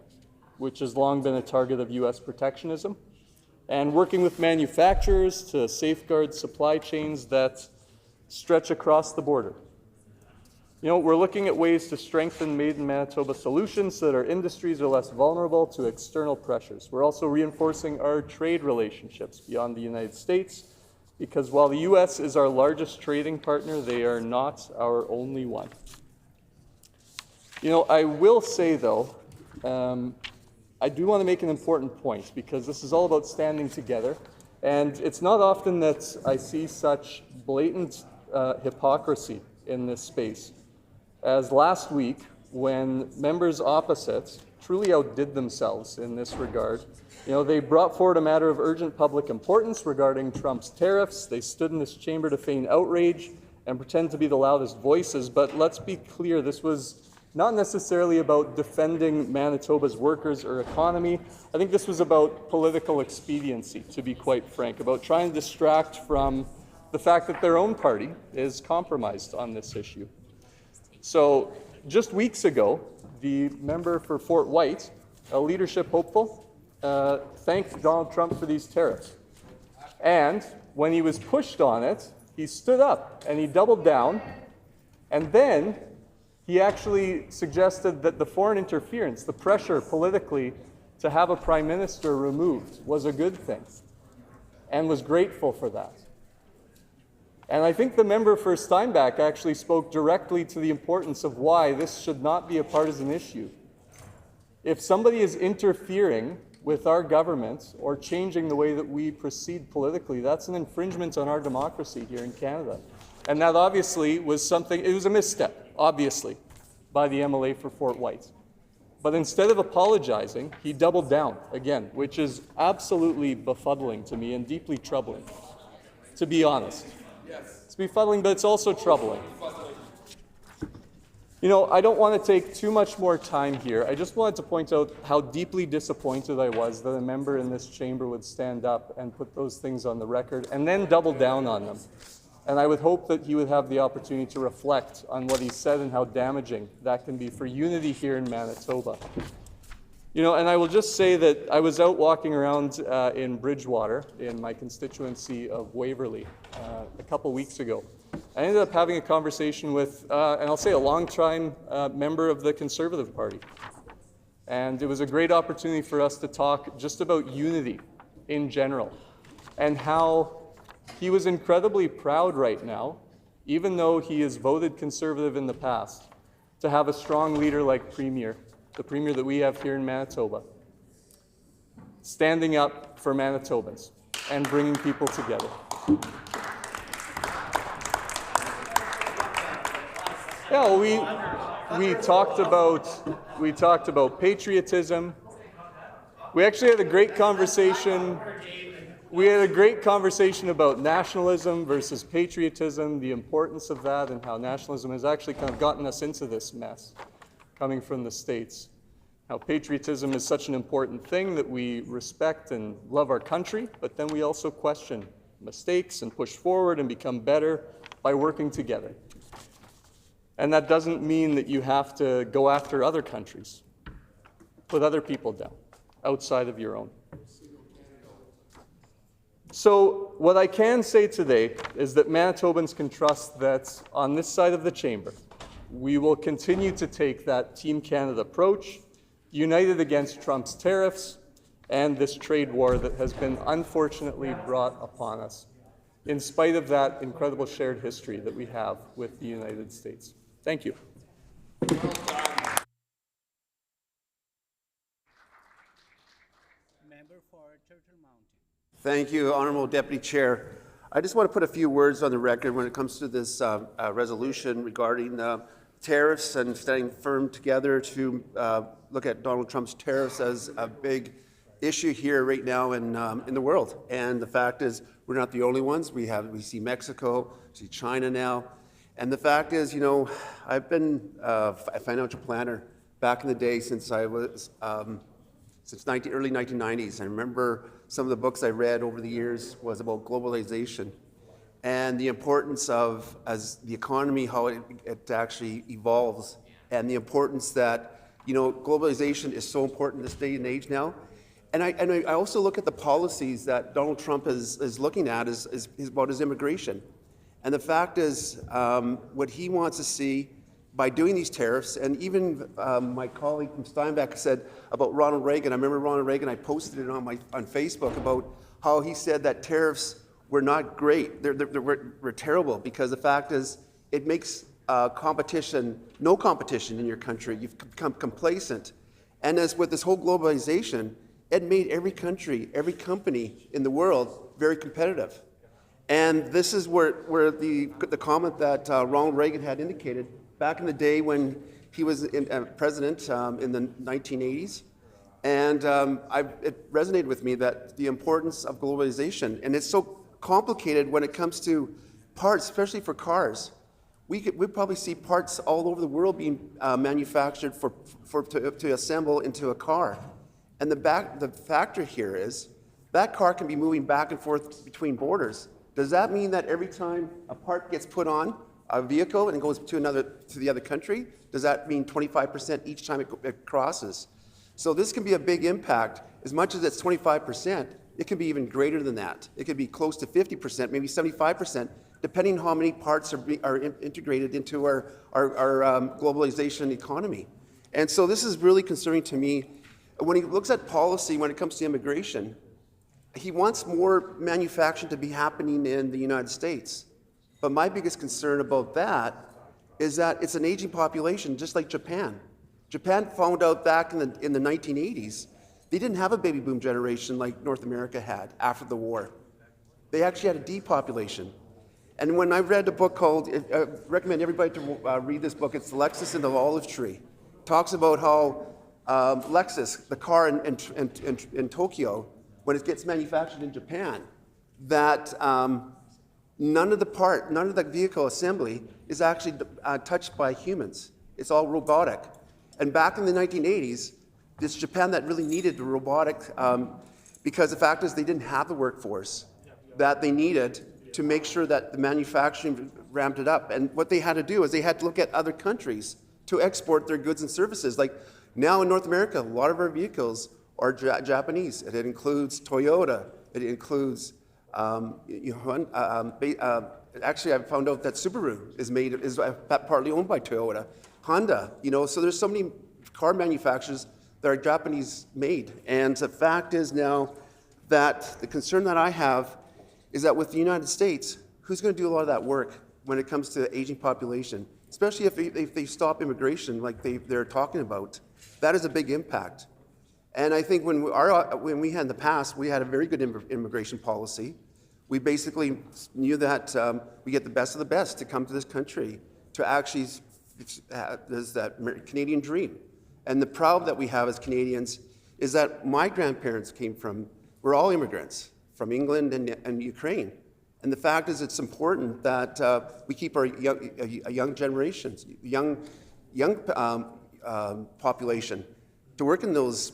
which has long been a target of U.S. protectionism, and working with manufacturers to safeguard supply chains that stretch across the border. You know, we're looking at ways to strengthen Made in Manitoba solutions so that our industries are less vulnerable to external pressures. We're also reinforcing our trade relationships beyond the United States, because while the U.S. is our largest trading partner, they are not our only one. You know, I will say, though, I do want to make an important point, because this is all about standing together, and it's not often that I see such blatant hypocrisy in this space as last week when members opposite truly outdid themselves in this regard. You know, they brought forward a matter of urgent public importance regarding Trump's tariffs. They stood in this chamber to feign outrage and pretend to be the loudest voices, but let's be clear, this was not necessarily about defending Manitoba's workers or economy. I think this was about political expediency, to be quite frank, about trying to distract from the fact that their own party is compromised on this issue. So just weeks ago, the member for Fort White, a leadership hopeful, thanked Donald Trump for these tariffs. And when he was pushed on it, he stood up and he doubled down, and then he actually suggested that the foreign interference, the pressure politically to have a prime minister removed, was a good thing, and was grateful for that. And I think the member for Steinbach actually spoke directly to the importance of why this should not be a partisan issue. If somebody is interfering with our government or changing the way that we proceed politically, that's an infringement on our democracy here in Canada. And that obviously was something, it was a misstep, obviously, by the MLA for Fort White. But instead of apologizing, he doubled down again, which is absolutely befuddling to me and deeply troubling, to be honest. It's befuddling, but it's also troubling. You know, I don't want to take too much more time here. I just wanted to point out how deeply disappointed I was that a member in this chamber would stand up and put those things on the record and then double down on them. And I would hope that he would have the opportunity to reflect on what he said and how damaging that can be for unity here in Manitoba. You know, and I will just say that I was out walking around in Bridgewater, in my constituency of Waverley, a couple weeks ago. I ended up having a conversation with, and I'll say a long-time member of the Conservative Party. And it was a great opportunity for us to talk just about unity in general, and how he was incredibly proud right now, even though he has voted Conservative in the past, to have a strong leader like Premier, the Premier that we have here in Manitoba, standing up for Manitobans and bringing people together. Yeah, well, we talked about patriotism. We actually had a great conversation. We had a great conversation about nationalism versus patriotism, the importance of that, and how nationalism has actually kind of gotten us into this mess coming from the States. How patriotism is such an important thing, that we respect and love our country, but then we also question mistakes and push forward and become better by working together. And that doesn't mean that you have to go after other countries, put other people down outside of your own. So what I can say today is that Manitobans can trust that on this side of the chamber, we will continue to take that Team Canada approach, united against Trump's tariffs and this trade war that has been unfortunately brought upon us. in spite of that incredible shared history that we have with the United States. Thank you. Thank you, Honourable Deputy Chair. I just want to put a few words on the record when it comes to this resolution regarding tariffs and standing firm together to look at Donald Trump's tariffs as a big issue here right now in the world. And the fact is, we're not the only ones. We see Mexico, we see China now. And the fact is, you know, I've been a financial planner back in the day since I was since early 1990s. I remember some of the books I read over the years was about globalization and the importance of, as the economy, how it actually evolves, and the importance that, you know, globalization is so important in this day and age now. And I also look at the policies that Donald Trump is looking at is about his immigration. And the fact is, what he wants to see by doing these tariffs, and even my colleague from Steinbeck said about Ronald Reagan. I remember Ronald Reagan, I posted it on Facebook about how he said that tariffs were not great. They're terrible, because the fact is it makes no competition in your country. You've become complacent. And as with this whole globalization, it made every country, every company in the world very competitive. And this is where the comment that Ronald Reagan had indicated back in the day when he was president in the 1980s. And it resonated with me that the importance of globalization, and it's so complicated when it comes to parts, especially for cars. We probably see parts all over the world being manufactured to assemble into a car. And the factor here is that car can be moving back and forth between borders. Does that mean that every time a part gets put on a vehicle and goes to the other country, does that mean 25% each time it crosses? So this can be a big impact. As much as it's 25%, it can be even greater than that. It could be close to 50%, maybe 75%, depending on how many parts are integrated into our globalization economy. And so this is really concerning to me. When he looks at policy when it comes to immigration, he wants more manufacturing to be happening in the United States. But my biggest concern about that is that it's an aging population, just like Japan. Japan found out back in the 1980s, they didn't have a baby boom generation like North America had after the war. They actually had a depopulation. And when I read a book called, I recommend everybody to read this book, it's Lexus and the Olive Tree. It talks about how Lexus, the car in Tokyo, when it gets manufactured in Japan, that none of the vehicle assembly is actually touched by humans. It's all robotic. And back in the 1980s, it's Japan that really needed the robotic, because the fact is they didn't have the workforce that they needed to make sure that the manufacturing ramped it up. And what they had to do is they had to look at other countries to export their goods and services. Like now in North America, a lot of our vehicles are Japanese. It includes Toyota. It includes, actually I found out that Subaru is partly owned by Toyota. Honda, so there's so many car manufacturers that are Japanese made. And the fact is now that the concern that I have is that with the United States, who's going to do a lot of that work when it comes to the aging population, especially if they stop immigration like they're talking about? That is a big impact. And I think when we had in the past, we had a very good immigration policy. We basically knew that we get the best of the best to come to this country to actually, there's that Canadian dream. And the proud that we have as Canadians is that my grandparents we're all immigrants from England and Ukraine. And the fact is it's important that we keep our young generations, young population to work in those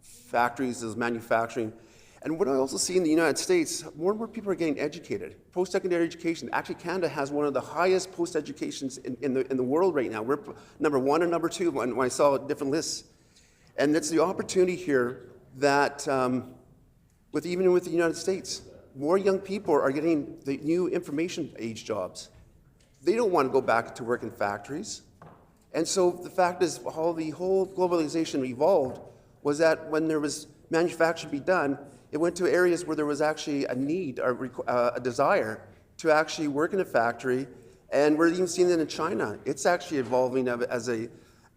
factories, those manufacturing. And what I also see in the United States, more and more people are getting educated. Post-secondary education. Actually, Canada has one of the highest post-educations in the world right now. We're number 1 and number 2 when I saw different lists. And it's the opportunity here that, even with the United States, more young people are getting the new information age jobs. They don't want to go back to work in factories. And so the fact is, how the whole globalization evolved was that when there was manufacturing to be done, It went to areas where there was actually a need or a desire to actually work in a factory, and we're even seeing it in China. It's actually evolving as a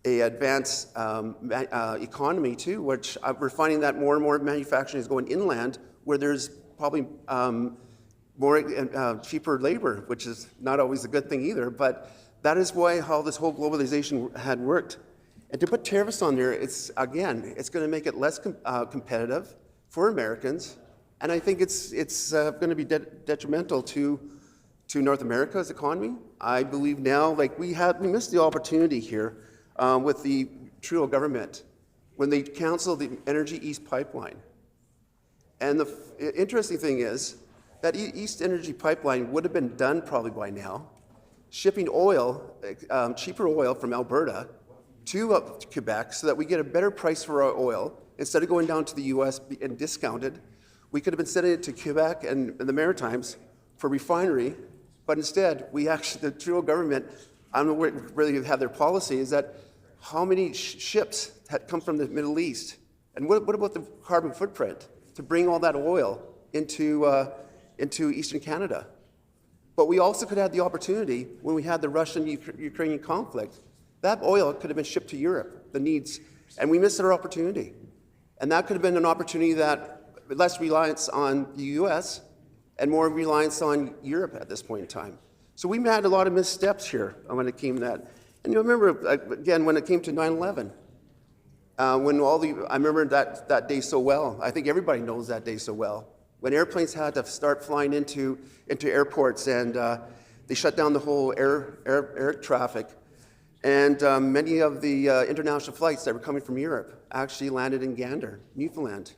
advanced economy too, which we're finding that more and more manufacturing is going inland, where there's probably more cheaper labor, which is not always a good thing either. But that is why how this whole globalization had worked. And to put tariffs on there, it's going to make it less competitive for Americans, and I think it's going to be detrimental to North America's economy. I believe now, like we missed the opportunity here with the Trudeau government when they canceled the Energy East pipeline. And the interesting thing is that East Energy pipeline would have been done probably by now, shipping oil, cheaper oil from Alberta to Quebec so that we get a better price for our oil. Instead of going down to the U.S. and discounted, we could have been sending it to Quebec and the Maritimes for refinery, but instead, the Trudeau government, I don't know where they have their policy, is that how many ships had come from the Middle East? And what about the carbon footprint to bring all that oil into Eastern Canada? But we also could have the opportunity, when we had the Russian-Ukrainian conflict, that oil could have been shipped to Europe, the needs, and we missed our opportunity. And that could have been an opportunity that less reliance on the U.S. and more reliance on Europe at this point in time. So we had a lot of missteps here when it came to that. And you remember, again, when it came to 9/11, I remember that day so well. I think everybody knows that day so well. When airplanes had to start flying into airports and they shut down the whole air traffic. And many of the international flights that were coming from Europe actually landed in Gander, Newfoundland.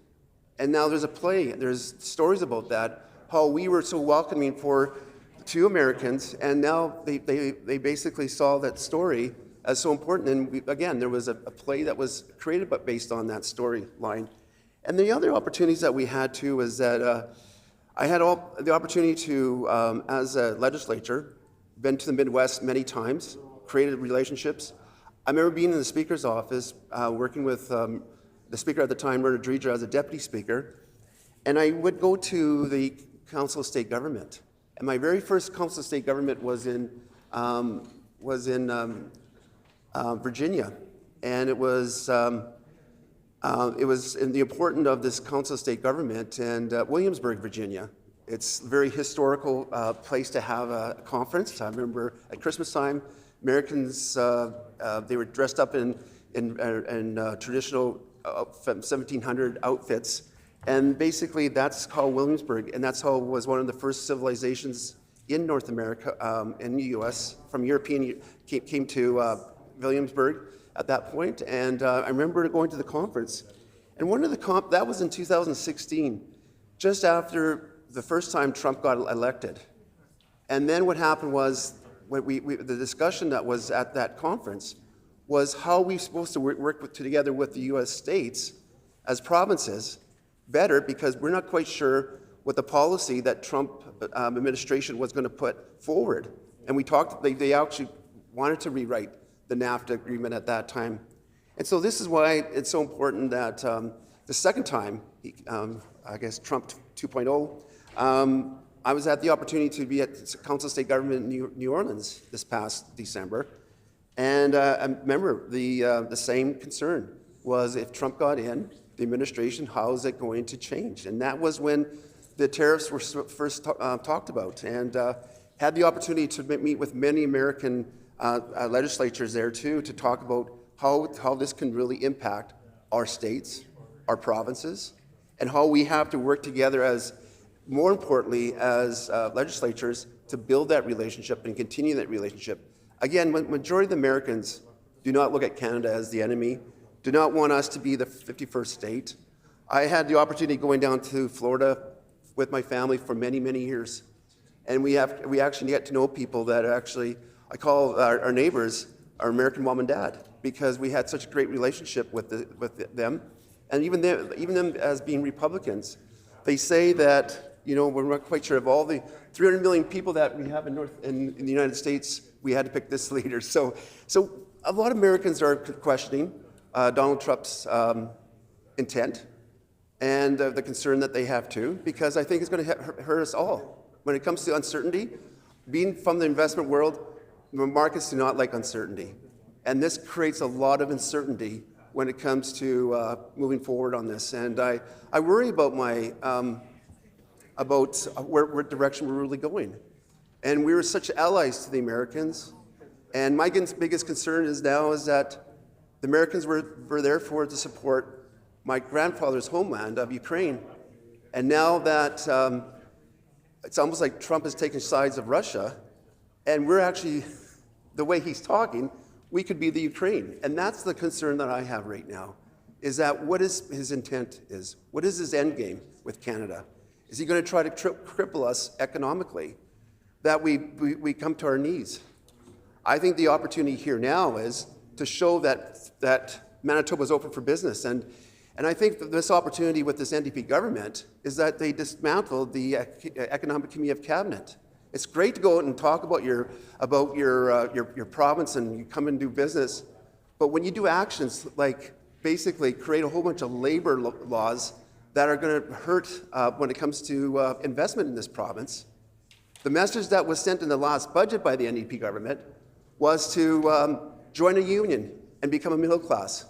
And now there's stories about that, how we were so welcoming to Americans, and now they basically saw that story as so important. And again, there was a play that was created but based on that storyline. And the other opportunities that we had too was that I had the opportunity to, as a legislature, been to the Midwest many times, created relationships. I remember being in the Speaker's office, working with the Speaker at the time, Murdo Dreger, as a Deputy Speaker, and I would go to the Council of State Government. And my very first Council of State Government was in Virginia, and it was in the importance of this Council of State Government and Williamsburg, Virginia. It's a very historical place to have a conference. I remember at Christmas time, Americans, they were dressed up in traditional 1700 outfits. And basically that's called Williamsburg, and that's how it was one of the first civilizations in North America, in the US, from European, came to Williamsburg at that point. And I remember going to the conference. And one of that was in 2016, just after the first time Trump got elected. And then what happened was, the discussion that was at that conference was how we supposed to work together with the US states as provinces better, because we're not quite sure what the policy that Trump administration was going to put forward. And we talked, they actually wanted to rewrite the NAFTA agreement at that time. And so this is why it's so important that the second time, I guess Trump 2.0, I was at the opportunity to be at the Council of State Government in New Orleans this past December. And I remember the same concern was, if Trump got in, the administration, how is it going to change? And that was when the tariffs were first talked about, and had the opportunity to meet with many American legislatures there too, to talk about how this can really impact our states, our provinces, and how we have to work together as, more importantly, as legislatures to build that relationship and continue that relationship. Again, majority of the Americans do not look at Canada as the enemy, do not want us to be the 51st state. I had the opportunity going down to Florida with my family for many, many years. And we actually get to know people that actually, I call our neighbors our American mom and dad, because we had such a great relationship with them. And even them as being Republicans, they say that, we're not quite sure of all the 300 million people that we have in the United States, we had to pick this leader. So a lot of Americans are questioning Donald Trump's intent and the concern that they have too, because I think it's going to hurt us all. When it comes to uncertainty, being from the investment world, the markets do not like uncertainty. And this creates a lot of uncertainty when it comes to moving forward on this. And I worry about what direction we're really going. And we were such allies to the Americans. And my biggest concern is that the Americans were there to support my grandfather's homeland of Ukraine. And now that it's almost like Trump is taking sides of Russia, and we're actually, the way he's talking, we could be the Ukraine. And that's the concern that I have right now, is that what is his intent is? What is his end game with Canada? Is he going to try to cripple us economically, that we come to our knees? I think the opportunity here now is to show that Manitoba is open for business. And I think that this opportunity with this NDP government is that they dismantled the Economic Committee of Cabinet. It's great to go out and talk about your province and you come and do business, but when you do actions like basically create a whole bunch of labor laws that are going to hurt when it comes to investment in this province, the message that was sent in the last budget by the NDP government was to join a union and become a middle class.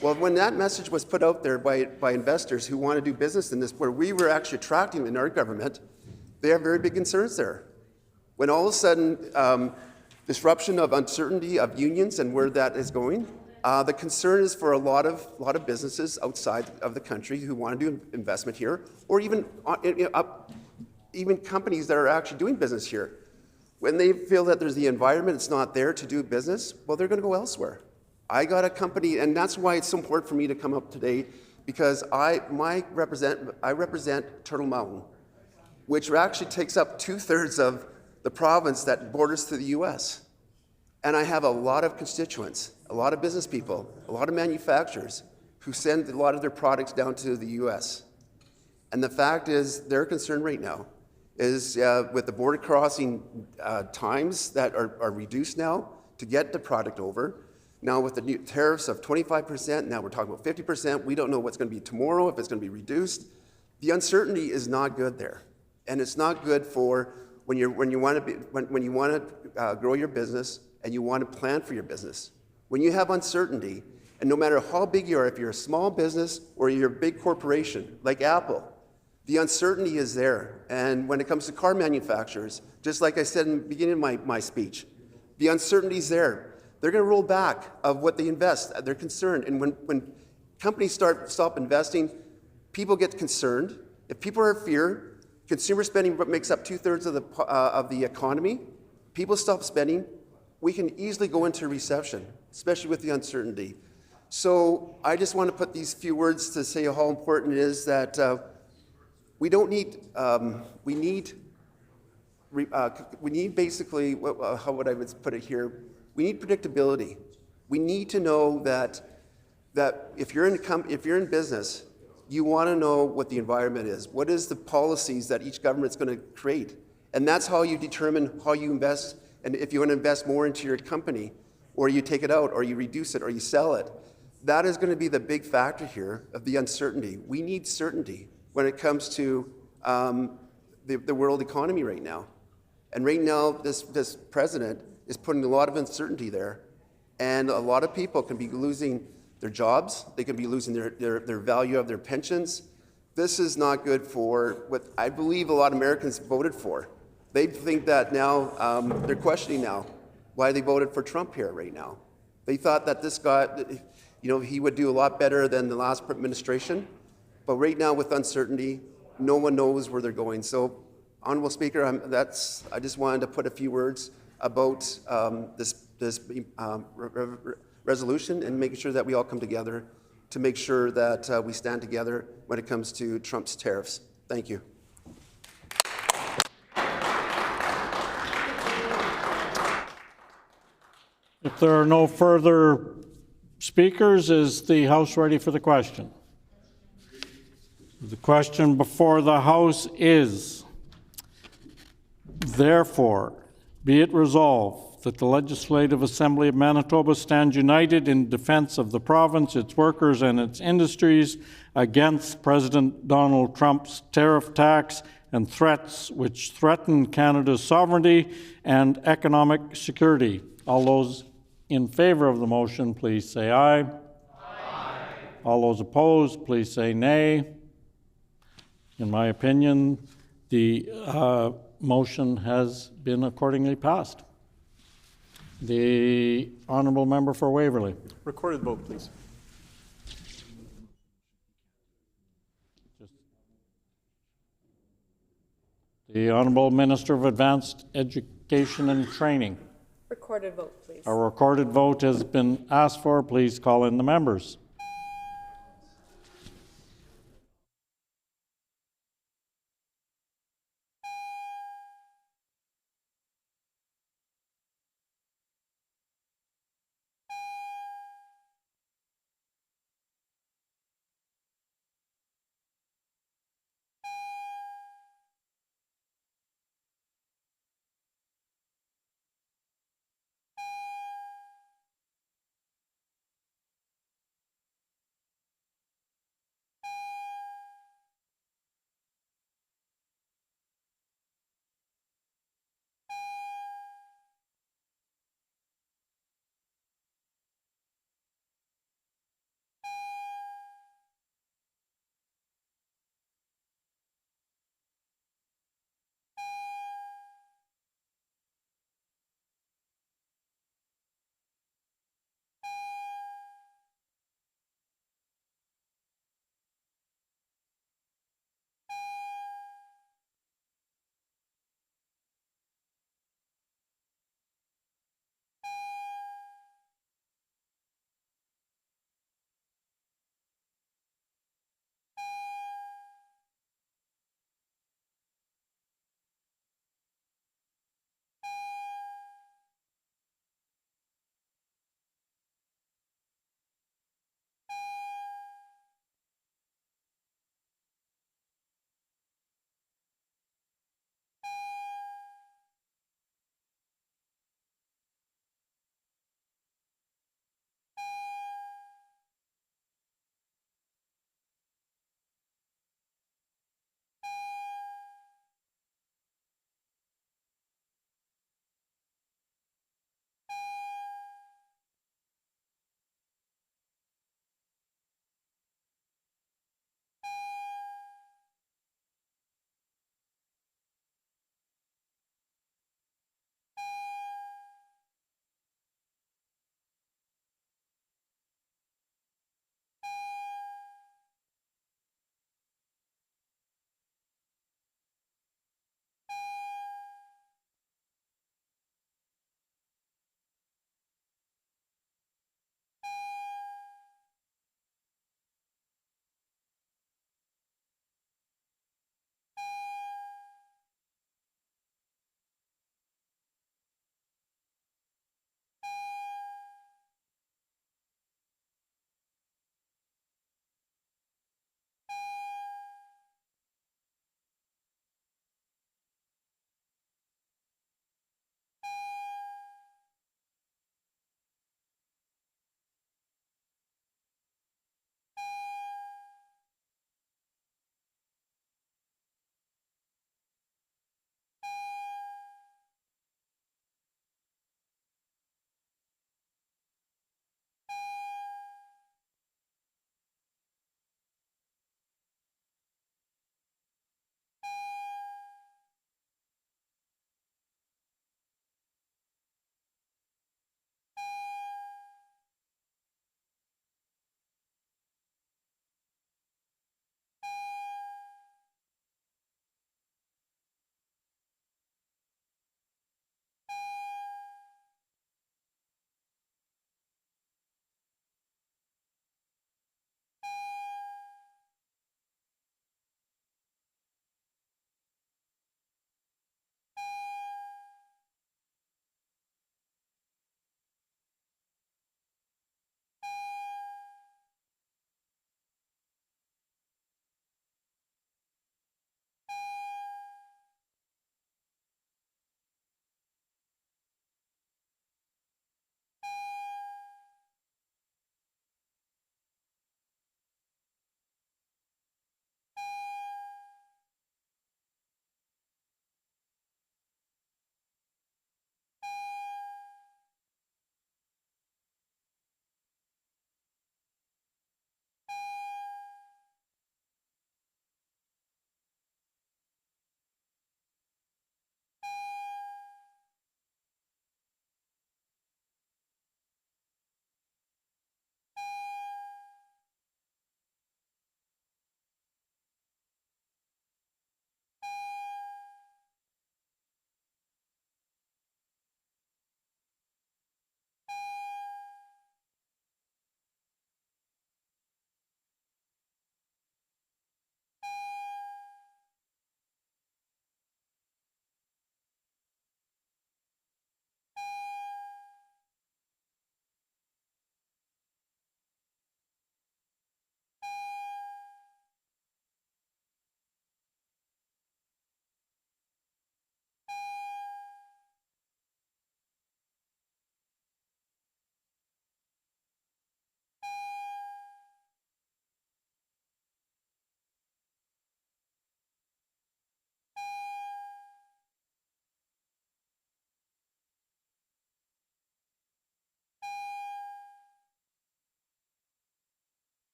Well, when that message was put out there by investors who want to do business in this, where we were actually attracting in our government, they have very big concerns there. When all of a sudden, disruption of uncertainty of unions and where that is going, the concern is for a lot of businesses outside of the country who want to do investment here, or even companies that are actually doing business here. When they feel that there's the environment, it's not there to do business, well, they're going to go elsewhere. I got a company, and that's why it's so important for me to come up today, because I represent Turtle Mountain, which actually takes up 2/3 of the province that borders to the U.S. And I have a lot of constituents, a lot of business people, a lot of manufacturers who send a lot of their products down to the U.S. And the fact is, their concern right now is with the border crossing times that are reduced now to get the product over. Now with the new tariffs of 25%, now we're talking about 50%. We don't know what's going to be tomorrow, if it's going to be reduced. The uncertainty is not good there, and it's not good for when you want to grow your business and you want to plan for your business. When you have uncertainty, and no matter how big you are, if you're a small business or you're a big corporation like Apple, the uncertainty is there. And when it comes to car manufacturers, just like I said in the beginning of my speech, the uncertainty is there. They're going to roll back of what they invest. They're concerned. And when companies stop investing, people get concerned. If people are in fear, consumer spending makes up 2/3 of the economy. People stop spending, we can easily go into recession, especially with the uncertainty. So I just want to put these few words to say how important it is that we need basically, how would I put it here? We need predictability. We need to know that if you're in business, you want to know what the environment is. What is the policies that each government's going to create? And that's how you determine how you invest, and if you want to invest more into your company, or you take it out, or you reduce it, or you sell it. That is going to be the big factor here of the uncertainty. We need certainty when it comes to the world economy right now. And right now, this president is putting a lot of uncertainty there. And a lot of people can be losing their jobs. They can be losing their value of their pensions. This is not good for what I believe a lot of Americans voted for. They think that now, they're questioning now why they voted for Trump here right now. They thought that this guy, he would do a lot better than the last administration. But right now with uncertainty, no one knows where they're going. So, Honorable Speaker, I just wanted to put a few words about this resolution and making sure that we all come together to make sure that we stand together when it comes to Trump's tariffs. Thank you. If there are no further speakers, is the House ready for the question? The question before the House is, therefore, Be it resolved that the Legislative Assembly of Manitoba stands united in defense of the province, its workers, and its industries against President Donald Trump's tariff tax and threats which threaten Canada's sovereignty and economic security. All those in favor of the motion, please say aye. Aye. All those opposed, please say nay. In my opinion, the motion has been accordingly passed. The honourable member for Waverley. Recorded vote, please. The Honourable Minister of Advanced Education and Training. Recorded vote, please. A recorded vote has been asked for. Please call in the members.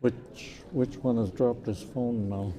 Which one has dropped his phone now?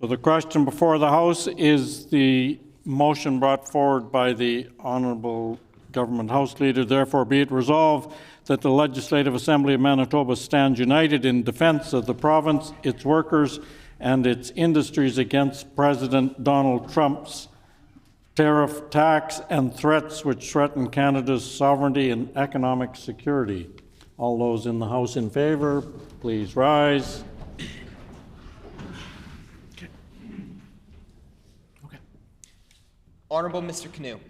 So the question before the House is the motion brought forward by the Honourable Government House Leader. Therefore, be it resolved that the Legislative Assembly of Manitoba stands united in defence of the province, its workers, and its industries against President Donald Trump's tariff, tax, and threats which threaten Canada's sovereignty and economic security. All those in the House in favour, please rise. Honourable Mr. Canoe.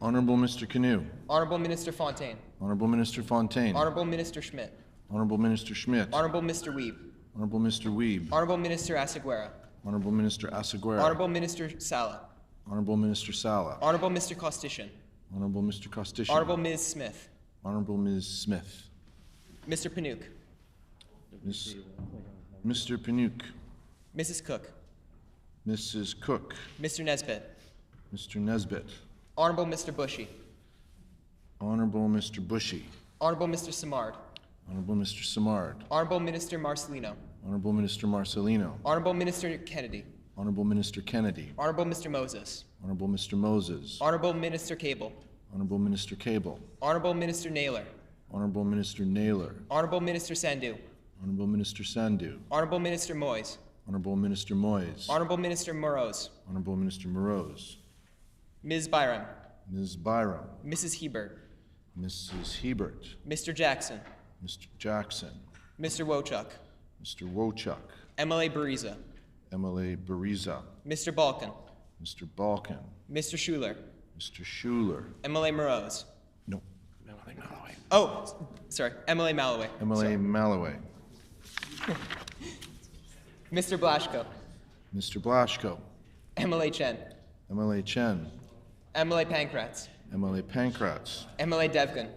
Honourable Mr. Canoe. Honourable Minister Fontaine. Honourable Minister Fontaine. Honourable Minister Schmidt. Honourable Minister Schmidt. Honourable Mr. Wiebe. Honourable Mr. Wiebe. Honourable Minister Asaguera. Honourable Minister Asaguera. Honourable Minister Sala. Honourable Minister Sala. Honourable Mr. Costishan. Honourable Mr. Costishan. Honourable Ms. Smith. Honourable Ms. Smith. Mr. Panouk. Mr. Panouk. Mrs. Cook. Mrs. Cook. Mr. Nesbitt. Mr. Nesbitt. Honourable Mr. Bushy. Honourable Mr. Bushy. Honourable Mr. Simard. Honourable Mr. Simard. Honourable Minister Marcelino. Honourable Minister Marcelino. Honourable Minister Kennedy. Honourable Minister Kennedy. Honourable Mr. Moses. Honourable Mr. Moses. Honourable Minister Cable. Honourable Minister Cable. Honourable Minister Naylor. Honourable Minister Naylor. Honourable Minister Sandhu. Honourable Minister Sandhu. Honourable Minister Moyes. Honourable Minister Moyes. Honourable Minister Morose. Honourable Minister Morose. Ms. Byram. Ms. Byram. Mrs. Hebert. Mrs. Hebert. Mr. Jackson. Mr. Jackson. Mr. Wochuk. Mr. Wochuk. MLA Bariza. MLA Bariza. Mr. Balkan. Mr. Balkan. Mr. Schuler. Mr. Schuler. MLA Morose. No. Oh, sorry. MLA Malloway. MLA Malloway. Mr. Blashko. Mr. Blashko. MLA Chen. MLA Chen. MLA Pankratz. MLA Pankratz. MLA Devgan.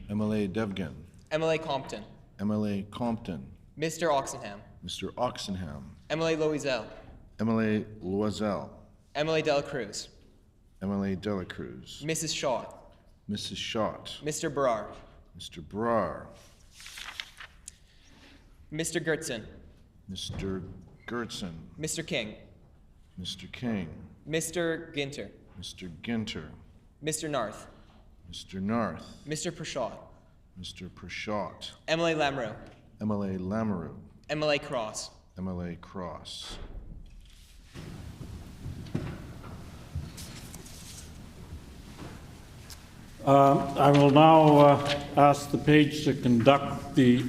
MLA Devgan. MLA Compton. MLA Compton. Mr. Oxenham. Mr. Oxenham. MLA Loisel. MLA Loisel. MLA Dela Cruz. MLA Dela Cruz. Mrs. Shaw. Mrs. Schott. Mr. Brar. Mr. Brar. Mr. Gertzen. Mr. Gertzen. Mr. King. Mr. King. Mr. Ginter. Mr. Ginter. Mr. Narth. Mr. Narth. Mr. Prashad. Mr. Prashad. MLA Lamoureux. MLA Lamoureux. MLA Cross. MLA Cross. I will now ask the page to conduct the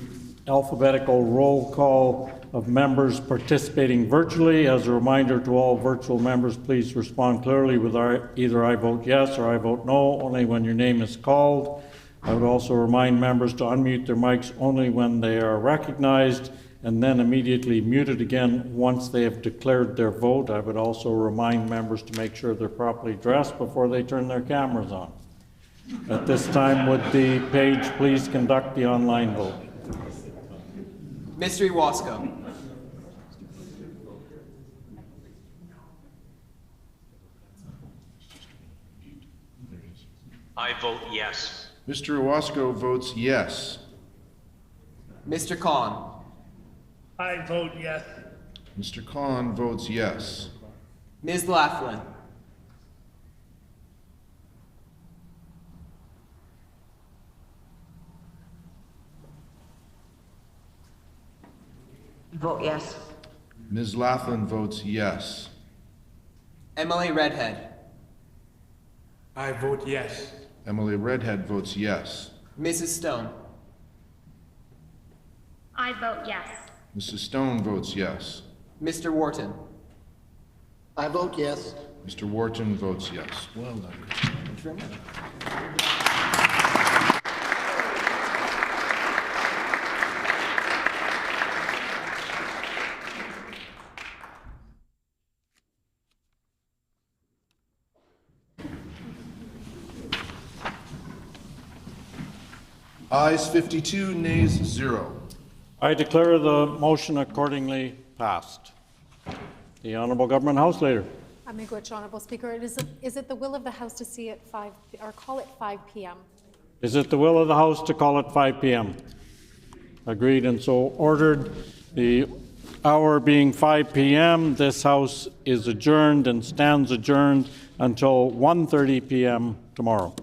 alphabetical roll call of members participating virtually. As a reminder to all virtual members, please respond clearly with either I vote yes or I vote no, only when your name is called. I would also remind members to unmute their mics only when they are recognized and then immediately mute it again once they have declared their vote. I would also remind members to make sure they're properly dressed before they turn their cameras on. At this time, would the page please conduct the online vote? Mr. Iwasko. I vote yes. Mr. Owasco votes yes. Mr. Khan. I vote yes. Mr. Khan votes yes. Ms. Laughlin. Vote yes. Ms. Laughlin votes yes. Emily Redhead. I vote yes. Emily Redhead votes yes. Mrs. Stone. I vote yes. Mrs. Stone votes yes. Mr. Wharton. I vote yes. Mr. Wharton votes yes. Well done. Thank you very much. Ayes 52, nays 0. I declare the motion accordingly passed. The Honourable Government House Leader. Miigwech, Honourable Speaker. Is it the will of the House to see it 5 or call it 5 p.m.? Is it the will of the House to call it 5 p.m.? Agreed and so ordered. The hour being 5 p.m., this House is adjourned and stands adjourned until 1:30 p.m. tomorrow.